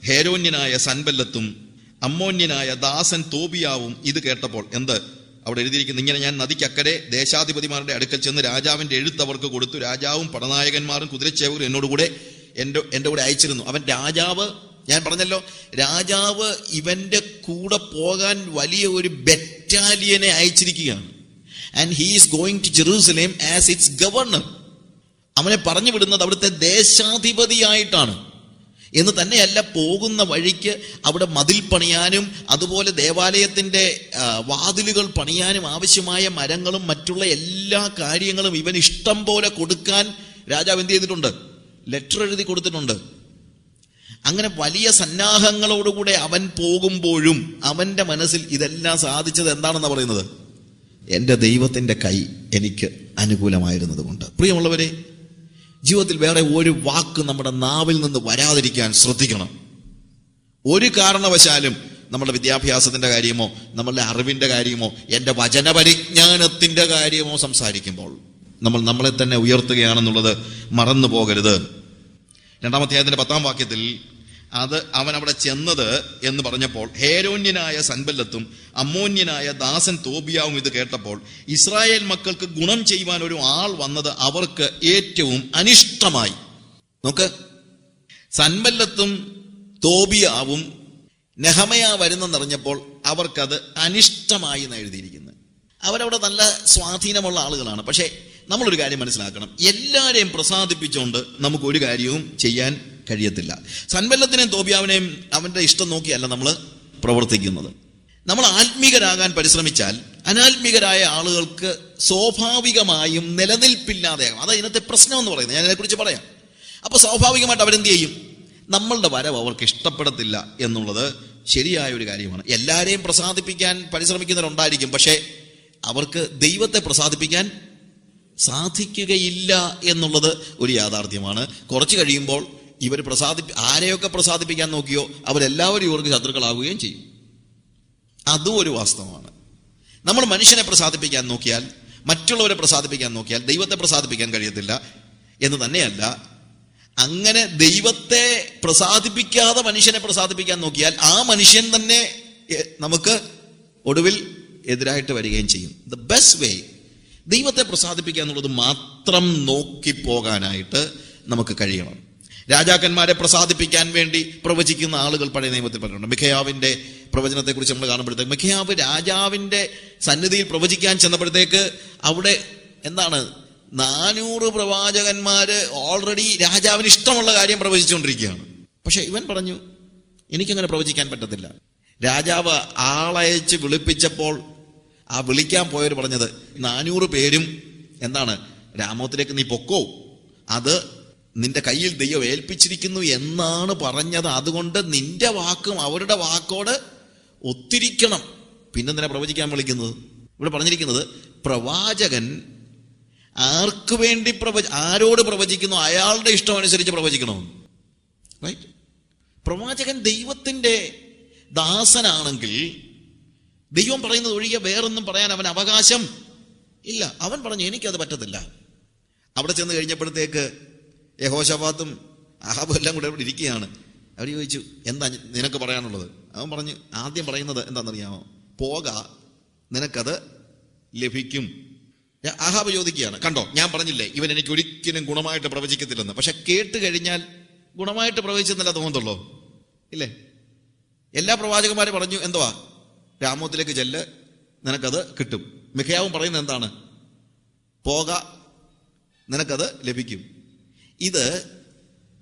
ഹേരോന്യനായ സൻബല്ലത്തും അമ്മോന്യനായ ദാസൻ തോബിയാവും ഇത് കേട്ടപ്പോൾ. അവിടെ എഴുതിയിരിക്കുന്നു, ഇങ്ങനെ ഞാൻ നദിക്കക്കരെ ദേശാധിപതിമാരുടെ അടുക്കൽ ചെന്ന് രാജാവിന്റെ എഴുത്ത് അവർക്ക് കൊടുത്തു. രാജാവും പടനായകന്മാരും കുതിരച്ചേവരും എന്നോടുകൂടെ എൻ്റെ കൂടെ അയച്ചിരുന്നു. അവൻ രാജാവ്, ഞാൻ പറഞ്ഞല്ലോ, രാജാവ് ഇവന്റെ കൂടെ പോകാൻ വലിയ ഒരു ബറ്റാലിയനെ അയച്ചിരിക്കുകയാണ്. And he is going to Jerusalem as its governor. അവനെ പറഞ്ഞു വിടുന്നത് അവിടുത്തെ ദേശാധിപതിയായിട്ടാണ് എന്ന് തന്നെയല്ല, പോകുന്ന വഴിക്ക് അവിടെ മതിൽ പണിയാനും അതുപോലെ ദേവാലയത്തിന്റെ വാതിലുകൾ പണിയാനും ആവശ്യമായ മരങ്ങളും മറ്റുള്ള എല്ലാ കാര്യങ്ങളും ഇവൻ ഇഷ്ടം പോലെ കൊടുക്കാൻ രാജാവ് എന്ത് ചെയ്തിട്ടുണ്ട്? ലെറ്റർ എഴുതി കൊടുത്തിട്ടുണ്ട്. അങ്ങനെ വലിയ സന്നാഹങ്ങളോടുകൂടെ അവൻ പോകുമ്പോഴും അവന്റെ മനസ്സിൽ ഇതെല്ലാം സാധിച്ചത് എന്താണെന്ന് പറയുന്നത്, എൻ്റെ ദൈവത്തിന്റെ കൈ എനിക്ക് അനുകൂലമായിരുന്നത് കൊണ്ട്. പ്രിയമുള്ളവരെ, ജീവിതത്തിൽ വേറെ ഒരു വാക്ക് നമ്മുടെ നാവിൽ നിന്ന് വരാതിരിക്കാൻ ശ്രദ്ധിക്കണം. ഒരു കാരണവശാലും നമ്മുടെ വിദ്യാഭ്യാസത്തിന്റെ കാര്യമോ നമ്മളുടെ അറിവിന്റെ കാര്യമോ എൻ്റെ വചനപരിജ്ഞാനത്തിന്റെ കാര്യമോ സംസാരിക്കുമ്പോൾ നമ്മൾ നമ്മളെ തന്നെ ഉയർത്തുകയാണെന്നുള്ളത് മറന്നു പോകരുത്. 2-ാം അധ്യായത്തിന്റെ 10-ാം വാക്യത്തിൽ അവൻ അവിടെ ചെന്നത് എന്ന് പറഞ്ഞപ്പോൾ, ഹേരോന്യനായ സൻബല്ലത്തും അമ്മോന്യനായ ദാസൻ തോബിയാവും ഇത് കേട്ടപ്പോൾ, ഇസ്രായേൽ മക്കൾക്ക് ഗുണം ചെയ്യുവാൻ ഒരു ആൾ വന്നത് അവർക്ക് ഏറ്റവും അനിഷ്ടമായി. നോക്ക്, സൻബല്ലത്തും തോബിയാവും നെഹമ്യാ വരുന്നെന്നറിഞ്ഞപ്പോൾ അവർക്കത് അനിഷ്ടമായി എന്ന് എഴുതിയിരിക്കുന്നത്. അവരവിടെ നല്ല സ്വാധീനമുള്ള ആളുകളാണ്. പക്ഷേ നമ്മളൊരു കാര്യം മനസ്സിലാക്കണം, എല്ലാവരെയും പ്രസാദിപ്പിച്ചുകൊണ്ട് നമുക്കൊരു കാര്യവും ചെയ്യാൻ കഴിയത്തില്ല. സൻബല്ലത്തിനെയും തോബിയാവിനെയും അവന്റെ ഇഷ്ടം നോക്കിയല്ല നമ്മൾ പ്രവർത്തിക്കുന്നത്. നമ്മൾ ആത്മീകരാകാൻ പരിശ്രമിച്ചാൽ അനാത്മീകരായ ആളുകൾക്ക് സ്വാഭാവികമായും നിലനിൽപ്പില്ലാതെയാകും. അതാ ഇന്നത്തെ പ്രശ്നം എന്ന് പറയുന്നത്. ഞാൻ അതിനെക്കുറിച്ച് പറയാം. അപ്പൊ സ്വാഭാവികമായിട്ട് അവരെന്ത് ചെയ്യും? നമ്മളുടെ വരവ് അവർക്ക് ഇഷ്ടപ്പെടത്തില്ല എന്നുള്ളത് ശരിയായ ഒരു കാര്യമാണ്. എല്ലാവരെയും പ്രസാദിപ്പിക്കാൻ പരിശ്രമിക്കുന്നവരുണ്ടായിരിക്കും, പക്ഷേ അവർക്ക് ദൈവത്തെ പ്രസാദിപ്പിക്കാൻ സാധിക്കുകയില്ല എന്നുള്ളത് ഒരു യാഥാർത്ഥ്യമാണ്. കുറച്ച് കഴിയുമ്പോൾ ഇവർ ആരെയൊക്കെ പ്രസാദിപ്പിക്കാൻ നോക്കിയോ അവരെല്ലാവരും ഇവർക്ക് ശത്രുക്കളാവുകയും ചെയ്യും. അതും ഒരു വാസ്തവമാണ്. നമ്മൾ മനുഷ്യനെ പ്രസാദിപ്പിക്കാൻ നോക്കിയാൽ, മറ്റുള്ളവരെ പ്രസാദിപ്പിക്കാൻ നോക്കിയാൽ ദൈവത്തെ പ്രസാദിപ്പിക്കാൻ കഴിയത്തില്ല എന്ന് തന്നെയല്ല, അങ്ങനെ ദൈവത്തെ പ്രസാദിപ്പിക്കാതെ മനുഷ്യനെ പ്രസാദിപ്പിക്കാൻ നോക്കിയാൽ ആ മനുഷ്യൻ തന്നെ നമുക്ക് ഒടുവിൽ എതിരായിട്ട് വരികയും ചെയ്യും. ദ ബെസ്റ്റ് വേ ദൈവത്തെ പ്രസാദിപ്പിക്കുക എന്നുള്ളത് മാത്രം നോക്കിപ്പോകാനായിട്ട് നമുക്ക് കഴിയണം. രാജാക്കന്മാരെ പ്രസാദിപ്പിക്കാൻ വേണ്ടി പ്രവചിക്കുന്ന ആളുകൾ പഴയ നിയമത്തിൽ പറഞ്ഞിട്ടുണ്ട്. മിഖയാവിന്റെ പ്രവചനത്തെക്കുറിച്ച് നമ്മൾ കാണുമ്പോഴത്തേക്ക്, മിഖയാവ് രാജാവിന്റെ സന്നിധിയിൽ പ്രവചിക്കാൻ ചെന്നപ്പോഴത്തേക്ക് അവിടെ 400 പ്രവാചകന്മാര് ഓൾറെഡി രാജാവിന് ഇഷ്ടമുള്ള കാര്യം പ്രവചിച്ചുകൊണ്ടിരിക്കുകയാണ്. പക്ഷെ ഇവൻ പറഞ്ഞു, എനിക്കങ്ങനെ പ്രവചിക്കാൻ പറ്റത്തില്ല. രാജാവ് ആളയച്ച് വിളിപ്പിച്ചപ്പോൾ ആ വിളിക്കാൻ പോയവർ പറഞ്ഞത് 400 പേരും എന്താണ്, രാമോത്തിലേക്ക് നീ പൊക്കോ, അത് നിന്റെ കയ്യിൽ ദൈവം ഏൽപ്പിച്ചിരിക്കുന്നു എന്നാണ് പറഞ്ഞത്. അതുകൊണ്ട് നിന്റെ വാക്കും അവരുടെ വാക്കോട് ഒത്തിരിക്കണം. പിന്നെന്തിനാ പ്രവചിക്കാൻ വിളിക്കുന്നത്? ഇവിടെ പറഞ്ഞിരിക്കുന്നത് പ്രവാചകൻ ആർക്ക് വേണ്ടി ആരോട് പ്രവചിക്കുന്നു, അയാളുടെ ഇഷ്ടമനുസരിച്ച് പ്രവചിക്കണമെന്ന്. റൈറ്റ്? പ്രവാചകൻ ദൈവത്തിന്റെ ദാസനാണെങ്കിൽ ദൈവം പറയുന്നത് ഒഴികെ വേറൊന്നും പറയാൻ അവൻ അവകാശം ഇല്ല. അവൻ പറഞ്ഞു എനിക്കത് പറ്റത്തില്ല. അവിടെ ചെന്ന് കഴിഞ്ഞപ്പോഴത്തേക്ക് യഹോശാഫാത്തും അഹാബും എല്ലാം കൂടെ അവിടെ ഇരിക്കുകയാണ്. അവർ ചോദിച്ചു, എന്താ നിനക്ക് പറയാനുള്ളത്? അവൻ പറഞ്ഞു, ആദ്യം പറയുന്നത് എന്താണെന്നറിയാമോ, പോക, നിനക്കത് ലഭിക്കും. അഹാബ് ചോദിക്കുകയാണ്, കണ്ടോ ഞാൻ പറഞ്ഞില്ലേ ഇവൻ എനിക്ക് ഒരിക്കലും ഗുണമായിട്ട് പ്രവചിക്കത്തില്ലെന്ന്. പക്ഷെ കേട്ട് കഴിഞ്ഞാൽ ഗുണമായിട്ട് പ്രവചിച്ചെന്നല്ല തോന്നത്തുള്ളൂ, ഇല്ലേ? എല്ലാ പ്രവാചകന്മാരും പറഞ്ഞു എന്തുവാ, രാമോത്തിലേക്ക് ചെല്ല്, നിനക്കത് കിട്ടും. മിഖയാവും പറയുന്നത് എന്താണ്, പോക, നിനക്കത് ലഭിക്കും. ഇത്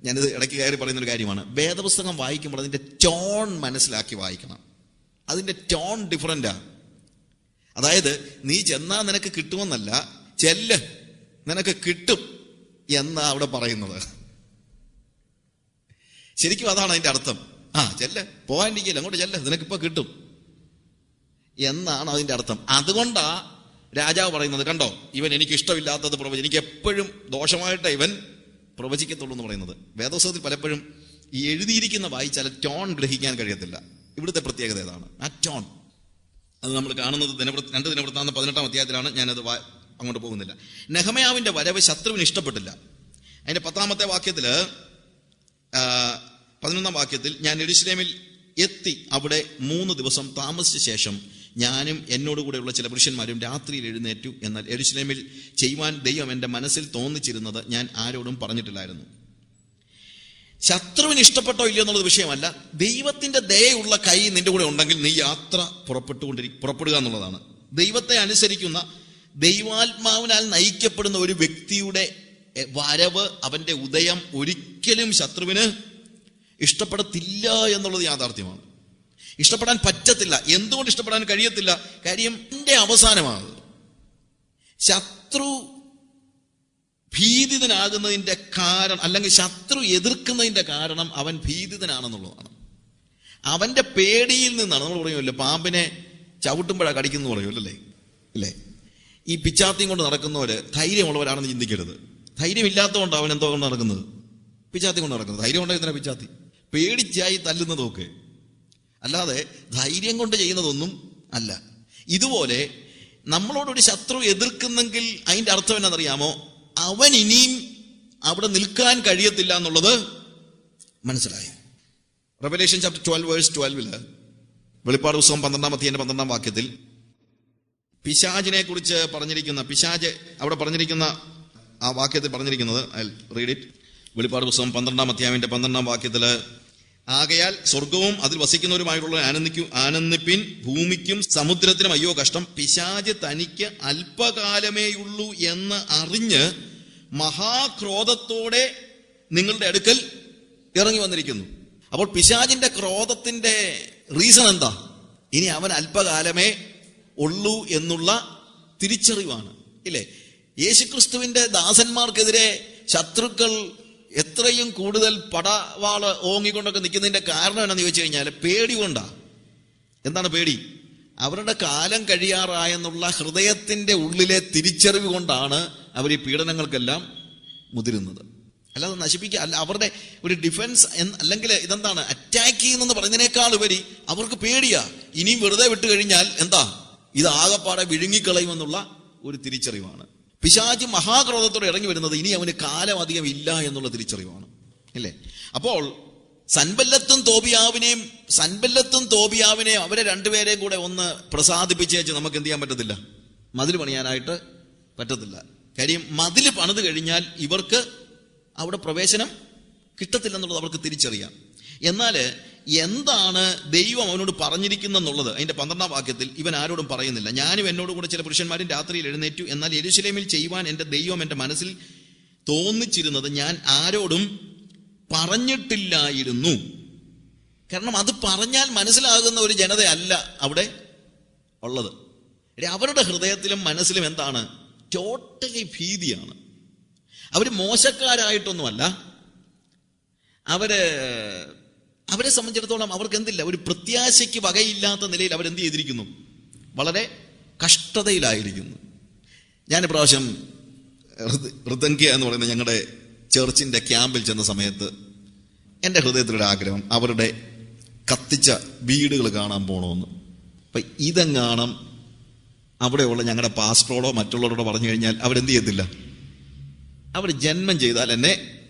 ഞാനിത് ഇടയ്ക്ക് കയറി പറയുന്നൊരു കാര്യമാണ്. വേദപുസ്തകം വായിക്കുമ്പോൾ അതിൻ്റെ ടോൺ മനസ്സിലാക്കി വായിക്കണം. അതിൻ്റെ ടോൺ ഡിഫറൻ്റാ. അതായത് നീ ചെന്നാ നിനക്ക് കിട്ടുമെന്നല്ല, ചെല്ല് നിനക്ക് കിട്ടും എന്നാ അവിടെ പറയുന്നത്. ശരിക്കും അതാണ് അതിൻ്റെ അർത്ഥം. ചെല്ല്, പോകാണ്ടിരിക്കില്ല, അങ്ങോട്ട് ചെല്ല്, നിനക്കിപ്പോൾ കിട്ടും എന്നാണ് അതിൻ്റെ അർത്ഥം. അതുകൊണ്ടാ രാജാവ് പറയുന്നത്, കണ്ടോ ഇവൻ എനിക്ക് ഇഷ്ടമില്ലാത്തത് എനിക്ക് എപ്പോഴും ദോഷമായിട്ട് ഇവൻ പ്രവചിക്കത്തുള്ളൂ എന്ന് പറയുന്നത്. വേദപുസ്തകത്തിൽ പലപ്പോഴും ഈ എഴുതിയിരിക്കുന്ന വായിച്ചാൽ ടോൺ ഗ്രഹിക്കാൻ കഴിയത്തില്ല. ഇവിടുത്തെ പ്രത്യേകത ഏതാണ്? ആ ടോൺ. അത് നമ്മൾ കാണുന്നത് 2 ദിനവൃത്താന്തം 18-ാം അധ്യായത്തിലാണ്. ഞാനത് അങ്ങോട്ട് പോകുന്നില്ല. നെഹെമ്യാവിന്റെ വരവ് ശത്രുവിന് ഇഷ്ടപ്പെട്ടില്ല. അതിന്റെ 10-ാമത്തെ വാക്യത്തിൽ 11-ാം വാക്യത്തിൽ, ഞാൻ യെരൂശലേമിൽ എത്തി അവിടെ 3 ദിവസം താമസിച്ച ശേഷം ഞാനും എന്നോടുകൂടെയുള്ള ചില പുരുഷന്മാരും രാത്രിയിൽ എഴുന്നേറ്റു. എന്നാൽ യെരൂശലേമിൽ ചെയ്യുവാൻ ദൈവം എൻ്റെ മനസ്സിൽ തോന്നിച്ചിരുന്നത് ഞാൻ ആരോടും പറഞ്ഞിട്ടില്ലായിരുന്നു. ശത്രുവിന് ഇഷ്ടപ്പെട്ടോ ഇല്ലയോ എന്നുള്ളത് വിഷയമല്ല. ദൈവത്തിന്റെ ദയയുള്ള കൈ നിന്റെ കൂടെ ഉണ്ടെങ്കിൽ നീ യാത്ര പുറപ്പെടുക എന്നുള്ളതാണ്. ദൈവത്തെ അനുസരിക്കുന്ന, ദൈവാത്മാവിനാൽ നയിക്കപ്പെടുന്ന ഒരു വ്യക്തിയുടെ വരവ്, അവന്റെ ഉദയം ഒരിക്കലും ശത്രുവിന് ഇഷ്ടപ്പെടത്തില്ല എന്നുള്ളത് യാഥാർത്ഥ്യമാണ്. ഇഷ്ടപ്പെടാൻ പറ്റത്തില്ല. എന്തുകൊണ്ട് ഇഷ്ടപ്പെടാൻ കഴിയത്തില്ല? കാര്യം എന്റെ അവസാനമാണ്. ശത്രു ഭീതിതനാകുന്നതിന്റെ കാരണം, അല്ലെങ്കിൽ ശത്രു എതിർക്കുന്നതിന്റെ കാരണം അവൻ ഭീതിതനാണെന്നുള്ളതാണ്. അവന്റെ പേടിയിൽ നിന്നാണ്. നമ്മൾ പറയുമല്ലോ, പാമ്പിനെ ചവിട്ടുമ്പോഴാണ് കടിക്കുന്നു പറയുമല്ലേ, ഇല്ലേ? ഈ പിച്ചാത്തിയും കൊണ്ട് നടക്കുന്നവര് ധൈര്യമുള്ളവരാണെന്ന് ചിന്തിക്കരുത്. ധൈര്യമില്ലാത്തതുകൊണ്ട് അവൻ എന്തോ കൊണ്ട് നടക്കുന്നത്, പിച്ചാത്തി കൊണ്ട് നടക്കുന്നത്. ധൈര്യം ഉണ്ടെങ്കിൽ തന്നെ പിച്ചാത്തി, പേടിച്ചായി തല്ലുന്നതൊക്കെ, അല്ലാതെ ധൈര്യം കൊണ്ട് ചെയ്യുന്നതൊന്നും അല്ല. ഇതുപോലെ നമ്മളോടൊരു ശത്രു എതിർക്കുന്നെങ്കിൽ അതിന്റെ അർത്ഥം എന്നാണെന്നറിയാമോ? അവൻ ഇനിയും അവിടെ നിൽക്കാൻ കഴിയത്തില്ല എന്നുള്ളത് മനസ്സിലായി. റെവലേഷൻ ചാപ്റ്റർ 12:12 വെളിപ്പാട് പുസ്തകം 12-ാം അധ്യായം 12-ാം വാക്യത്തിൽ പിശാചിനെ കുറിച്ച് പറഞ്ഞിരിക്കുന്ന, പിശാച് അവിടെ പറഞ്ഞിരിക്കുന്ന ആ വാക്യത്തിൽ പറഞ്ഞിരിക്കുന്നത്, ഐ റീഡ് ഇറ്റ്. വെളിപ്പാട് പുസ്തകം 12-ാം അധ്യായത്തിന്റെ 12-ാം വാക്യത്തിൽ, ആകയാൽ സ്വർഗവും അതിൽ വസിക്കുന്നവരുമായിട്ടുള്ള ആനന്ദിപ്പിൻ, ഭൂമിക്കും സമുദ്രത്തിനും അയ്യോ കഷ്ടം, പിശാച് തനിക്ക് അല്പകാലമേയുള്ളൂ എന്ന് അറിഞ്ഞ് മഹാക്രോധത്തോടെ നിങ്ങളുടെ അടുക്കൽ ഇറങ്ങി വന്നിരിക്കുന്നു. അപ്പോൾ പിശാചിന്റെ ക്രോധത്തിന്റെ റീസൺ എന്താ? ഇനി അവൻ അല്പകാലമേ ഉള്ളൂ എന്നുള്ള തിരിച്ചറിവാണ്, ഇല്ലേ? യേശുക്രിസ്തുവിന്റെ ദാസന്മാർക്കെതിരെ ശത്രുക്കൾ എത്രയും കൂടുതൽ പടവാള് ഓങ്ങിക്കൊണ്ടൊക്കെ നിൽക്കുന്നതിന്റെ കാരണം എന്നാന്ന് ചോദിച്ചു കഴിഞ്ഞാൽ പേടി കൊണ്ടാ. എന്താണ് പേടി? അവരുടെ കാലം കഴിയാറായെന്നുള്ള ഹൃദയത്തിന്റെ ഉള്ളിലെ തിരിച്ചറിവ് കൊണ്ടാണ് അവർ ഈ പീഡനങ്ങൾക്കെല്ലാം മുതിരുന്നത്. അല്ലാതെ നശിപ്പിക്കുക അല്ല, അവരുടെ ഒരു ഡിഫൻസ് അല്ലെങ്കിൽ ഇതെന്താണ്, അറ്റാക്ക് ചെയ്യുന്നെന്ന് പറയുന്നതിനേക്കാൾ ഉപരി അവർക്ക് പേടിയാ. ഇനിയും വെറുതെ വിട്ടു കഴിഞ്ഞാൽ എന്താ, ഇത് ആകപ്പാടെ വിഴുങ്ങിക്കളയുമെന്നുള്ള ഒരു തിരിച്ചറിവാണ്. പിശാച് മഹാക്രോധത്തോടെ ഇറങ്ങി വരുന്നത് ഇനി അവന് കാലം അധികം ഇല്ല എന്നുള്ള തിരിച്ചറിവാണ്, ഇല്ലേ? അപ്പോൾ സൻബല്ലത്തും തോബിയാവിനെയും അവരെ രണ്ടുപേരെയും കൂടെ ഒന്ന് പ്രസാദിപ്പിച്ചേച്ച് നമുക്ക് എന്ത് ചെയ്യാൻ പറ്റത്തില്ല? മതിൽ പണിയാനായിട്ട് പറ്റത്തില്ല. കാര്യം മതിൽ പണിത് കഴിഞ്ഞാൽ ഇവർക്ക് അവിടെ പ്രവേശനം കിട്ടത്തില്ലെന്നുള്ളത് അവർക്ക് തിരിച്ചറിയാം. എന്നാൽ എന്താണ് ദൈവം അവനോട് പറഞ്ഞിരിക്കുന്നെന്നുള്ളത് അതിന്റെ 12-ാം വാക്യത്തിൽ ഇവൻ ആരോടും പറയുന്നില്ല. ഞാനും എന്നോട് കൂടെ ചില പുരുഷന്മാരും രാത്രിയിൽ എഴുന്നേറ്റു. എന്നാൽ യെരൂശലേമിൽ ചെയ്യുവാൻ എൻ്റെ ദൈവം എൻ്റെ മനസ്സിൽ തോന്നിച്ചിരുന്നത് ഞാൻ ആരോടും പറഞ്ഞിട്ടില്ലായിരുന്നു. കാരണം അത് പറഞ്ഞാൽ മനസ്സിലാകുന്ന ഒരു ജനതയല്ല അവിടെ ഉള്ളത്. അവരുടെ ഹൃദയത്തിലും മനസ്സിലും എന്താണ്? ടോട്ടലി ഭീതിയാണ്. അവർ മോശക്കാരായിട്ടൊന്നുമല്ല, അവരെ സംബന്ധിച്ചിടത്തോളം അവർക്ക് എന്തില്ല, ഒരു പ്രത്യാശയ്ക്ക് വകയില്ലാത്ത നിലയിൽ അവരെന്ത് ചെയ്തിരിക്കുന്നു? വളരെ കഷ്ടതയിലായിരിക്കുന്നു. ഞാൻ ഇപ്രാവശ്യം ഋതങ്ക്യ എന്ന് പറയുന്ന ഞങ്ങളുടെ ചർച്ചിന്റെ ക്യാമ്പിൽ ചെന്ന സമയത്ത് എൻ്റെ ഹൃദയത്തിലൊരു ആഗ്രഹം, അവരുടെ കത്തിച്ച വീടുകൾ കാണാൻ പോകണമെന്ന്. അപ്പൊ ഇതെങ്ങാണം അവിടെയുള്ള ഞങ്ങളുടെ പാസ്റ്ററോടോ മറ്റുള്ളവരോടോ പറഞ്ഞു കഴിഞ്ഞാൽ അവരെന്ത് ചെയ്യത്തില്ല, അവർ ജന്മം ചെയ്താൽ എന്നെ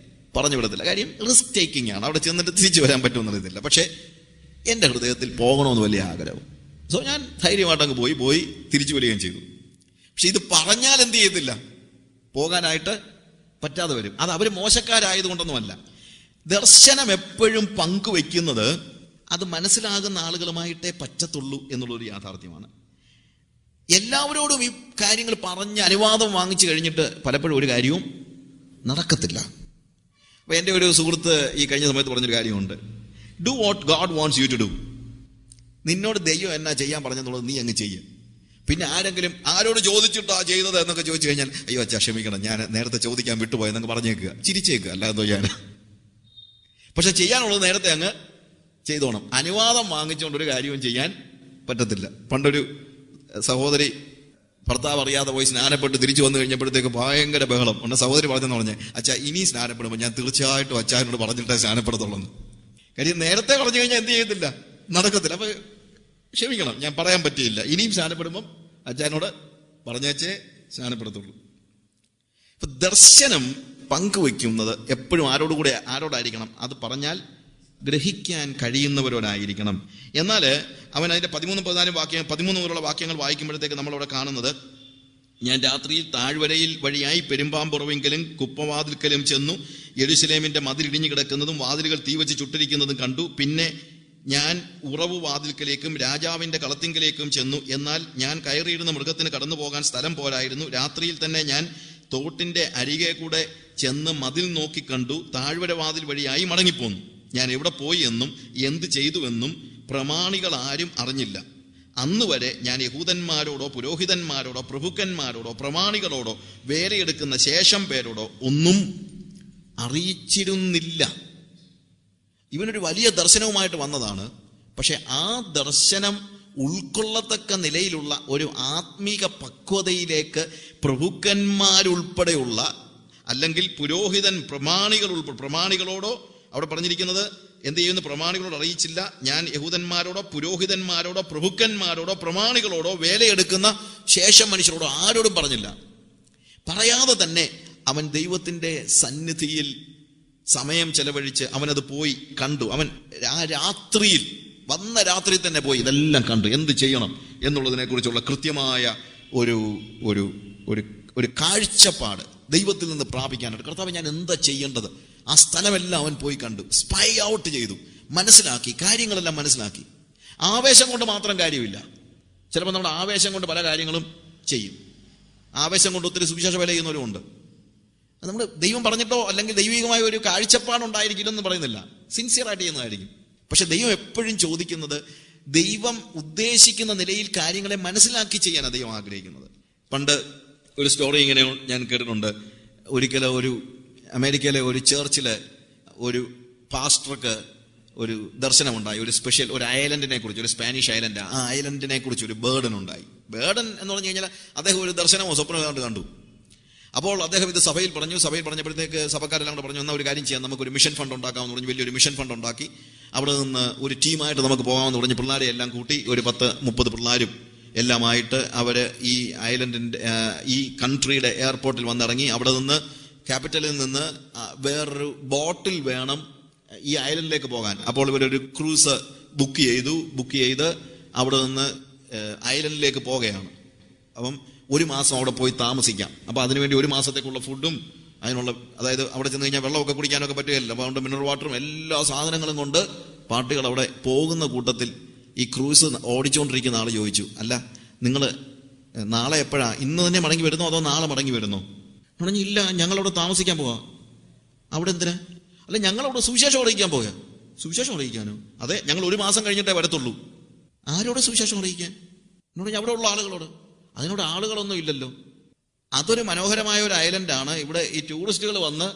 പറഞ്ഞു വിടത്തില്ല. കാര്യം റിസ്ക് ടേക്കിംഗ് ആണ്. അവിടെ ചെന്നിട്ട് തിരിച്ചു വരാൻ പറ്റുമെന്നറിയത്തില്ല. പക്ഷെ എൻ്റെ ഹൃദയത്തിൽ പോകണമെന്ന് വലിയ ആഗ്രഹം. സോ ഞാൻ ധൈര്യമായിട്ടങ്ങ് പോയി തിരിച്ചു വരികയും ചെയ്തു. പക്ഷെ ഇത് പറഞ്ഞാൽ എന്ത് ചെയ്യത്തില്ല, പോകാനായിട്ട് പറ്റാതെ വരും. അത് അവർ മോശക്കാരായതുകൊണ്ടൊന്നുമല്ല. ദർശനം എപ്പോഴും പങ്കുവെക്കുന്നത് അത് മനസ്സിലാകുന്ന ആളുകളുമായിട്ടേ പറ്റത്തുള്ളൂ എന്നുള്ളൊരു യാഥാർത്ഥ്യമാണ്. എല്ലാവരോടും ഈ കാര്യങ്ങൾ പറഞ്ഞ് അനുവാദം വാങ്ങിച്ചു കഴിഞ്ഞിട്ട് പലപ്പോഴും ഒരു കാര്യവും നടക്കത്തില്ല. അപ്പൊ എൻ്റെ ഒരു സുഹൃത്ത് ഈ കഴിഞ്ഞ സമയത്ത് പറഞ്ഞൊരു കാര്യമുണ്ട്, do what God wants you to do. നിന്നോട് ദൈവം എന്നാ ചെയ്യാൻ പറഞ്ഞെന്നുള്ളത് നീ അങ്ങ് ചെയ്യും. പിന്നെ ആരോട് ചോദിച്ചിട്ടാ ചെയ്തത് എന്നൊക്കെ ചോദിച്ചു കഴിഞ്ഞാൽ, അയ്യോ അച്ഛാ ക്ഷമിക്കണം, ഞാൻ നേരത്തെ ചോദിക്കാൻ വിട്ടുപോയെന്നൊക്കെ പറഞ്ഞേക്കുക, ചിരിച്ചേക്കുക, അല്ലാതെ ഞാൻ. പക്ഷെ ചെയ്യാനുള്ളത് നേരത്തെ അങ്ങ് ചെയ്തോണം. അനുവാദം വാങ്ങിച്ചുകൊണ്ടൊരു കാര്യവും ചെയ്യാൻ പറ്റത്തില്ല. പണ്ടൊരു സഹോദരി ഭർത്താവ് അറിയാതെ പോയി സ്നാനപ്പെട്ട് തിരിച്ചു വന്നു കഴിഞ്ഞപ്പോഴത്തേക്ക് ഭയങ്കര ബഹളം. ഉടനെ സഹോദരി പറഞ്ഞെന്ന് പറഞ്ഞേ, അച്ഛാ ഇനി സ്നാനപ്പെടുമ്പോൾ ഞാൻ തീർച്ചയായിട്ടും അച്ഛനോട് പറഞ്ഞിട്ടേ സ്നാനപ്പെടത്തുള്ളൂ. കാര്യം നേരത്തെ പറഞ്ഞു കഴിഞ്ഞാൽ എന്ത് ചെയ്യത്തില്ല, നടക്കത്തില്ല. അപ്പൊ ക്ഷമിക്കണം, ഞാൻ പറയാൻ പറ്റിയില്ല, ഇനിയും സ്നാനപ്പെടുമ്പം അച്ഛനോട് പറഞ്ഞേച്ചേ സ്നാനപ്പെടുത്തുള്ളൂ. ഇപ്പൊ ദർശനം പങ്കുവെക്കുന്നത് എപ്പോഴും ആരോടായിരിക്കണം? അത് പറഞ്ഞാൽ ഗ്രഹിക്കാൻ കഴിയുന്നവരോടായിരിക്കണം. എന്നാൽ അവൻ അതിന്റെ 13 മുതലുള്ള വാക്യങ്ങൾ വായിക്കുമ്പോഴത്തേക്ക് നമ്മളവിടെ കാണുന്നത്, ഞാൻ രാത്രിയിൽ താഴ്വരയിൽ വഴിയായി പെരുമ്പാമ്പുറവെങ്കിലും കുപ്പവാതിൽക്കലും ചെന്നു. യെരൂശലേമിന്റെ മതിലിടിഞ്ഞു കിടക്കുന്നതും വാതിലുകൾ തീവച്ച് ചുട്ടിരിക്കുന്നതും കണ്ടു. പിന്നെ ഞാൻ ഉറവു വാതിൽക്കലേക്കും രാജാവിന്റെ കളത്തിങ്കലേക്കും ചെന്നു. എന്നാൽ ഞാൻ കയറിയിരുന്ന മൃഗത്തിന് കടന്നു പോകാൻ സ്ഥലം പോരായിരുന്നു. രാത്രിയിൽ തന്നെ ഞാൻ തോട്ടിന്റെ അരികെ കൂടെ ചെന്ന് മതിൽ നോക്കിക്കണ്ടു. താഴ്വര വാതിൽ വഴിയായി മടങ്ങിപ്പോന്നു. ഞാൻ എവിടെ പോയി എന്നും എന്ത് ചെയ്തുവെന്നും പ്രമാണികൾ ആരും അറിഞ്ഞില്ല. അന്ന് വരെ ഞാൻ യഹൂദന്മാരോടോ പുരോഹിതന്മാരോടോ പ്രഭുക്കന്മാരോടോ പ്രമാണികളോടോ വേലയെടുക്കുന്ന ശേഷം പേരോടോ ഒന്നും അറിയിച്ചിരുന്നില്ല. ഇവനൊരു വലിയ ദർശനവുമായിട്ട് വന്നതാണ്. പക്ഷെ ആ ദർശനം ഉൾക്കൊള്ളത്തക്ക നിലയിലുള്ള ഒരു ആത്മീക പക്വതയിലേക്ക് പ്രഭുക്കന്മാരുൾപ്പെടെയുള്ള, അല്ലെങ്കിൽ പ്രമാണികളോടോ, അവിടെ പറഞ്ഞിരിക്കുന്നത് എന്ത് ചെയ്യുന്നു, പ്രമാണികളോട് അറിയിച്ചില്ല. ഞാൻ യഹൂദന്മാരോടോ പുരോഹിതന്മാരോടോ പ്രഭുക്കന്മാരോടോ പ്രമാണികളോടോ വേലയെടുക്കുന്ന ശേഷം മനുഷ്യരോടോ ആരോടും പറഞ്ഞില്ല. പറയാതെ തന്നെ അവൻ ദൈവത്തിന്റെ സന്നിധിയിൽ സമയം ചെലവഴിച്ച് അവനത് പോയി കണ്ടു. അവൻ ആ വന്ന രാത്രി തന്നെ പോയി ഇതെല്ലാം കണ്ടു. എന്ത് ചെയ്യണം എന്നുള്ളതിനെ കുറിച്ചുള്ള കൃത്യമായ ഒരു ഒരു ഒരു കാഴ്ചപ്പാട് ദൈവത്തിൽ നിന്ന് പ്രാപിക്കാനായിട്ട്, കർത്താവ് ഞാൻ എന്താ ചെയ്യേണ്ടത്, ആ സ്ഥലമെല്ലാം അവൻ പോയി കണ്ടു, സ്പൈ ഔട്ട് ചെയ്തു, മനസ്സിലാക്കി, കാര്യങ്ങളെല്ലാം മനസ്സിലാക്കി. ആവേശം കൊണ്ട് മാത്രം കാര്യമില്ല. ചിലപ്പോൾ നമ്മുടെ ആവേശം കൊണ്ട് പല കാര്യങ്ങളും ചെയ്യും. ആവേശം കൊണ്ട് ഒത്തിരി സുവിശേഷ വേല ചെയ്യുന്നവരുമുണ്ട്. നമ്മൾ ദൈവം പറഞ്ഞിട്ടോ അല്ലെങ്കിൽ ദൈവികമായ ഒരു കാഴ്ചപ്പാടുണ്ടായിരിക്കില്ലെന്ന് പറയുന്നില്ല, സിൻസിയറായിട്ട് ചെയ്യുന്നതായിരിക്കും. പക്ഷെ ദൈവം എപ്പോഴും ചോദിക്കുന്നത് ദൈവം ഉദ്ദേശിക്കുന്ന നിലയിൽ കാര്യങ്ങളെ മനസ്സിലാക്കി ചെയ്യാനാണ് ദൈവം ആഗ്രഹിക്കുന്നത്. പണ്ട് ഒരു സ്റ്റോറി ഇങ്ങനെ ഞാൻ കേട്ടിട്ടുണ്ട്. ഒരിക്കലും അമേരിക്കയിലെ ഒരു ചർച്ചിലെ ഒരു പാസ്റ്റർക്ക് ഒരു ദർശനമുണ്ടായി. ഒരു സ്പെഷ്യൽ ഒരു ഐലൻഡിനെ കുറിച്ച്, ഒരു സ്പാനിഷ് ഐലൻഡ്, ആ ഐലൻഡിനെ കുറിച്ച് ഒരു ബേർഡൻ ഉണ്ടായി. ബേർഡൻ എന്ന് പറഞ്ഞു കഴിഞ്ഞാൽ അദ്ദേഹം ഒരു ദർശനമോ സ്വപ്നമോ കണ്ടു. അപ്പോൾ അദ്ദേഹം ഇത് സഭയിൽ പറഞ്ഞപ്പോഴത്തേക്ക് സഭക്കാരെല്ലാം കൂടെ പറഞ്ഞു, എന്നാൽ ഒരു കാര്യം ചെയ്യാം, നമുക്കൊരു മിഷൻ ഫണ്ട് ഉണ്ടാക്കാമെന്ന് പറഞ്ഞു. വലിയൊരു മിഷൻ ഫണ്ട് ഉണ്ടാക്കി അവിടെ നിന്ന് ഒരു ടീമായിട്ട് നമുക്ക് പോകാമെന്ന് പറഞ്ഞ് പിള്ളേരെ എല്ലാം കൂട്ടി, ഒരു 10-30 പിള്ളേരും എല്ലാമായിട്ട് അവർ ഈ ഐലൻഡിന്റെ ഈ കൺട്രിയുടെ എയർപോർട്ടിൽ വന്നിറങ്ങി. അവിടെ നിന്ന് ക്യാപിറ്റലിൽ നിന്ന് വേറൊരു ബോട്ടിൽ വേണം ഈ ഐലൻഡിലേക്ക് പോകാൻ. അപ്പോൾ ഇവരൊരു ക്രൂസ് ബുക്ക് ചെയ്ത് അവിടെ നിന്ന് ഐലൻഡിലേക്ക് പോകുകയാണ്. അപ്പം 1 മാസം അവിടെ പോയി താമസിക്കാം. അപ്പൊ അതിനുവേണ്ടി 1 മാസത്തേക്കുള്ള ഫുഡും അതായത് അവിടെ ചെന്ന് കഴിഞ്ഞാൽ വെള്ളമൊക്കെ കുടിക്കാനൊക്കെ പറ്റുകയില്ല. അപ്പൊ അതുകൊണ്ട് മിനറൽ വാട്ടറും എല്ലാ സാധനങ്ങളും കൊണ്ട് പാർട്ടികൾ അവിടെ പോകുന്ന കൂട്ടത്തിൽ ഈ ക്രൂസ് ഓടിച്ചുകൊണ്ടിരിക്കുന്ന ആൾ ചോദിച്ചു, അല്ല നിങ്ങൾ നാളെ എപ്പോഴാ, ഇന്ന് തന്നെ മടങ്ങി വരുന്നോ അതോ നാളെ മടങ്ങി വരുന്നോ? പറഞ്ഞില്ല, ഞങ്ങളവിടെ താമസിക്കാൻ പോവാ. അവിടെ എന്തിനാ? അല്ല ഞങ്ങളവിടെ സുവിശേഷം അറിയിക്കാൻ പോവുക. സുവിശേഷം അറിയിക്കാനോ? അതെ, ഞങ്ങൾ 1 മാസം കഴിഞ്ഞിട്ടേ വരത്തുള്ളൂ. ആരോട് സുവിശേഷം അറിയിക്കാൻ? എന്നോട് അവിടെ ഉള്ള ആളുകളോട്. അതിനോട് ആളുകളൊന്നും ഇല്ലല്ലോ. അതൊരു മനോഹരമായ ഒരു ഐലൻഡാണ്. ഇവിടെ ഈ ടൂറിസ്റ്റുകൾ വന്ന്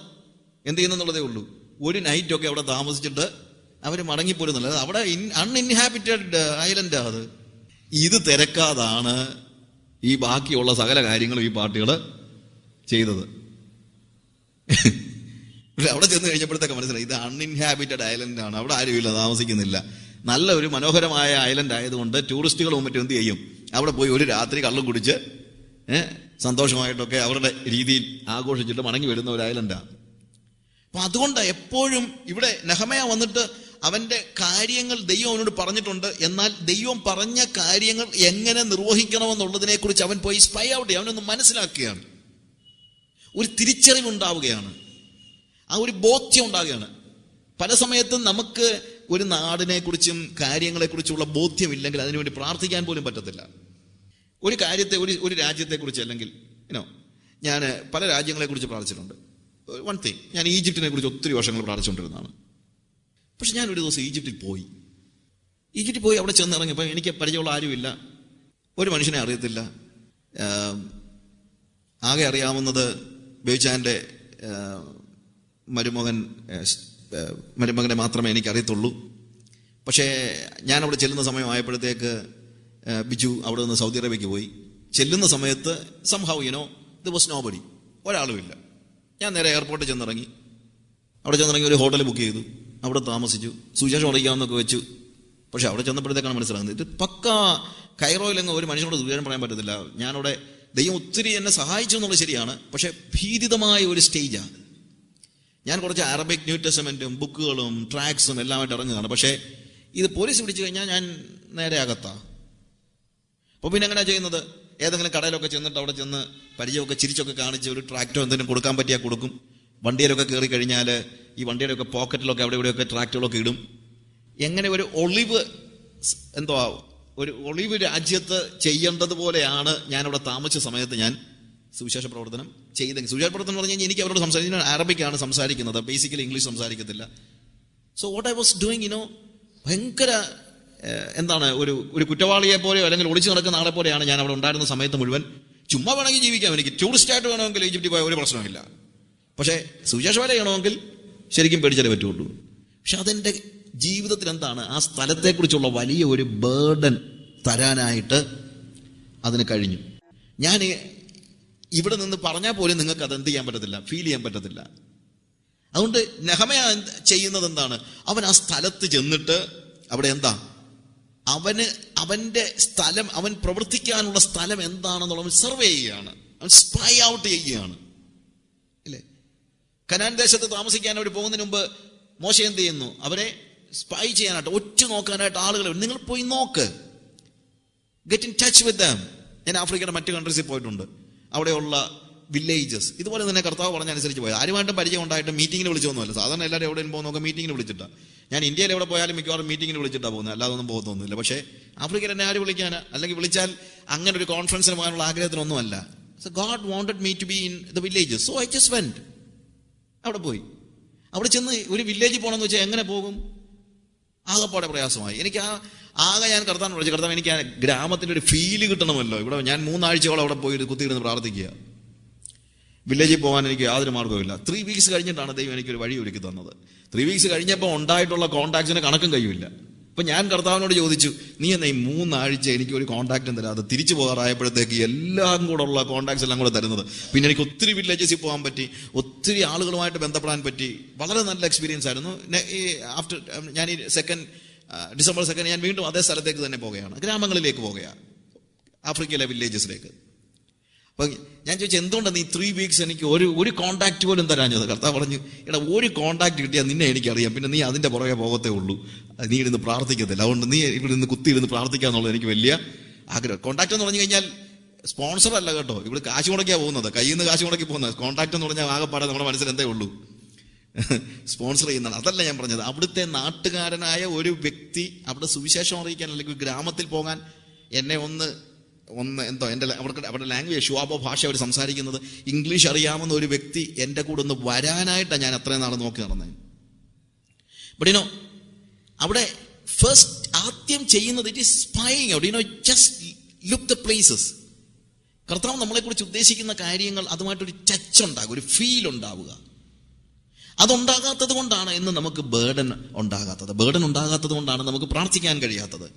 എന്ത് ചെയ്യുന്നുള്ളതേ ഉള്ളൂ. ഒരു നൈറ്റൊക്കെ അവിടെ താമസിച്ചിട്ട് അവർ മടങ്ങിപ്പോരുന്നുള്ളത്. അവിടെ അൺഇൻഹാബിറ്റഡ് ഐലൻഡാ അത്. ഇത് തിരക്കാതാണ് ഈ ബാക്കിയുള്ള സകല കാര്യങ്ങളും ഈ പാർട്ടികൾ ചെയ്തത്. അവിടെ ചെന്ന് കഴിഞ്ഞപ്പോഴത്തേക്ക് മനസ്സിലായി ഇത് അൺഇൻഹാബിറ്റഡ് ഐലൻഡാണ്, അവിടെ ആരുമില്ല, താമസിക്കുന്നില്ല. നല്ല ഒരു മനോഹരമായ ഐലൻഡ് ആയതുകൊണ്ട് ടൂറിസ്റ്റുകളും മറ്റും എന്ത് ചെയ്യും, അവിടെ പോയി ഒരു രാത്രി കള്ളും കുടിച്ച് സന്തോഷമായിട്ടൊക്കെ അവരുടെ രീതിയിൽ ആഘോഷിച്ചിട്ട് മടങ്ങി വരുന്ന ഒരു ഐലൻഡാണ്. അപ്പൊ അതുകൊണ്ട് എപ്പോഴും ഇവിടെ നെഹമ്യാ വന്നിട്ട് അവന്റെ കാര്യങ്ങൾ ദൈവം അവനോട് പറഞ്ഞിട്ടുണ്ട്. എന്നാൽ ദൈവം പറഞ്ഞ കാര്യങ്ങൾ എങ്ങനെ നിർവഹിക്കണമെന്നുള്ളതിനെ കുറിച്ച് അവൻ പോയി സ്പൈ ഔട്ട് ചെയ്യും, അവനൊന്ന് മനസ്സിലാക്കുകയാണ്. ഒരു തിരിച്ചറിവുണ്ടാവുകയാണ്, ആ ഒരു ബോധ്യം ഉണ്ടാകുകയാണ്. പല സമയത്തും നമുക്ക് ഒരു നാടിനെ കുറിച്ചും കാര്യങ്ങളെക്കുറിച്ചുള്ള ബോധ്യമില്ലെങ്കിൽ അതിനുവേണ്ടി പ്രാർത്ഥിക്കാൻ പോലും പറ്റത്തില്ല. ഒരു കാര്യത്തെ ഒരു രാജ്യത്തെക്കുറിച്ച് അല്ലെങ്കിൽ ഞാൻ പല രാജ്യങ്ങളെക്കുറിച്ച് പ്രാർത്ഥിച്ചിട്ടുണ്ട്. വൺ തിങ്, ഞാൻ ഈജിപ്തിനെ കുറിച്ച് ഒത്തിരി വർഷങ്ങൾ പ്രാർത്ഥിച്ചുകൊണ്ടിരുന്നതാണ്. പക്ഷെ ഞാൻ ഒരു ദിവസം ഈജിപ്തിൽ പോയി അവിടെ ചെന്നിറങ്ങിയപ്പോൾ എനിക്ക് പരിചയമുള്ള ആരുമില്ല, ഒരു മനുഷ്യനെ അറിയത്തില്ല. ആകെ അറിയാവുന്നത് ബേബിച്ചാൻ്റെ മരുമകനെ മാത്രമേ എനിക്കറിയത്തുള്ളൂ. പക്ഷേ ഞാൻ അവിടെ ചെല്ലുന്ന സമയമായപ്പോഴത്തേക്ക് ബിജു അവിടെ നിന്ന് സൗദി അറേബ്യയ്ക്ക് പോയി. ചെല്ലുന്ന സമയത്ത് സംഹൗ ദർ വാസ് നോബഡി, ഒരാളുമില്ല. ഞാൻ നേരെ എയർപോർട്ടിൽ ചെന്നിറങ്ങി. അവിടെ ചെന്നിറങ്ങി ഒരു ഹോട്ടൽ ബുക്ക് ചെയ്തു, അവിടെ താമസിച്ചു, സുവിശേഷം അറിയിക്കാമെന്നൊക്കെ വെച്ചു. പക്ഷെ അവിടെ ചെന്നപ്പോഴത്തേക്കാണ് മനസ്സിലാകുന്നത് ഇത് പക്കാ കൈറോയിലെങ്ങും ഒരു മനുഷ്യനോട് സുവിശേഷം പറയാൻ പറ്റത്തില്ല. ഞാനവിടെ ദൈവം ഒത്തിരി എന്നെ സഹായിച്ചു എന്നുള്ളത് ശരിയാണ്, പക്ഷെ ഭീതിതമായ ഒരു സ്റ്റേജാണ്. ഞാൻ കുറച്ച് അറബിക് ന്യൂ ടെസ്റ്റമെന്റും ബുക്കുകളും ട്രാക്സും എല്ലാമായിട്ട് ഇറങ്ങുകയാണ്. പക്ഷേ ഇത് പോലീസ് പിടിച്ചു കഴിഞ്ഞാൽ ഞാൻ നേരെ അകത്താ. അപ്പോൾ പിന്നെ എങ്ങനെയാ ചെയ്യുന്നത്? ഏതെങ്കിലും കടയിലൊക്കെ ചെന്നിട്ട് അവിടെ ചെന്ന് പരിചയമൊക്കെ ചിരിച്ചൊക്കെ കാണിച്ച് ഒരു ട്രാക്റ്റോ എന്തെങ്കിലും കൊടുക്കാൻ പറ്റിയാൽ കൊടുക്കും. വണ്ടിയിലൊക്കെ കയറി കഴിഞ്ഞാൽ ഈ വണ്ടിയുടെയൊക്കെ പോക്കറ്റിലൊക്കെ അവിടെ ഇവിടെയൊക്കെ ട്രാക്റ്റുകളൊക്കെ ഇടും. എങ്ങനെ ഒരു ഒളിവ് രാജ്യത്ത് ചെയ്യേണ്ടതുപോലെയാണ് ഞാനവിടെ താമസിച്ച സമയത്ത് ഞാൻ സുവിശേഷ പ്രവർത്തനം ചെയ്തെങ്കിൽ. സുവിശേഷ പ്രവർത്തനം എന്ന് പറഞ്ഞു കഴിഞ്ഞാൽ എനിക്ക് അവരോട് സംസാരിക്കുന്നത് അറബിക്കാണ് സംസാരിക്കുന്നത്, ബേസിക്കലി ഇംഗ്ലീഷ് സംസാരിക്കത്തില്ല. So what I was doing ഭയങ്കര ഒരു കുറ്റവാളിയെ പോലെയോ അല്ലെങ്കിൽ ഒളിച്ചു നടക്കുന്ന ആളെ പോലെയാണ് ഞാൻ അവിടെ ഉണ്ടായിരുന്ന സമയത്ത് മുഴുവൻ. ചുമ്മാ വേണമെങ്കിൽ ജീവിക്കാം, എനിക്ക് ടൂറിസ്റ്റായിട്ട് വേണമെങ്കിൽ ഈജിപ്തിൽ പോയ ഒരു പ്രശ്നമില്ല. പക്ഷേ സുവിശേഷ വേല ചെയ്യണമെങ്കിൽ ശരിക്കും പേടിച്ചാലേ പറ്റുള്ളൂ. പക്ഷെ അതെൻ്റെ ജീവിതത്തിൽ എന്താണ്, ആ സ്ഥലത്തെക്കുറിച്ചുള്ള വലിയ ഒരു ബേർഡൻ തരാനായിട്ട് അതിന് കഴിഞ്ഞു. ഞാൻ ഇവിടെ നിന്ന് പറഞ്ഞാൽ പോലും നിങ്ങൾക്ക് അത് എന്ത് ചെയ്യാൻ പറ്റത്തില്ല, ഫീൽ ചെയ്യാൻ പറ്റത്തില്ല. അതുകൊണ്ട് നെഹമ്യാ ചെയ്യുന്നത് എന്താണ്, അവൻ ആ സ്ഥലത്ത് ചെന്നിട്ട് അവിടെ അവന്റെ സ്ഥലം, അവൻ പ്രവർത്തിക്കാനുള്ള സ്ഥലം എന്താണെന്നുള്ളത് സർവേ ചെയ്യുകയാണ്, അവൻ സ്പൈ ഔട്ട് ചെയ്യുകയാണ്. ഇല്ലേ, കനാൻ ദേശത്ത് താമസിക്കാൻ അവർ പോകുന്നതിന് മുമ്പ് മോശ എന്ത് ചെയ്യുന്നു, അവരെ സ്പൈ ചെയ്യാനായിട്ട്, ഒറ്റ നോക്കാനായിട്ട് ആളുകൾ, നിങ്ങൾ പോയി നോക്ക്, get in touch with dum. ഞാൻ ആഫ്രിക്കയുടെ മറ്റു കൺട്രീസിൽ പോയിട്ടുണ്ട്. അവിടെയുള്ള വില്ലേജസ് ഇതുപോലെ തന്നെ കർത്താവ് പറഞ്ഞനുസരിച്ച് പോയത്. ആരുമായിട്ടും പരിചയം ഉണ്ടായിട്ട് മീറ്റിങ്ങിന് വിളിച്ചൊന്നുമല്ല. സാധാരണ എല്ലാവരും എവിടെയും പോകുന്നൊക്കെ മീറ്റിങ്ങിന് വിളിച്ചിട്ടാണ്. ഞാൻ ഇന്ത്യയിൽ എവിടെ പോയാലും മിക്കവാറും മീറ്റിങ്ങിന് വിളിച്ചിട്ടാണ് പോകുന്നത്, അല്ലാതെ ഒന്നും പോകുന്നൊന്നുമില്ല. പക്ഷേ ആഫ്രിക്കയിൽ എന്നെ ആര് വിളിക്കാനാ, അല്ലെങ്കിൽ വിളിച്ചാൽ അങ്ങനെ ഒരു കോൺഫറൻസിന് പോകാനുള്ള ആഗ്രഹത്തിനൊന്നുമല്ല. So God wanted me to be in the villages, so I just went. അവിടെ പോയി. അവിടെ ചെന്ന് ഒരു വില്ലേജിൽ പോകണമെന്ന് വെച്ചാൽ എങ്ങനെ പോകും, ആകെപ്പാടെ പ്രയാസമായി. എനിക്ക് ഞാൻ കർത്താവിനെ വിളിച്ചു, കർത്താവ് എനിക്ക് ആ ഗ്രാമത്തിൻ്റെ ഒരു ഫീല് കിട്ടണമല്ലോ. ഇവിടെ ഞാൻ 3 ആഴ്ചയോളം അവിടെ പോയി കുത്തിയിരുന്ന് പ്രാർത്ഥിക്കുക. വില്ലേജിൽ പോകാൻ എനിക്ക് യാതൊരു മാർഗ്ഗവുമില്ല. 3 വീക്സ് കഴിഞ്ഞിട്ടാണ് ദൈവം എനിക്കൊരു വഴി ഒരുക്കി തന്നത്. 3 വീക്സ് കഴിഞ്ഞപ്പോൾ ഉണ്ടായിട്ടുള്ള കോൺടാക്ട്സിന് കണക്കും കഴിയില്ല. അപ്പം ഞാൻ കർത്താവിനോട് ചോദിച്ചു, നീ എന്നാ ഈ 3 ആഴ്ച എനിക്ക് ഒരു കോൺടാക്റ്റും തരാതെ തിരിച്ചു പോകാറായപ്പോഴത്തേക്ക് എല്ലാം കൂടെ ഉള്ള കോൺടാക്ട്സ് എല്ലാം കൂടെ തരുന്നത്. പിന്നെ എനിക്ക് ഒത്തിരി വില്ലേജസിൽ പോകാൻ പറ്റി, ഒത്തിരി ആളുകളുമായിട്ട് ബന്ധപ്പെടാൻ പറ്റി. വളരെ നല്ല എക്സ്പീരിയൻസ് ആയിരുന്നു. ഞാൻ ഈ ഡിസംബർ 2 ഞാൻ വീണ്ടും അതേ സ്ഥലത്തേക്ക് തന്നെ പോകുകയാണ്, ഗ്രാമങ്ങളിലേക്ക് പോകുകയാണ്, ആഫ്രിക്കയിലെ വില്ലേജസിലേക്ക്. അപ്പം ഞാൻ ചോദിച്ചു, എന്തുകൊണ്ടാണ് നീ 3 വീക്സ് എനിക്ക് ഒരു കോൺടാക്ട് പോലും തരാഞ്ഞത്? കർത്താവ് പറഞ്ഞു, എടാ ഒരു കോൺടാക്ട് കിട്ടിയാൽ നിന്നെ എനിക്കറിയാം, പിന്നെ നീ അതിൻ്റെ പുറകെ പോകത്തേ ഉള്ളൂ, നീ ഇരുന്ന് പ്രാർത്ഥിക്കത്തില്ല. അതുകൊണ്ട് നീ ഇവിടെ നിന്ന് കുത്തിയിരുന്ന് പ്രാർത്ഥിക്കാന്നുള്ളത് എനിക്ക് വലിയ ആഗ്രഹം. കോൺടാക്ട് എന്ന് പറഞ്ഞു കഴിഞ്ഞാൽ സ്പോൺസർ അല്ല കേട്ടോ, ഇവിടെ കാശ് മുടക്കിയാണ് പോകുന്നത്, കയ്യിൽ നിന്ന് കാശ് മുടക്കി പോകുന്നത്. കോൺടാക്ട് എന്ന് പറഞ്ഞാൽ ആകെപ്പാടെ നമ്മുടെ മനസ്സിൽ എന്തേ ഉള്ളൂ, സ്പോൺസർ ചെയ്യുന്നതാണ്. അതല്ല ഞാൻ പറഞ്ഞത്. അവിടുത്തെ നാട്ടുകാരനായ ഒരു വ്യക്തി അവിടെ സുവിശേഷം അറിയിക്കാൻ അല്ലെങ്കിൽ ഗ്രാമത്തിൽ പോകാൻ എന്നെ ഒന്ന് അവരുടെ ലാംഗ്വേജ് ഷുവാബോ ഭാഷ അവർ സംസാരിക്കുന്നത്, ഇംഗ്ലീഷ് അറിയാവുന്ന ഒരു വ്യക്തി എൻ്റെ കൂടെ ഒന്ന് വരാനായിട്ടാണ് ഞാൻ അത്രയും നാൾ നോക്കി നടന്നത്. ബട്ട് അവിടെ ഫസ്റ്റ് ആദ്യം ചെയ്യുന്നത് it is spying out, just look the places. കർത്താവ് നമ്മളെക്കുറിച്ച് ഉദ്ദേശിക്കുന്ന കാര്യങ്ങൾ അതുമായിട്ടൊരു ടച്ച് ഉണ്ടാകുക, ഒരു ഫീൽ ഉണ്ടാവുക. അതുണ്ടാകാത്തത് കൊണ്ടാണ് ഇന്ന് നമുക്ക് ബേർഡൻ ഉണ്ടാകാത്തത് കൊണ്ടാണ് നമുക്ക് പ്രാർത്ഥിക്കാൻ കഴിയാത്തത്.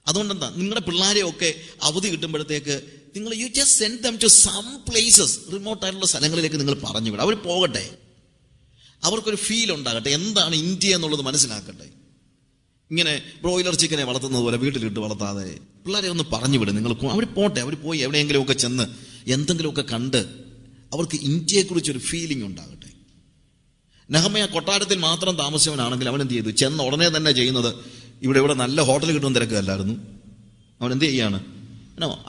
അതുകൊണ്ടെന്താ, നിങ്ങളുടെ പിള്ളേരെയൊക്കെ അവധി കിട്ടുമ്പോഴത്തേക്ക് നിങ്ങൾ you just send them to some places, റിമോട്ടായിട്ടുള്ള സ്ഥലങ്ങളിലേക്ക് നിങ്ങൾ പറഞ്ഞു വിടും. അവർ പോകട്ടെ, അവർക്കൊരു ഫീൽ ഉണ്ടാകട്ടെ, എന്താണ് ഇന്ത്യ എന്നുള്ളത് മനസ്സിലാക്കട്ടെ. ഇങ്ങനെ ബ്രോയിലർ ചിക്കനെ വളർത്തുന്നത് പോലെ വീട്ടിലിട്ട് വളർത്താതെ പിള്ളേരെ ഒന്ന് പറഞ്ഞു വിടും. നിങ്ങൾ അവർ പോട്ടെ, അവർ പോയി എവിടെയെങ്കിലുമൊക്കെ ചെന്ന് എന്തെങ്കിലുമൊക്കെ കണ്ട് അവർക്ക് ഇന്ത്യയെക്കുറിച്ചൊരു ഫീലിംഗ് ഉണ്ടാകട്ടെ. നെഹമ്യാ കൊട്ടാരത്തിൽ മാത്രം താമസിച്ചവനാണെങ്കിൽ അവൻ എന്ത് ചെയ്തു? ചെന്ന ഉടനെ തന്നെ ചെയ്യുന്നത്, ഇവിടെ നല്ല ഹോട്ടൽ കിട്ടുമെന്ന് തിരക്കല്ലായിരുന്നു. അവൻ എന്ത് ചെയ്യാണ്?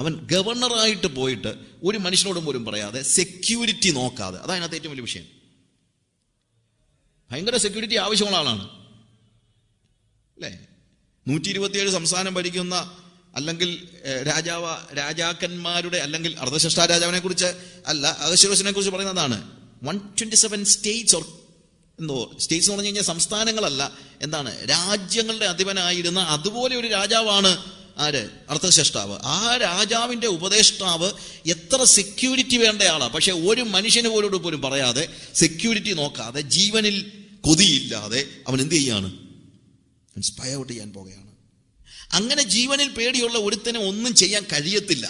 അവൻ ഗവർണറായിട്ട് പോയിട്ട് ഒരു മനുഷ്യനോടും പോലും പറയാതെ, സെക്യൂരിറ്റി നോക്കാതെ, അതാണ് ഏറ്റവും വലിയ വിഷയം. ഭയങ്കര സെക്യൂരിറ്റി ആവശ്യമുള്ള ആളാണ് അല്ലേ? 127 സംസ്ഥാനം ഭരിക്കുന്ന, അല്ലെങ്കിൽ രാജാക്കന്മാരുടെ, അല്ലെങ്കിൽ അർദ്ധശ്രേഷ്ഠ രാജാവിനെ കുറിച്ച് അല്ല, അഹശ്വേരോശിനെ കുറിച്ച് പറയുന്നതാണ്. 127 സ്റ്റേറ്റ്സ് സ്റ്റേറ്റ്സ് എന്ന് പറഞ്ഞു കഴിഞ്ഞാൽ സംസ്ഥാനങ്ങളല്ല, എന്താണ്, രാജ്യങ്ങളുടെ അധിപനായിരുന്ന അതുപോലെ ഒരു രാജാവാണ് ആര്? അർദ്ധശ്രേഷ്ഠാവ്. ആ രാജാവിന്റെ ഉപദേഷ്ടാവ് എത്ര സെക്യൂരിറ്റി വേണ്ട ആളാ. പക്ഷെ ഒരു മനുഷ്യന് പോലും പറയാതെ, സെക്യൂരിറ്റി നോക്കാതെ, ജീവനിൽ കൊതിയില്ലാതെ അവൻ എന്ത് ചെയ്യാണ്? സ്പൈ ഔട്ട് ചെയ്യാൻ പോകുകയാണ്. അങ്ങനെ ജീവനിൽ പേടിയുള്ള ഒരുത്തനെ ഒന്നും ചെയ്യാൻ കഴിയത്തില്ല.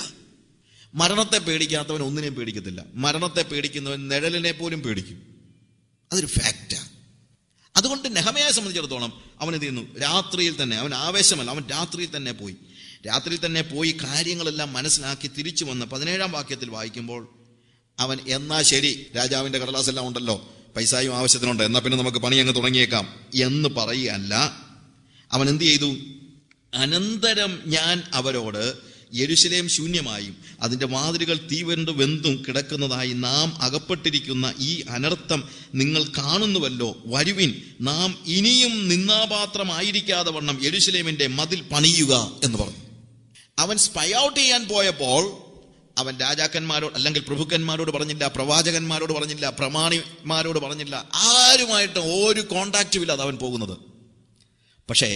മരണത്തെ പേടിക്കാത്തവൻ ഒന്നിനെയും പേടിക്കത്തില്ല. മരണത്തെ പേടിക്കുന്നവൻ നിഴലിനെ പോലും പേടിക്കും. അതൊരു ഫാക്റ്റാ. അതുകൊണ്ട് നെഹമ്യായെ സംബന്ധിച്ചിടത്തോളം അവൻ എന്ത് ചെയ്യുന്നു? രാത്രിയിൽ തന്നെ, അവൻ ആവേശമല്ല, അവൻ രാത്രിയിൽ തന്നെ പോയി കാര്യങ്ങളെല്ലാം മനസ്സിലാക്കി തിരിച്ചു വന്ന് 17-ാം വാക്യത്തിൽ വായിക്കുമ്പോൾ അവൻ, എന്നാ ശരി, രാജാവിന്റെ കടലാസ് എല്ലാം ഉണ്ടല്ലോ, പൈസയും ആവശ്യത്തിനുണ്ട്, എന്നാ പിന്നെ നമുക്ക് പണി അങ്ങ് തുടങ്ങിയേക്കാം എന്ന് പറയുകയല്ല. അവൻ എന്ത് ചെയ്തു? അനന്തരം ഞാൻ അവരോട്, യെരൂശലേം ശൂന്യമായും അതിന്റെ വാതിലുകൾ വെന്തും കിടക്കുന്നതായി നാം അകപ്പെട്ടിരിക്കുന്ന ഈ അനർത്ഥം നിങ്ങൾ കാണുന്നുവല്ലോ. വരുവിൻ, നാം ഇനിയും നിന്നാപാത്രമായിരിക്കാതെ വണ്ണം യെരൂശലേമിന്റെ മതിൽ പണിയുക എന്ന് പറഞ്ഞു. അവൻ സ്പൈ ഔട്ട് ചെയ്യാൻ പോയപ്പോൾ അവൻ രാജാക്കന്മാരോട്, അല്ലെങ്കിൽ പ്രഭുക്കന്മാരോട് പറഞ്ഞില്ല, പ്രവാചകന്മാരോട് പറഞ്ഞില്ല, പ്രമാണിമാരോട് പറഞ്ഞില്ല, ആരുമായിട്ട് ഒരു കോണ്ടാക്റ്റും ഇല്ലാതെ അവൻ പോകുന്നത്. പക്ഷേ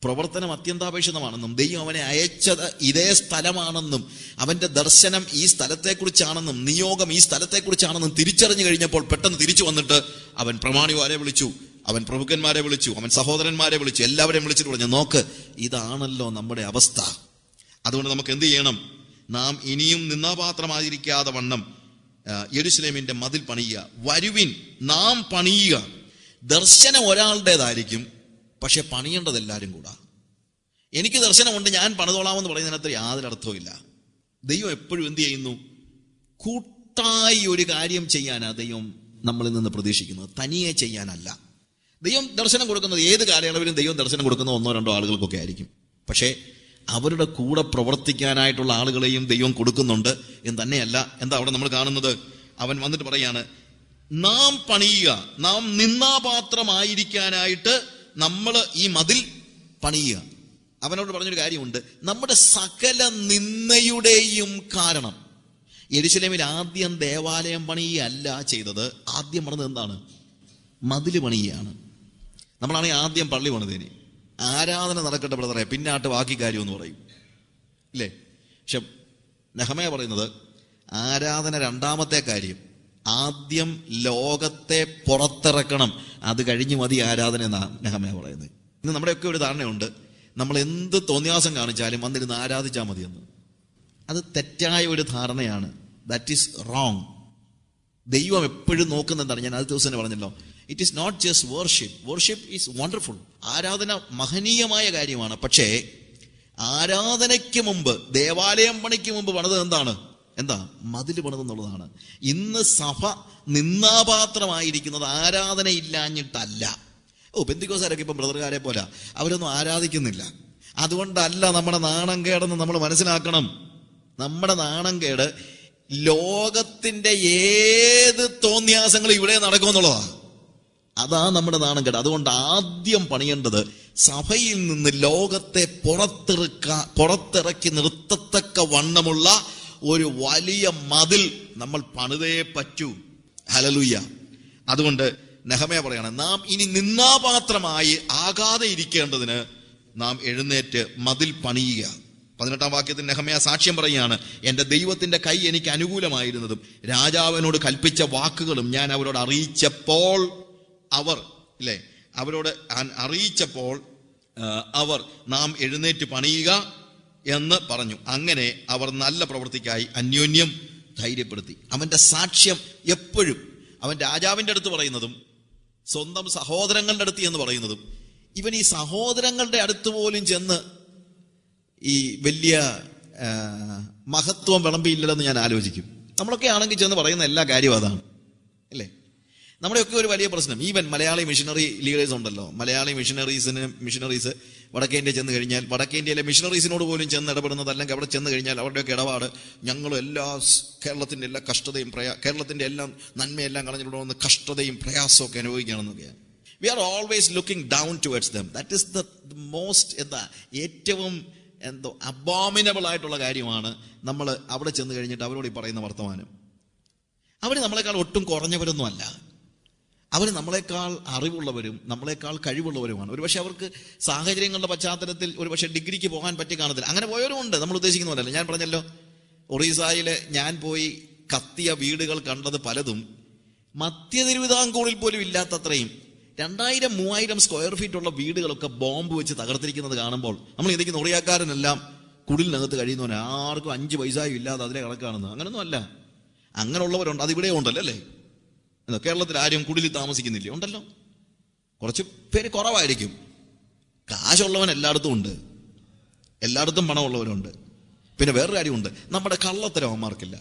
പ്രവർത്തനം അത്യന്താപേക്ഷിതമാണെന്നും ദൈവം അവനെ അയച്ചത് ഇതേ സ്ഥലമാണെന്നും അവന്റെ ദർശനം ഈ സ്ഥലത്തെക്കുറിച്ചാണെന്നും നിയോഗം ഈ സ്ഥലത്തെക്കുറിച്ചാണെന്നും തിരിച്ചറിഞ്ഞു കഴിഞ്ഞപ്പോൾ പെട്ടെന്ന് തിരിച്ചു വന്നിട്ട് അവൻ പ്രമാണിമാരെ വിളിച്ചു, അവൻ പ്രഭുക്കന്മാരെ വിളിച്ചു, അവൻ സഹോദരന്മാരെ വിളിച്ചു, എല്ലാവരെയും വിളിച്ചിട്ട് പറഞ്ഞു, നോക്ക്, ഇതാണല്ലോ നമ്മുടെ അവസ്ഥ. അതുകൊണ്ട് നമുക്ക് എന്ത് ചെയ്യണം? നാം ഇനിയും നിന്നാപാത്രമായിരിക്കാതെ വണ്ണം യെരൂശലേമിന്റെ മതിൽ പണിയുക. വരുവിൻ, നാം പണിയുക. ദർശനം ഒരാളുടേതായിരിക്കും, പക്ഷെ പണിയേണ്ടത് എല്ലാവരും കൂടാ. എനിക്ക് ദർശനമുണ്ട്, ഞാൻ പണിതോളാമെന്ന് പറയുന്നതിനകത്ത് യാതൊരു അർത്ഥവുമില്ല. ദൈവം എപ്പോഴും എന്ത് ചെയ്യുന്നു? കൂട്ടായി ഒരു കാര്യം ചെയ്യാനാ ദൈവം നമ്മളിൽ നിന്ന് പ്രതീക്ഷിക്കുന്നത്, തനിയെ ചെയ്യാനല്ല. ദൈവം ദർശനം കൊടുക്കുന്നത് ഏത് കാലയളവിലും ദൈവം ദർശനം കൊടുക്കുന്നത് 1-2 ആളുകൾക്കൊക്കെ ആയിരിക്കും. പക്ഷേ അവരുടെ കൂടെ പ്രവർത്തിക്കാനായിട്ടുള്ള ആളുകളെയും ദൈവം കൊടുക്കുന്നുണ്ട് എന്ന് തന്നെയല്ല. എന്താ അവിടെ നമ്മൾ കാണുന്നത്? അവൻ വന്നിട്ട് പറയാണ്, നാം പണിയുക, നാം നിന്നാപാത്രമായിരിക്കാനായിട്ട് നമ്മൾ ഈ മതിൽ പണിയുക. അവനോട് പറഞ്ഞൊരു കാര്യമുണ്ട്, നമ്മുടെ സകല നിന്ദയുടെയും കാരണം. യെരൂശലേമിൽ ആദ്യം ദേവാലയം പണിയല്ല ചെയ്തത്, ആദ്യം പറഞ്ഞത് എന്താണ്? മതിൽ പണിയാണ്. നമ്മളാണെങ്കിൽ ആദ്യം പള്ളി പണിതേനെ, ആരാധന നടക്കട്ടെ ബ്രദറെ, പിന്നാട്ട് ബാക്കി കാര്യം എന്ന് പറയും ഇല്ലേ? പക്ഷെ നെഹമ്യാ പറയുന്നത് ആരാധന രണ്ടാമത്തെ കാര്യം, ആദ്യം ലോകത്തെ പുറത്തിറക്കണം, അത് കഴിഞ്ഞ് മതി ആരാധന എന്നാണ് നെഹമ്യാ പറയുന്നത്. ഇന്ന് നമ്മുടെയൊക്കെ ഒരു ധാരണയുണ്ട്, നമ്മൾ എന്ത് തോന്നിയാസം കാണിച്ചാലും വന്നിരുന്ന് ആരാധിച്ചാൽ മതിയെന്ന്. അത് തെറ്റായ ഒരു ധാരണയാണ്. That is wrong. ദൈവം എപ്പോഴും നോക്കുന്ന എന്താണ്? ഞാൻ ആദ്യ ദിവസം പറഞ്ഞല്ലോ, it is not just worship. Worship is wonderful. ആരാധന മഹനീയമായ കാര്യമാണ്. പക്ഷേ ആരാധനയ്ക്ക് മുമ്പ്, ദേവാലയം പണിക്ക് മുമ്പ് പണിത് എന്താ മതിൽ പണിതെന്നുള്ളതാണ്. ഇന്ന് സഭ നിന്നാപാത്രമായിരിക്കുന്നത് ആരാധനയില്ലാഞ്ഞിട്ടല്ല. പെന്തിക്കോസ്കാരൊക്കെ ഇപ്പം ബ്രദർകാരെ പോലെ അവരൊന്നും ആരാധിക്കുന്നില്ല. അതുകൊണ്ടല്ല നമ്മുടെ നാണം കേടെന്ന് നമ്മൾ മനസ്സിലാക്കണം. നമ്മുടെ നാണം കേട് ലോകത്തിന്റെ ഏത് തോന്നിയാസങ്ങളും ഇവിടെ നടക്കുമെന്നുള്ളതാ. അതാ നമ്മുടെ നാണം കേട്. അതുകൊണ്ട് ആദ്യം പണിയേണ്ടത് സഭയിൽ നിന്ന് ലോകത്തെ പുറത്തിറക്കി നിർത്തത്തക്ക വണ്ണമുള്ള ഒരു വലിയ മതിൽ നമ്മൾ പണിതേ പറ്റൂ. ഹല്ലേലൂയ. അതുകൊണ്ട് നെഹമ്യാ പറയാണ്, നാം ഇനി നിന്നാപാത്രമായി ആകാതെ ഇരിക്കേണ്ടതിന് നാം എഴുന്നേറ്റ് മതിൽ പണിയുക. 18-ാം വാക്യത്തിൽ നെഹമ്യാ സാക്ഷ്യം പറയുകയാണ്, എൻ്റെ ദൈവത്തിൻ്റെ കൈ എനിക്ക് അനുകൂലമായിരുന്നതും രാജാവിനോട് കൽപ്പിച്ച വാക്കുകളും ഞാൻ അവരോട് അറിയിച്ചപ്പോൾ അവർ നാം എഴുന്നേറ്റ് പണിയുക എന്ന് പറഞ്ഞു. അങ്ങനെ അവർ നല്ല പ്രവൃത്തിക്കായി അന്യോന്യം ധൈര്യപ്പെടുത്തി. അവന്റെ സാക്ഷ്യം എപ്പോഴും അവൻ രാജാവിൻ്റെ അടുത്ത് പറയുന്നതും സ്വന്തം സഹോദരങ്ങളുടെ അടുത്ത് എന്ന് പറയുന്നതും, ഇവൻ ഈ സഹോദരങ്ങളുടെ അടുത്ത് പോലും ചെന്ന് ഈ വലിയ മഹത്വം വിളമ്പിയില്ലെന്ന് ഞാൻ ആലോചിക്കും. നമ്മളൊക്കെ ആണെങ്കിൽ ചെന്ന് പറയുന്ന എല്ലാ കാര്യവും അതാണ് അല്ലേ? നമ്മുടെയൊക്കെ ഒരു വലിയ പ്രശ്നം, ഈവൻ മലയാളി മിഷനറി ലീഡേഴ്സ് ഉണ്ടല്ലോ, മലയാളി മിഷനറീസ് വടക്കേ ഇന്ത്യ ചെന്ന് കഴിഞ്ഞാൽ വടക്കേ ഇന്ത്യയിലെ മിഷനറീസിനോട് പോലും ചെന്ന് ഇടപെടുന്നത്, അല്ലെങ്കിൽ അവിടെ ചെന്ന് കഴിഞ്ഞാൽ അവരുടെയൊക്കെ ഇടപാട്, ഞങ്ങൾ കേരളത്തിൻ്റെ എല്ലാ കഷ്ടതയും കേരളത്തിൻ്റെ എല്ലാം നന്മയെല്ലാം കളഞ്ഞിട്ടുണ്ടെന്ന് കഷ്ടതയും പ്രയാസമൊക്കെ അനുഭവിക്കുകയാണെന്നൊക്കെയാണ്. We are always looking down towards them. That is the most ഏറ്റവും അബോമിനബിൾ ആയിട്ടുള്ള കാര്യമാണ് നമ്മൾ അവിടെ ചെന്ന് കഴിഞ്ഞിട്ട് അവരോട് ഈ പറയുന്ന വർത്തമാനം. അവർ നമ്മളെക്കാൾ ഒട്ടും കുറഞ്ഞവരൊന്നും അല്ല. അവർ നമ്മളെക്കാൾ അറിവുള്ളവരും നമ്മളെക്കാൾ കഴിവുള്ളവരുമാണ്. ഒരുപക്ഷെ അവർക്ക് സാഹചര്യങ്ങളുടെ പശ്ചാത്തലത്തിൽ ഒരുപക്ഷെ ഡിഗ്രിക്ക് പോകാൻ പറ്റി കാണത്തില്ല. അങ്ങനെ പോയവരും ഉണ്ട്, നമ്മൾ ഉദ്ദേശിക്കുന്ന പോലെയല്ല. ഞാൻ പറഞ്ഞല്ലോ, ഒറീസയിൽ ഞാൻ പോയി കത്തിയ വീടുകൾ കണ്ടത് പലതും മധ്യ തിരുവിതാംകൂറിൽ പോലും ഇല്ലാത്തത്രയും 2000-3000 സ്ക്വയർ ഫീറ്റ് ഉള്ള വീടുകളൊക്കെ ബോംബ് വെച്ച് തകർത്തിരിക്കുന്നത് കാണുമ്പോൾ നമ്മൾ ഇതിലേക്ക് നുറിയാക്കാരനെല്ലാം കുടിലിനകത്ത് കഴിയുന്നവന് ആർക്കും 5 പൈസയും ഇല്ലാതെ അതിലെ കണക്കാണെന്ന്. അങ്ങനൊന്നും അല്ല, അങ്ങനെയുള്ളവരുണ്ട്. അതിവിടെ ഉണ്ടല്ലോ അല്ലേ? കേരളത്തിൽ ആരും കുടിലിൽ താമസിക്കുന്നില്ലേ? ഉണ്ടല്ലോ. കുറച്ച് പേര് കുറവായിരിക്കും. കാശുള്ളവൻ എല്ലായിടത്തും ഉണ്ട്, എല്ലായിടത്തും പണമുള്ളവരുണ്ട്. പിന്നെ വേറൊരു കാര്യമുണ്ട്, നമ്മുടെ കള്ളത്തരം അവന്മാർക്കില്ല.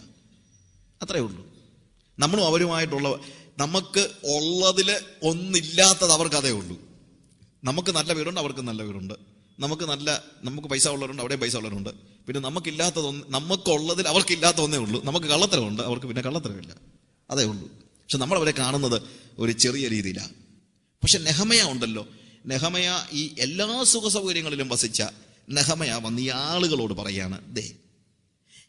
അത്രയേ ഉള്ളൂ. നമ്മളും അവരുമായിട്ടുള്ള, നമുക്ക് ഉള്ളതിൽ ഒന്നില്ലാത്തത് അവർക്ക് അതേ ഉള്ളൂ. നമുക്ക് നല്ല വീടുണ്ട്, അവർക്ക് നല്ല വീടുണ്ട്. നമുക്ക് പൈസ ഉള്ളവരുണ്ട്, അവിടെയും പൈസ ഉള്ളവരുണ്ട്. പിന്നെ നമുക്കുള്ളതിൽ അവർക്കില്ലാത്ത ഒന്നേ ഉള്ളൂ. നമുക്ക് കള്ളത്തരമുണ്ട്, അവർക്ക് പിന്നെ കള്ളത്തരമില്ല. അതേ ഉള്ളൂ. പക്ഷെ നമ്മളവരെ കാണുന്നത് ഒരു ചെറിയ രീതിയിലാണ്. പക്ഷെ നെഹമ്യാ ഉണ്ടല്ലോ, നെഹമ്യാ ഈ എല്ലാ സുഖ സൗകര്യങ്ങളിലും വസിച്ച നെഹമ്യാ വന്ന് ഈ ആളുകളോട് പറയാണ്,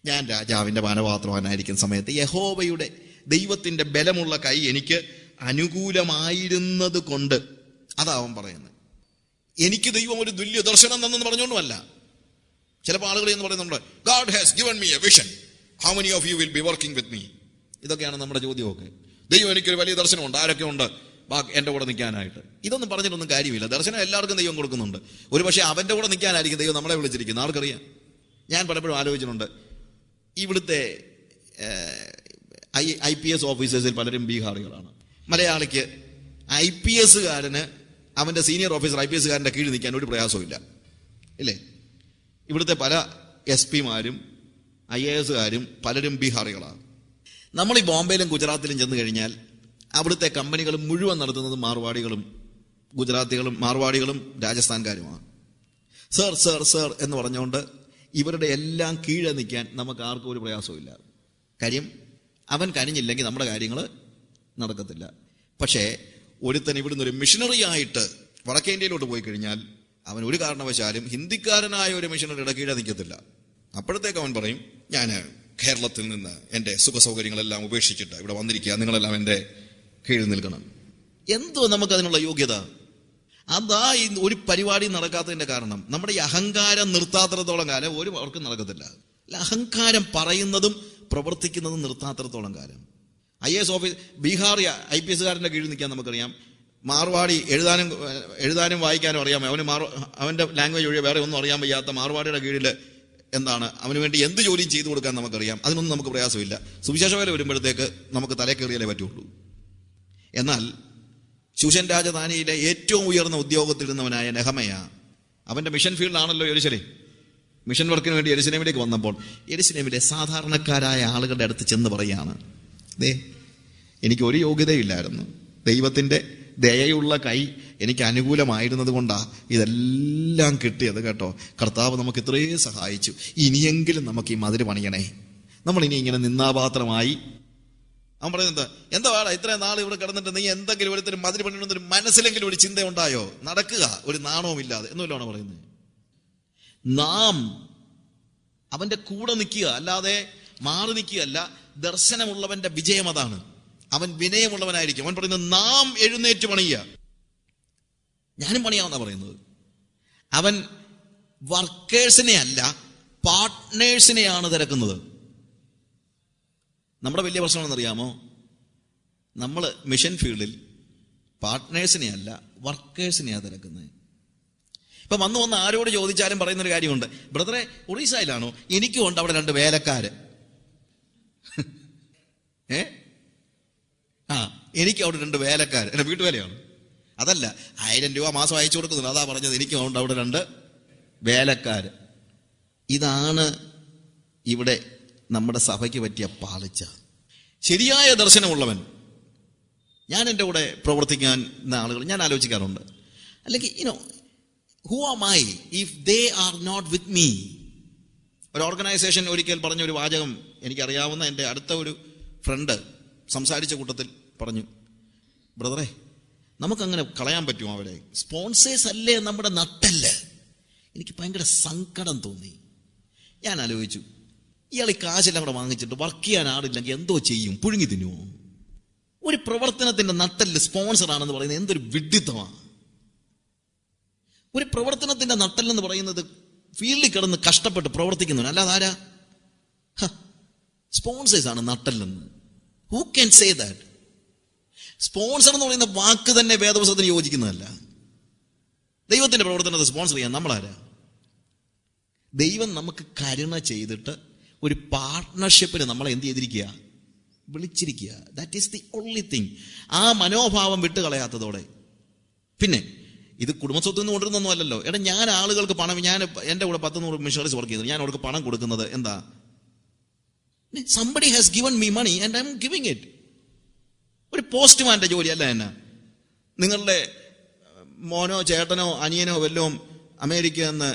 ഞാൻ രാജാവിൻ്റെ പാനപാത്രവാനായിരിക്കുന്ന സമയത്ത് യഹോവയുടെ ദൈവത്തിൻ്റെ ബലമുള്ള കൈ എനിക്ക് അനുകൂലമായിരുന്നത് കൊണ്ട്, അതാവൻ പറയുന്നത്. എനിക്ക് ദൈവം ഒരു തുല്യ ദർശനം തന്നെന്ന് പറഞ്ഞുകൊണ്ടുമല്ല. ചിലപ്പോൾ ആളുകൾ എന്ന് പറയുന്നുണ്ട്, God has given me A vision, how many of you will be working with me? ഇതൊക്കെയാണ് നമ്മുടെ ചോദ്യമൊക്കെ. ദൈവം എനിക്കൊരു വലിയ ദർശനമുണ്ട്, ആരൊക്കെ ഉണ്ട് എൻ്റെ കൂടെ നിൽക്കാനായിട്ട്? ഇതൊന്നും പറഞ്ഞിട്ടൊന്നും കാര്യമില്ല. ദർശനം എല്ലാവർക്കും ദൈവം കൊടുക്കുന്നുണ്ട്. ഒരു പക്ഷേ അവൻ്റെ കൂടെ നിൽക്കാനായിരിക്കും ദൈവം നമ്മളെ വിളിച്ചിരിക്കുന്നത്, ആർക്കറിയാം? ഞാൻ പലപ്പോഴും ആലോചിച്ചിട്ടുണ്ട്, ഇവിടുത്തെ IPS ഓഫീസേഴ്സിൽ പലരും ബീഹാറികളാണ്. മലയാളിക്ക് IPSകാരന് അവൻ്റെ സീനിയർ ഓഫീസർ IPSകാരൻ്റെ കീഴിൽ നിൽക്കാൻ ഒരു പ്രയാസമില്ല ഇല്ലേ? ഇവിടുത്തെ പല SP-മാരും IASകാരും പലരും ബീഹാറികളാണ്. നമ്മൾ ഈ ബോംബെയിലും ഗുജറാത്തിലും ചെന്ന് കഴിഞ്ഞാൽ അവിടുത്തെ കമ്പനികൾ മുഴുവൻ നടത്തുന്നത് മാർവാടികളും രാജസ്ഥാൻകാരുമാണ്. സർ സർ സർ എന്ന് പറഞ്ഞുകൊണ്ട് ഇവരുടെ എല്ലാം കീഴെ നിൽക്കാൻ നമുക്ക് ആർക്കും ഒരു പ്രയാസമില്ല. കാര്യം അവൻ കനിഞ്ഞില്ലെങ്കിൽ നമ്മുടെ കാര്യങ്ങൾ നടക്കത്തില്ല. പക്ഷേ ഒരുത്തൻ ഇവിടുന്ന് ഒരു മിഷണറി ആയിട്ട് വടക്കേ ഇന്ത്യയിലോട്ട് പോയി കഴിഞ്ഞാൽ അവൻ ഒരു കാരണവശാലും ഹിന്ദിക്കാരനായ ഒരു മിഷണറിയുടെ കീഴെ നിൽക്കത്തില്ല. അപ്പോഴത്തേക്ക് അവൻ പറയും, ഞാൻ കേരളത്തിൽ നിന്ന് എൻ്റെ സുഖ സൗകര്യങ്ങളെല്ലാം ഉപേക്ഷിച്ചിട്ട് ഇവിടെ വന്നിരിക്കുക, നിങ്ങളെല്ലാം എൻ്റെ കീഴിൽ നിൽക്കണം. എന്തോ നമുക്കതിനുള്ള യോഗ്യത? അതാ ഈ ഒരു പരിപാടി നടക്കാത്തതിൻ്റെ കാരണം. നമ്മുടെ ഈ അഹങ്കാരം നിർത്താത്തിടത്തോളം കാലം ഒരു അവർക്കും നടക്കത്തില്ല. അഹങ്കാരം പറയുന്നതും പ്രവർത്തിക്കുന്നതും നിർത്താത്തിടത്തോളം കാലം. IAS ഓഫീസ് ബീഹാറി IPSകാരൻ്റെ കീഴിൽ നിൽക്കാൻ നമുക്കറിയാം. മാർവാടി എഴുതാനും വായിക്കാനും അറിയാം. അവൻ്റെ ലാംഗ്വേജ് ഒഴികെ വേറെ ഒന്നും അറിയാൻ വയ്യാത്ത മാർവാടിയുടെ കീഴിൽ അവന് വേണ്ടി എന്ത് ജോലിയും ചെയ്തു കൊടുക്കാൻ നമുക്കറിയാം. അതിനൊന്നും നമുക്ക് പ്രയാസമില്ല. സുവിശേഷ വേല വരുമ്പോഴത്തേക്ക് നമുക്ക് തലക്കേറിയാലേ പറ്റുള്ളൂ. എന്നാൽ ശൂഷൻ രാജധാനിയിലെ ഏറ്റവും ഉയർന്ന ഉദ്യോഗത്തിലിരുന്നവനായ നെഹമ്യാ, അവൻ്റെ മിഷൻ ഫീൽഡാണല്ലോ യെരുശലേം. മിഷൻ വർക്കിന് വേണ്ടി യെരുശലേമിലേക്ക് വന്നപ്പോൾ യെരുശലേമിലെ സാധാരണക്കാരായ ആളുകളുടെ അടുത്ത് ചെന്ന് പറയാണ്, എനിക്ക് ഒരു യോഗ്യതയില്ലായിരുന്നു, ദൈവത്തിൻ്റെ ദയയുള്ള കൈ എനിക്ക് അനുകൂലമായിരുന്നത് കൊണ്ടാണ് ഇതെല്ലാം കിട്ടിയത് കേട്ടോ. കർത്താവ് നമുക്ക് ഇത്രയും സഹായിച്ചു, ഇനിയെങ്കിലും നമുക്ക് ഈ മതിൽ പണിയണേ. നമ്മളിനി ഇങ്ങനെ നിന്നാപാത്രമായി. അവൻ പറയുന്നത്, എന്താ വേടാ ഇത്രയും നാൾ ഇവിടെ കിടന്നിട്ട് നീ എന്തെങ്കിലും ഒരുത്തരും മതിൽ പണിയണമെന്നൊരു മനസ്സിലെങ്കിലും ഒരു ചിന്ത ഉണ്ടായോ? നടക്കുക ഒരു നാണവും ഇല്ലാതെ എന്നുമല്ലാണ് പറയുന്നത്. നാം അവൻ്റെ കൂടെ നിൽക്കുക, അല്ലാതെ മാറി നിൽക്കുകയല്ല. ദർശനമുള്ളവൻ്റെ വിജയം അതാണ്. അവൻ വിനയമുള്ളവനായിരിക്കും. അവൻ പറയുന്നത് നാം എഴുന്നേറ്റ് പണിയുക. ഞാനും പണിയാമെന്നാ പറയുന്നത്. അവൻ വർക്കേഴ്സിനെ അല്ല, പാർട്ട്നേഴ്സിനെയാണ് തിരക്കുന്നത്. നമ്മുടെ വലിയ പ്രശ്നമാണെന്നറിയാമോ? നമ്മൾ മിഷൻ ഫീൽഡിൽ പാർട്ട്നേഴ്സിനെ അല്ല, വർക്കേഴ്സിനെയാണ് തിരക്കുന്നത്. ഇപ്പൊ വന്ന് ആരോട് ചോദിച്ചാലും പറയുന്നൊരു കാര്യമുണ്ട്, ബ്രദറെ ഒറീസയിലാണോ? എനിക്കും ഉണ്ട് അവിടെ 2 വേലക്കാര്. എനിക്ക് അവിടെ 2 വേലക്കാര്, എന്റെ വീട്ടുവേലയാണ്. അതല്ല, 1000 രൂപ മാസം അയച്ചു കൊടുക്കുന്നുണ്ട്. അതാ പറഞ്ഞത്, എനിക്കും ഉണ്ട് അവിടെ 2 വേലക്കാര്. ഇതാണ് ഇവിടെ നമ്മുടെ സഭയ്ക്ക് പറ്റിയ പാളിച്ച. ശരിയായ ദർശനമുള്ളവൻ, ഞാൻ എൻ്റെ കൂടെ പ്രവർത്തിക്കാൻ ആളുകൾ ഞാൻ ആലോചിക്കാറുണ്ട്, അല്ലെങ്കിൽ who am I if they are not with me? ഒരു ഓർഗനൈസേഷൻ ഒരിക്കൽ പറഞ്ഞ ഒരു വാചകം എനിക്കറിയാവുന്ന എൻ്റെ അടുത്ത ഒരു ഫ്രണ്ട് സംസാരിച്ച കൂട്ടത്തിൽ പറഞ്ഞു, ബ്രദറെ നമുക്കങ്ങനെ കളയാൻ പറ്റുമോ? അവിടെ സ്പോൺസേഴ്സ് അല്ലേ നമ്മുടെ നട്ടല്. എനിക്ക് ഭയങ്കര സങ്കടം തോന്നി. ഞാൻ ആലോചിച്ചു, ഇയാൾ ഈ കാശെല്ലാം കൂടെ വാങ്ങിച്ചിട്ട് വർക്ക് ചെയ്യാൻ ആളില്ലെങ്കിൽ എന്തോ ചെയ്യും? പുഴുങ്ങി തിന്നുമോ? ഒരു പ്രവർത്തനത്തിന്റെ നട്ടല് സ്പോൺസറാണെന്ന് പറയുന്നത് എന്തൊരു വിഡ്ഢിത്തമാണ്. ഒരു പ്രവർത്തനത്തിന്റെ നട്ടല്ലെന്ന് പറയുന്നത് ഫീൽഡിൽ കിടന്ന് കഷ്ടപ്പെട്ട് പ്രവർത്തിക്കുന്നവൻ, അല്ലാതെ ആരാ? സ്പോൺസേഴ്സ് ആണ് നട്ടല്ലെന്ന്. Who can say that? Sponsor എന്ന് പറയുന്ന വാക്ക് തന്നെ വേദപുസ്തകത്തിന് യോജിക്കുന്നതല്ല. ദൈവത്തിന്റെ പ്രവർത്തനത്തെ സ്പോൺസർ ചെയ്യാൻ നമ്മളാരാ? ദൈവം നമുക്ക് കരുണ ചെയ്തിട്ട് ഒരു പാർട്ട്ണർഷിപ്പിന് നമ്മളെ എന്ത് ചെയ്തിരിക്കുക? വിളിച്ചിരിക്കുക. That is the only thing. ആ മനോഭാവം വിട്ടുകളയാത്തതോടെ, പിന്നെ ഇത് കുടുംബസ്വത്തിൽ നിന്ന് കൊണ്ടുവരുന്നൊന്നും അല്ലല്ലോ. ഞാൻ ആളുകൾക്ക് പണം, ഞാൻ എൻ്റെ കൂടെ 10-100 മിഷണറീസ് വർക്ക് ചെയ്തു, ഞാൻ അവർക്ക് പണം കൊടുക്കുന്നത് എന്താ? somebody has given me money and I'm giving it. ഒരു പോസ്റ്റ്മാന്റെ ജോലിയല്ല എന്നാ. നിങ്ങളുടെ മോനോ ചേട്ടനോ അനിയനോ വല്ലതും അമേരിക്കയിൽ നിന്ന്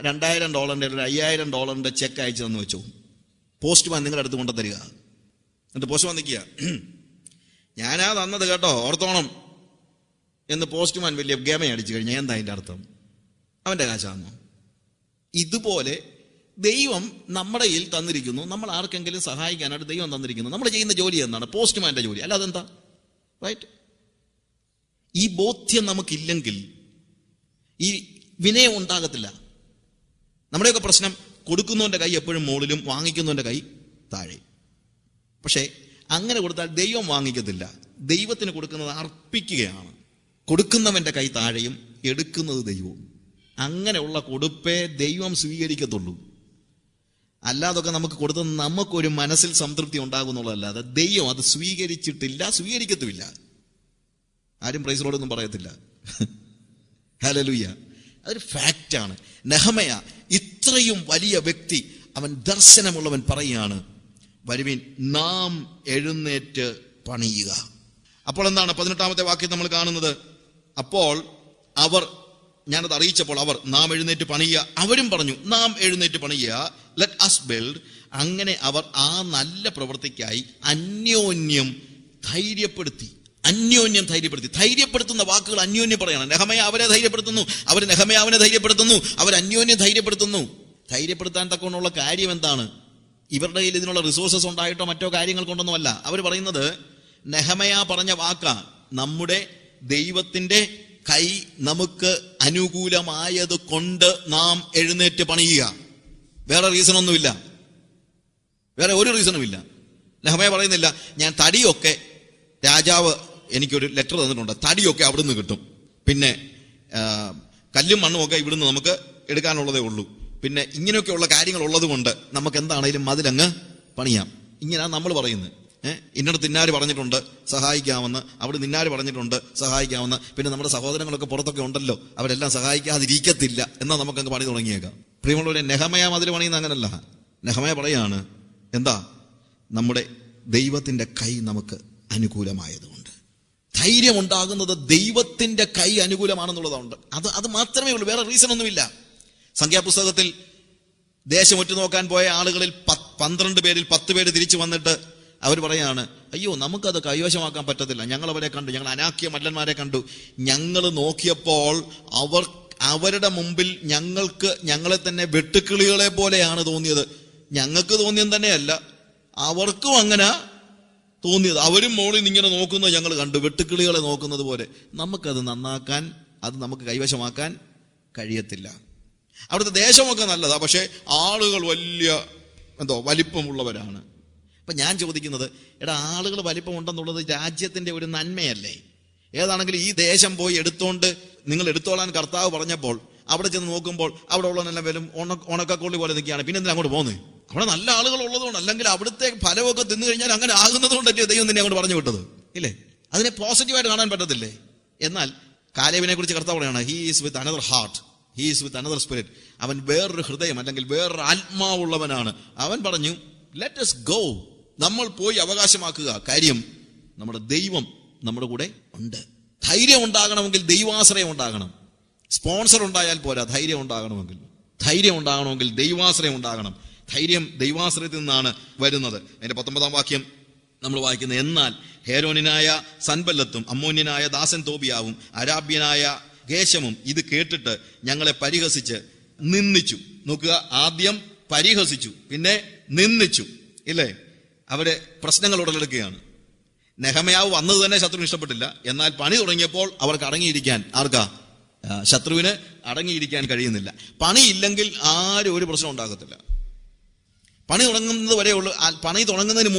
$2000 ഒരു $5000 ചെക്ക് അയച്ചു തന്നു വെച്ചു. പോസ്റ്റ്മാൻ നിങ്ങളുടെ അടുത്ത് കൊണ്ടു തരിക. എന്നിട്ട് പോസ്റ്റ്മാൻ നിൽക്കുക, ഞാനാ തന്നത് കേട്ടോ ഓർത്തോണം എന്ന് പോസ്റ്റ്മാൻ വലിയ ഗമ അടിച്ചു കഴിഞ്ഞാൽ എന്താ അതിൻ്റെ അർത്ഥം? അവൻ്റെ കാശാണോ? ഇതുപോലെ ദൈവം നമ്മുടെ കയ്യിൽ തന്നിരിക്കുന്നു, നമ്മൾ ആർക്കെങ്കിലും സഹായിക്കാനായിട്ട് ദൈവം തന്നിരിക്കുന്നു. നമ്മൾ ചെയ്യുന്ന ജോലി എന്താണ്? പോസ്റ്റ്മാന്റെ ജോലി, അല്ലാതെ എന്താ? റൈറ്റ്? ഈ ബോധ്യം നമുക്കില്ലെങ്കിൽ ഈ വിനയം ഉണ്ടാകത്തില്ല. നമ്മുടെയൊക്കെ പ്രശ്നം, കൊടുക്കുന്നവന്റെ കൈ എപ്പോഴും മുകളിലും വാങ്ങിക്കുന്നവന്റെ കൈ താഴെ. പക്ഷേ അങ്ങനെ കൊടുത്താൽ ദൈവം വാങ്ങിക്കത്തില്ല. ദൈവത്തിന് കൊടുക്കുന്നത് അർപ്പിക്കുകയാണ്. കൊടുക്കുന്നവന്റെ കൈ താഴെയും എടുക്കുന്നത് ദൈവവും. അങ്ങനെയുള്ള കൊടുപ്പേ ദൈവം സ്വീകരിക്കത്തുള്ളൂ. അല്ലാതൊക്കെ നമുക്ക് കൊടുത്തത് നമുക്കൊരു മനസ്സിൽ സംതൃപ്തി ഉണ്ടാകുന്നുള്ളതല്ലാതെ ദൈവം അത് സ്വീകരിച്ചിട്ടില്ല, സ്വീകരിക്കത്തുമില്ല. ആരും പ്രൈസ് ലോർഡൊന്നും പറയത്തില്ല. ഹല്ലേലൂയ. അതൊരു ഫാക്റ്റാണ്. നെഹെമ്യാ ഇത്രയും വലിയ വ്യക്തി, അവൻ ദർശനമുള്ളവൻ, പറയുകയാണ്, വരുവിൻ നാം എഴുന്നേറ്റ് പണിയുക. അപ്പോൾ എന്താണ് 18ാമത്തെ വാക്യം നമ്മൾ കാണുന്നത്? അപ്പോൾ അവർ, ഞാനത് അറിയിച്ചപ്പോൾ അവർ നാം എഴുന്നേറ്റ് പണിയുക. അവരും പറഞ്ഞു നാം എഴുന്നേറ്റ് പണിയുക, ലെറ്റ് അസ് ബിൽഡ്. അങ്ങനെ അവർ ആ നല്ല പ്രവൃത്തിക്കായി അന്യോന്യം ധൈര്യപ്പെടുത്തി. ധൈര്യപ്പെടുത്തുന്ന വാക്കുകൾ അന്യോന്യം പറയണം. നെഹെമ്യാ അവരെ ധൈര്യപ്പെടുത്തുന്നു, അവർ നെഹെമ്യാവിനെ ധൈര്യപ്പെടുത്തുന്നു, അവർ അന്യോന്യം ധൈര്യപ്പെടുത്തുന്നു. ധൈര്യപ്പെടുത്താൻ തക്കവണ്ണമുള്ള കാര്യം എന്താണ്? ഇവരുടെ കയ്യിൽ ഇതിനുള്ള റിസോഴ്സസ് ഉണ്ടായിട്ടോ മറ്റോ കാര്യങ്ങൾ കൊണ്ടൊന്നുമല്ല. അവർ പറയുന്നത് നെഹെമ്യാ പറഞ്ഞ വാക്കാ, നമ്മുടെ ദൈവത്തിന്റെ കൈ നമുക്ക് അനുകൂലമായത് കൊണ്ട് നാം എഴുന്നേറ്റ് പണിയുക. വേറെ റീസണൊന്നുമില്ല, വേറെ ഒരു റീസണുമില്ല. നെഹെമ്യാ പറയുന്നില്ല, ഞാൻ തടിയൊക്കെ, രാജാവ് എനിക്കൊരു ലെറ്റർ തന്നിട്ടുണ്ട്, തടിയൊക്കെ അവിടുന്ന് കിട്ടും, പിന്നെ കല്ലും മണ്ണും ഒക്കെ ഇവിടുന്ന് നമുക്ക് എടുക്കാനുള്ളതേ ഉള്ളൂ, പിന്നെ ഇങ്ങനെയൊക്കെയുള്ള കാര്യങ്ങൾ ഉള്ളത് കൊണ്ട് നമുക്ക് എന്താണേലും മതിലങ്ങ് പണിയാം. ഇങ്ങനെയാണ് നമ്മൾ പറയുന്നത്. ഇന്നടത്ത് ഇന്നാര് പറഞ്ഞിട്ടുണ്ട് സഹായിക്കാമെന്ന്, അവിടെ നിന്നാര് പറഞ്ഞിട്ടുണ്ട് സഹായിക്കാമെന്ന്, പിന്നെ നമ്മുടെ സഹോദരങ്ങളൊക്കെ പുറത്തൊക്കെ ഉണ്ടല്ലോ, അവരെല്ലാം സഹായിക്കാതിരിക്കത്തില്ല എന്നാൽ നമുക്കങ്ങ് പണി തുടങ്ങിയേക്കാം. പ്രിയമുള്ളവരെ, നെഹെമ്യാ മതിൽ പണിയുന്ന അങ്ങനല്ല. നെഹെമ്യാ പറയാണ്, എന്താ? നമ്മുടെ ദൈവത്തിന്റെ കൈ നമുക്ക് അനുകൂലമായതുകൊണ്ട്. ധൈര്യമുണ്ടാകുന്നത് ദൈവത്തിന്റെ കൈ അനുകൂലമാണെന്നുള്ളതുകൊണ്ട്. അത് മാത്രമേ ഉള്ളൂ, വേറെ റീസൺ ഒന്നുമില്ല. സംഖ്യാപുസ്തകത്തിൽ ദേശം ഒറ്റുനോക്കാൻ പോയ ആളുകളിൽ 12 പേരിൽ 10 പേര് തിരിച്ചു വന്നിട്ട് അവർ പറയാണ്, അയ്യോ നമുക്കത് കൈവശമാക്കാൻ പറ്റത്തില്ല, ഞങ്ങൾ അവരെ കണ്ടു, ഞങ്ങൾ അനാക്യ മല്ലന്മാരെ കണ്ടു, ഞങ്ങൾ നോക്കിയപ്പോൾ അവരുടെ മുമ്പിൽ ഞങ്ങളെ തന്നെ വെട്ടുക്കിളികളെ പോലെയാണ് തോന്നിയത്. ഞങ്ങൾക്ക് തോന്നിയത് തന്നെയല്ല, അവർക്കും അങ്ങനെ തോന്നിയത്. അവരും മോളിൽ നിന്ന് ഇങ്ങനെ നോക്കുന്നത് ഞങ്ങൾ കണ്ടു, വെട്ടുക്കിളികളെ നോക്കുന്നത് പോലെ. നമുക്കത് നന്നാക്കാൻ, അത് നമുക്ക് കൈവശമാക്കാൻ കഴിയത്തില്ല. അവിടുത്തെ ദേശമൊക്കെ നല്ലതാ, പക്ഷെ ആളുകൾ വലിയ വലിപ്പമുള്ളവരാണ്. അപ്പൊ ഞാൻ ചോദിക്കുന്നത്, എടാ, ആളുകൾ വലിപ്പമുണ്ടെന്നുള്ളത് രാജ്യത്തിന്റെ ഒരു നന്മയല്ലേ? ഏതാണെങ്കിലും ഈ ദേശം പോയി എടുത്തോണ്ട് നിങ്ങൾ എടുത്തോളാൻ കർത്താവ് പറഞ്ഞപ്പോൾ അവിടെ ചെന്ന് നോക്കുമ്പോൾ അവിടെ ഉള്ളതെല്ലാം വരും ഉണക്കക്കൊള്ളി പോലെ നിൽക്കുകയാണ്. പിന്നെ എന്തിനാ അങ്ങോട്ട് പോകുന്നത്? അവിടെ നല്ല ആളുകൾ ഉള്ളതുകൊണ്ട്, അല്ലെങ്കിൽ അവിടുത്തെ ഫലമൊക്കെ തിന്നു കഴിഞ്ഞാൽ അങ്ങനെ ആകുന്നത് കൊണ്ടല്ലേ ദൈവം തന്നെ അങ്ങോട്ട് പറഞ്ഞു വിട്ടത്, ഇല്ലേ? അതിനെ പോസിറ്റീവായിട്ട് കാണാൻ പറ്റത്തില്ലേ? എന്നാൽ കാലേബിനെ കുറിച്ച് കർത്താവ് പറയാണ്, he is with another heart, he is with another spirit. അവൻ വേറൊരു ഹൃദയം അല്ലെങ്കിൽ വേറൊരു ആത്മാവുള്ളവനാണ്. അവൻ പറഞ്ഞു, ലെറ്റ് us ഗോ, നമ്മൾ പോയി അവകാശമാക്കുക. കാര്യം നമ്മുടെ ദൈവം നമ്മുടെ കൂടെ ഉണ്ട്. ധൈര്യം ഉണ്ടാകണമെങ്കിൽ ദൈവാശ്രയം ഉണ്ടാകണം. സ്പോൺസർ ഉണ്ടായാൽ പോരാ, ധൈര്യം ഉണ്ടാകണമെങ്കിൽ ദൈവാശ്രയം ഉണ്ടാകണം. ധൈര്യം ദൈവാശ്രയത്തിൽ നിന്നാണ് വരുന്നത്. അതിന്റെ 19 വാക്യം നമ്മൾ വായിക്കുന്നത്, എന്നാൽ ഹേരോനിനായ സൻബല്ലത്തും അമ്മോന്യനായ ദാസൻ തോബിയാവും അരാബ്യനായ ഗേശമും ഇത് കേട്ടിട്ട് ഞങ്ങളെ പരിഹസിച്ച് നിന്ദിച്ചു. നോക്കുക, ആദ്യം പരിഹസിച്ചു, പിന്നെ നിന്ദിച്ചു, ഇല്ലേ? അവിടെ പ്രശ്നങ്ങൾ ഉടലെടുക്കുകയാണ്. നെഹമ്യാവ് വന്നത് തന്നെ ശത്രുവിന് ഇഷ്ടപ്പെട്ടില്ല. എന്നാൽ പണി തുടങ്ങിയപ്പോൾ അവർക്ക് അടങ്ങിയിരിക്കാൻ, ശത്രുവിന് അടങ്ങിയിരിക്കാൻ കഴിയുന്നില്ല. പണിയില്ലെങ്കിൽ ആരും ഒരു പ്രശ്നം ഉണ്ടാകത്തില്ല. പണി തുടങ്ങുന്നത് വരെയുള്ളൂ. പണി തുടങ്ങുന്നതിന്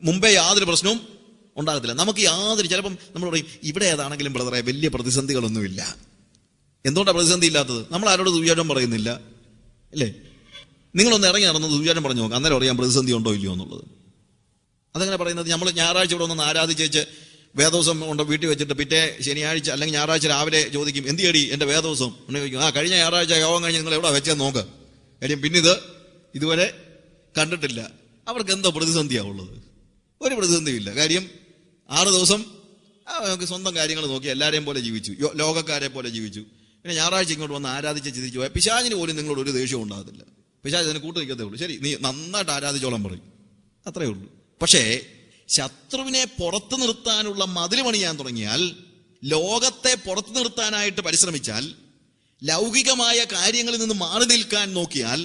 മുമ്പേ യാതൊരു പ്രശ്നവും ഉണ്ടാകത്തില്ല. നമുക്ക് ചിലപ്പം നമ്മൾ പറയും, ഇവിടെ ഏതാണെങ്കിലും ബ്രദറെ വലിയ പ്രതിസന്ധികളൊന്നുമില്ല. എന്തുകൊണ്ടാണ് പ്രതിസന്ധി ഇല്ലാത്തത്? നമ്മൾ ആരോട് ദുര്യാരം പറയുന്നില്ല, അല്ലേ? നിങ്ങളൊന്ന് ഇറങ്ങി നടന്നത് ദുര്യാരം പറഞ്ഞു നോക്കാം, അന്നേരം അറിയാം പ്രതിസന്ധി ഉണ്ടോ ഇല്ലയോ എന്നുള്ളത്. അതെങ്ങനെ പറയുന്നത്? നമ്മൾ ഞായറാഴ്ച ഇവിടെ ഒന്ന് ആരാധിച്ചേച്ച് വേദോസം കൊണ്ട് വീട്ടിൽ വെച്ചിട്ട് പിറ്റേ ശനിയാഴ്ച അല്ലെങ്കിൽ ഞായറാഴ്ച രാവിലെ ചോദിക്കും, എന്ത് ചെയ്യടി എൻ്റെ വേദോസം? ചോദിക്കും, കഴിഞ്ഞ ഞായറാഴ്ച യോഗം കഴിഞ്ഞ് നിങ്ങൾ എവിടെ വെച്ചാൽ നോക്ക്. കാര്യം പിന്നെ ഇതുവരെ കണ്ടിട്ടില്ല. അവർക്ക് എന്തോ പ്രതിസന്ധിയാവുള്ളത്? ഒരു പ്രതിസന്ധിയില്ല. കാര്യം 6 ദിവസം സ്വന്തം കാര്യങ്ങൾ നോക്കി എല്ലാവരെയും പോലെ ജീവിച്ചു, ലോകക്കാരെ പോലെ ജീവിച്ചു. പിന്നെ ഞായറാഴ്ച ഇങ്ങോട്ട് വന്ന് ആരാധിച്ച് ചിന്തിച്ചു പോയാൽ പിശാചിന് പോലും നിങ്ങളോട് ഒരു ദേഷ്യവും ഉണ്ടാകത്തില്ല. പിശാച് അതിനെ കൂട്ടു നിൽക്കത്തേ ഉള്ളൂ. ശരി, നീ നന്നായിട്ട് ആരാധിച്ചോളം പറയും, അത്രേ ഉള്ളൂ. പക്ഷേ ശത്രുവിനെ പുറത്തു നിർത്താനുള്ള മതിൽ പണിയാൻ തുടങ്ങിയാൽ, ലോകത്തെ പുറത്തു നിർത്താനായിട്ട് പരിശ്രമിച്ചാൽ, ലൗകികമായ കാര്യങ്ങളിൽ നിന്ന് മാറി നിൽക്കാൻ നോക്കിയാൽ,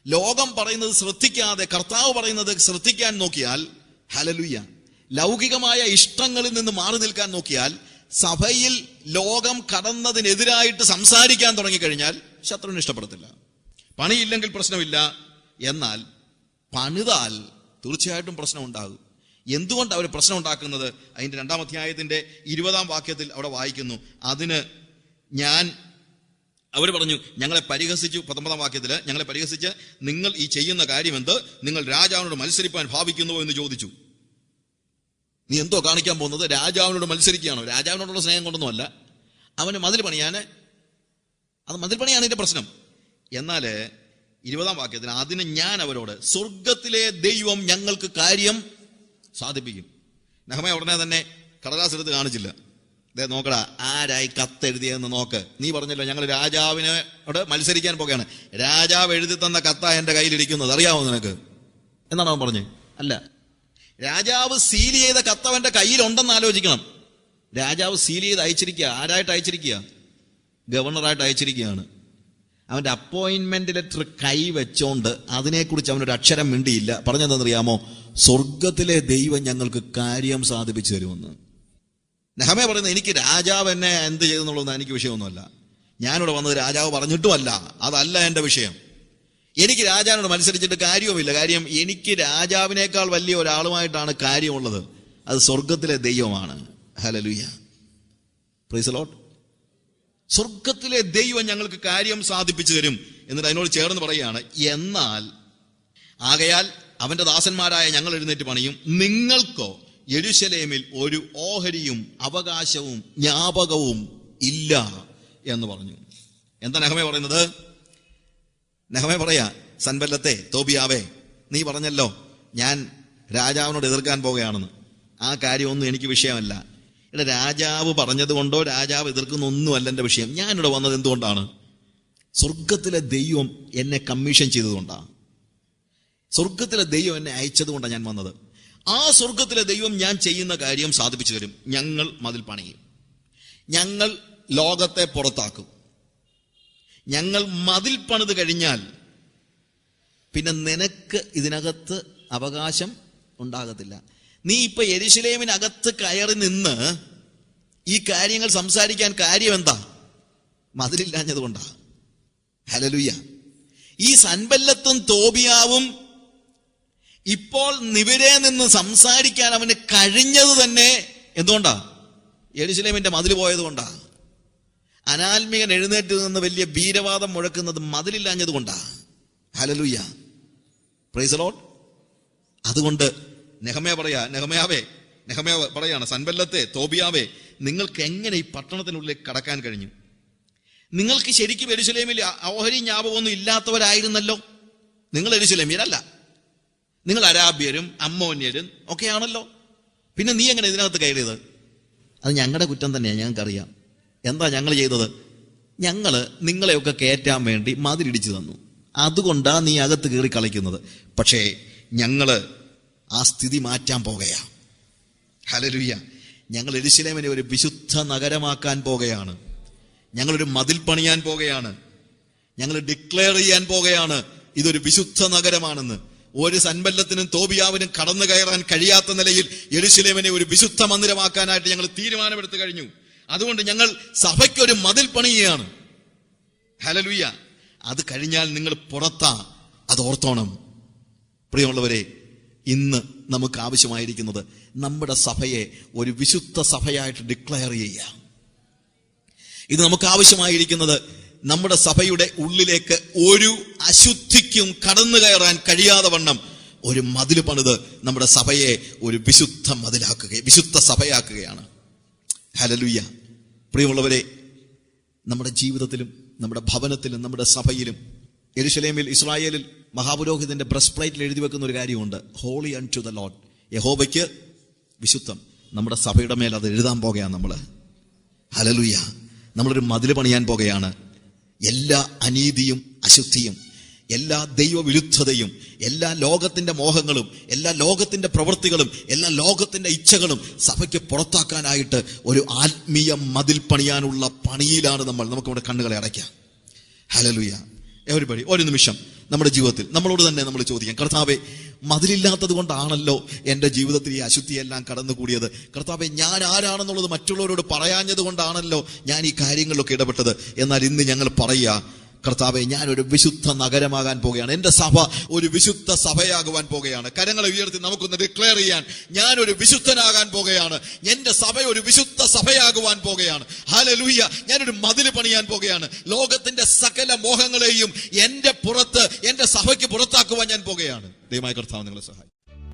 ലോകം പറയുന്നത് ശ്രദ്ധിക്കാതെ കർത്താവ് പറയുന്നത് ശ്രദ്ധിക്കാൻ നോക്കിയാൽ, ഹല്ലേലൂയ, ലൗകികമായ ഇഷ്ടങ്ങളിൽ നിന്ന് മാറി നിൽക്കാൻ നോക്കിയാൽ, സഭയിൽ ലോകം കടന്നതിനെതിരായിട്ട് സംസാരിക്കാൻ തുടങ്ങിക്കഴിഞ്ഞാൽ ശത്രുവിന് ഇഷ്ടപ്പെടത്തില്ല. പണിയില്ലെങ്കിൽ പ്രശ്നമില്ല, എന്നാൽ പണിതാൽ തീർച്ചയായിട്ടും പ്രശ്നം ഉണ്ടാകും. എന്തുകൊണ്ട് അവർ പ്രശ്നം ഉണ്ടാക്കുന്നത്? അതിന്റെ 2-ാം അധ്യായത്തിന്റെ 20-ാം വാക്യത്തിൽ അവിടെ വായിക്കുന്നു, അതിന് അവർ പറഞ്ഞു, ഞങ്ങളെ പരിഹസിച്ചു. 19-ാം വാക്യത്തില്, ഞങ്ങളെ പരിഹസിച്ച് നിങ്ങൾ ഈ ചെയ്യുന്ന കാര്യം എന്ത്? നിങ്ങൾ രാജാവിനോട് മത്സരിപ്പാൻ ഭാവിക്കുന്നുവോ എന്ന് ചോദിച്ചു. നീ എന്തോ കാണിക്കാൻ പോകുന്നത്? രാജാവിനോട് മത്സരിക്കുകയാണോ? രാജാവിനോടുള്ള സ്നേഹം കൊണ്ടൊന്നുമല്ല, അവന് മതിൽ പണിയാണ് ഇതിന്റെ പ്രശ്നം. എന്നാൽ 20-ാം വാക്യത്തിന്, അതിന് ഞാൻ അവരോട്, സ്വർഗത്തിലെ ദൈവം ഞങ്ങൾക്ക് കാര്യം സാധിപ്പിക്കും. നെഹമ്യാ ഉടനെ തന്നെ കടലാസ് എടുത്ത് കാണിച്ചില്ല. നോക്കടാ, ആരായി കത്തെഴുതിയെന്ന് നോക്ക്. നീ പറഞ്ഞല്ലോ ഞങ്ങൾ രാജാവിനോട് മത്സരിക്കാൻ പോകുകയാണ്. രാജാവ് എഴുതി തന്ന കത്താ എന്റെ കയ്യിലിരിക്കുന്നത്, അറിയാമോ നിനക്ക് എന്നാണ് അവൻ പറഞ്ഞത്. അല്ല, രാജാവ് സീൽ ചെയ്ത കത്ത് അവന്റെ കയ്യിലുണ്ടെന്ന് ആലോചിക്കണം. രാജാവ് സീൽ ചെയ്ത് അയച്ചിരിക്കുക. ആരായിട്ട് അയച്ചിരിക്കുക? ഗവർണറായിട്ട് അയച്ചിരിക്കുകയാണ്. അവന്റെ അപ്പോയിന്റ്മെന്റ് ലെറ്റർ കൈവച്ചോണ്ട് അതിനെക്കുറിച്ച് അവനൊരു അക്ഷരം മിണ്ടിയില്ല. പറഞ്ഞതെന്നറിയാമോ? സ്വർഗത്തിലെ ദൈവം ഞങ്ങൾക്ക് കാര്യം സാധിപ്പിച്ചു തരുമെന്ന്. നെഹമ്യാ പറയുന്നത്, എനിക്ക് രാജാവ് എന്നെ എന്ത് ചെയ്തെന്നുള്ളതൊന്നും എനിക്ക് വിഷയമൊന്നുമല്ല. ഞാനിവിടെ വന്നത് രാജാവ് പറഞ്ഞിട്ടുമല്ല, അതല്ല എൻ്റെ വിഷയം. എനിക്ക് രാജാവിനോട് മത്സരിച്ചിട്ട് കാര്യവുമില്ല. കാര്യം എനിക്ക് രാജാവിനേക്കാൾ വലിയ ഒരാളുമായിട്ടാണ് കാര്യമുള്ളത്. അത് സ്വർഗത്തിലെ ദൈവമാണ്. Hallelujah, praise the Lord. സ്വർഗത്തിലെ ദൈവം ഞങ്ങൾക്ക് കാര്യം സാധിപ്പിച്ചു തരും. എന്നിട്ട് അതിനോട് ചേർന്ന് പറയുകയാണ്, എന്നാൽ ആകയാൽ അവന്റെ ദാസന്മാരായ ഞങ്ങൾ എഴുന്നേറ്റ് പണിയും, നിങ്ങൾക്കോ യെരൂശലേമിൽ ഒരു ഓഹരിയും അവകാശവും ജ്ഞാപകവും ഇല്ല എന്ന് പറഞ്ഞു. എന്താ നെഹമ്യാ പറയുന്നത്? നെഹമ്യാ പറയാ, സൻബല്ലത്തെ, തോബിയാവേ, നീ പറഞ്ഞല്ലോ ഞാൻ രാജാവിനോട് എതിർക്കാൻ പോകുകയാണെന്ന്. ആ കാര്യമൊന്നും എനിക്ക് വിഷയമല്ല. ഇവിടെ രാജാവ് പറഞ്ഞത് കൊണ്ടോ രാജാവ് എതിർക്കുന്ന ഒന്നുമല്ല എൻ്റെ വിഷയം. ഞാനിവിടെ വന്നത് എന്തുകൊണ്ടാണ്? സ്വർഗത്തിലെ ദൈവം എന്നെ കമ്മീഷൻ ചെയ്തതുകൊണ്ടാണ്. സ്വർഗത്തിലെ ദൈവം എന്നെ അയച്ചത് കൊണ്ടാണ് ഞാൻ വന്നത്. ആ സ്വർഗത്തിലെ ദൈവം ഞാൻ ചെയ്യുന്ന കാര്യം സാധിപ്പിച്ചു തരും. ഞങ്ങൾ മതിൽ പണിയും, ഞങ്ങൾ ലോകത്തെ പുറത്താക്കും, ഞങ്ങൾ മതിൽ പണിത് കഴിഞ്ഞാൽ പിന്നെ നിനക്ക് ഇതിനകത്ത് അവകാശം ഉണ്ടാകത്തില്ല. നീ ഇപ്പൊ യെരൂശലേമിനകത്ത് കയറി നിന്ന് ഈ കാര്യങ്ങൾ സംസാരിക്കാൻ കാര്യം എന്താ? മതിലില്ലാഞ്ഞത് കൊണ്ടാ. ഹല്ലേലൂയ. ഈ സൻബല്ലത്തും തോബിയാവും ഇപ്പോൾ നിവരെ നിന്ന് സംസാരിക്കാൻ അവന് കഴിഞ്ഞത് തന്നെ എന്തുകൊണ്ടാ? യെരൂശലേമിന്റെ മതിൽ പോയത് കൊണ്ടാ. അനാത്മികൻ എഴുന്നേറ്റ് നിന്ന് വലിയ വീരവാദം മുഴക്കുന്നത് മതിലില്ലാഞ്ഞത് കൊണ്ടാ. Hallelujah, praise the Lord. അതുകൊണ്ട് നെഹമ്യാവ് പറയാണ്, സൻബല്ലത്തെ, തോബിയാവേ, നിങ്ങൾക്ക് എങ്ങനെ ഈ പട്ടണത്തിനുള്ളിൽ കടക്കാൻ കഴിഞ്ഞു? നിങ്ങൾക്ക് ശരിക്കും യെരൂശലേമിൽ ഓഹരി ജ്ഞാപകമൊന്നും ഇല്ലാത്തവരായിരുന്നല്ലോ. നിങ്ങൾ യെരൂശലേമ്യരല്ല, നിങ്ങൾ അരാബ്യരും അമ്മോന്യരും ഒക്കെയാണല്ലോ. പിന്നെ നീ എങ്ങനെ ഇതിനകത്ത് കയറിയത്? അത് ഞങ്ങളുടെ കുറ്റം തന്നെയാണ്, ഞങ്ങൾക്കറിയാം. എന്താ ഞങ്ങൾ ചെയ്തത്? ഞങ്ങൾ നിങ്ങളെയൊക്കെ കയറ്റാൻ വേണ്ടി മതിലിടിച്ചു തന്നു, അതുകൊണ്ടാ നീ അകത്ത് കയറി കളിക്കുന്നത്. പക്ഷേ ഞങ്ങള് ആ സ്ഥിതി മാറ്റാൻ പോകുകയാ. ഹല്ലേലൂയ. ഞങ്ങൾ യെരൂശലേമിനെ ഒരു വിശുദ്ധ നഗരമാക്കാൻ പോകുകയാണ്. ഞങ്ങളൊരു മതിൽ പണിയാൻ പോകുകയാണ്. ഞങ്ങൾ ഡിക്ലെയർ ചെയ്യാൻ പോകുകയാണ് ഇതൊരു വിശുദ്ധ നഗരമാണെന്ന്. ഒരു സൻബല്ലത്തിനും തോബിയാവിനും കടന്നു കയറാൻ കഴിയാത്ത നിലയിൽ യെരൂശലേമിനെ ഒരു വിശുദ്ധ മന്ദിരമാക്കാനായിട്ട് ഞങ്ങൾ തീരുമാനമെടുത്തു കഴിഞ്ഞു. അതുകൊണ്ട് ഞങ്ങൾ സഭയ്ക്കൊരു മതിൽ പണിയുകയാണ്. ഹല്ലേലൂയ. അത് കഴിഞ്ഞാൽ നിങ്ങൾ പുറത്താ, അത് ഓർത്തോണം. പ്രിയമുള്ളവരെ, ഇന്ന് നമുക്ക് ആവശ്യമായിരിക്കുന്നത് നമ്മുടെ സഭയെ ഒരു വിശുദ്ധ സഭയായിട്ട് ഡിക്ലെയർ ചെയ്യുക. ഇത് നമുക്ക് ആവശ്യമായിരിക്കുന്നത് നമ്മുടെ സഭയുടെ ഉള്ളിലേക്ക് ഒരു അശുദ്ധിക്കും കടന്നു കയറാൻ കഴിയാതെ വണ്ണം ഒരു മതിൽ പണിത് നമ്മുടെ സഭയെ ഒരു വിശുദ്ധ സഭയാക്കുകയാണ്. ഹല്ലേലൂയ. പ്രിയമുള്ളവരെ, നമ്മുടെ ജീവിതത്തിലും നമ്മുടെ ഭവനത്തിലും നമ്മുടെ സഭയിലും, യെരൂശലേമിൽ ഇസ്രായേലിൽ മഹാപുരോഹിതന്റെ ബ്രസ്റ്റ് പ്ലേറ്റിൽ എഴുതി വെക്കുന്ന ഒരു കാര്യമുണ്ട്, ഹോളി അൺടു ദ ലോർഡ്, യഹോവയ്ക്ക് വിശുദ്ധം. നമ്മുടെ സഭയുടെ മേൽ അത് എഴുതാൻ പോകുകയാണ് നമ്മള്. ഹല്ലേലൂയ. നമ്മളൊരു മതിൽ പണിയാൻ പോകുകയാണ്. എല്ലാ അനീതിയും അശുദ്ധിയും, എല്ലാ ദൈവവിരുദ്ധതയും, എല്ലാ ലോകത്തിന്റെ മോഹങ്ങളും, എല്ലാ ലോകത്തിന്റെ പ്രവൃത്തികളും, എല്ലാ ലോകത്തിന്റെ ഇച്ഛകളും സഭയ്ക്ക് പുറത്താക്കാനായിട്ട് ഒരു ആത്മീയ മതിൽ പണിയാനുള്ള പണിയിലാണ് നമ്മൾ. നമുക്ക് നമ്മുടെ കണ്ണുകളെ അടയ്ക്കാം. ഹല്ലേലൂയ. എവരിബഡി ഒരു നിമിഷം നമ്മുടെ ജീവിതത്തിൽ നമ്മളോട് തന്നെ നമ്മൾ ചോദിക്കാം, കർത്താവേ, മതിലില്ലാത്തത് കൊണ്ടാണല്ലോ എൻ്റെ ജീവിതത്തിൽ ഈ അശുദ്ധിയെല്ലാം കടന്നുകൂടിയത്. കർത്താവേ, ഞാൻ ആരാണെന്നുള്ളത് മറ്റുള്ളവരോട് പറയാഞ്ഞത് കൊണ്ടാണല്ലോ ഞാൻ ഈ കാര്യങ്ങളിലൊക്കെ ഇടപെട്ടത്. എന്നാൽ ഇന്ന് ഞങ്ങൾ പറയുക, കർത്താവേ, ഞാനൊരു വിശുദ്ധ നഗരമാകാൻ പോകുകയാണ്. എൻ്റെ സഭ ഒരു വിശുദ്ധ സഭയാകുവാൻ പോകുകയാണ്. കരങ്ങളെ ഉയർത്തി നമുക്കൊന്ന് ഡിക്ലെയർ ചെയ്യാൻ, ഞാനൊരു വിശുദ്ധനാകാൻ പോകുകയാണ്. എൻ്റെ സഭ ഒരു വിശുദ്ധ സഭയാകുവാൻ പോകുകയാണ്. ഹല്ലേലൂയ. ഞാനൊരു മതിൽ പണിയാൻ പോകുകയാണ്. ലോകത്തിന്റെ സകല മോഹങ്ങളെയും എൻ്റെ സഭയ്ക്ക് പുറത്താക്കുവാൻ ഞാൻ പോകുകയാണ്. ദൈവമായ കർത്താവ് നിങ്ങളെ സഹായിക്കും.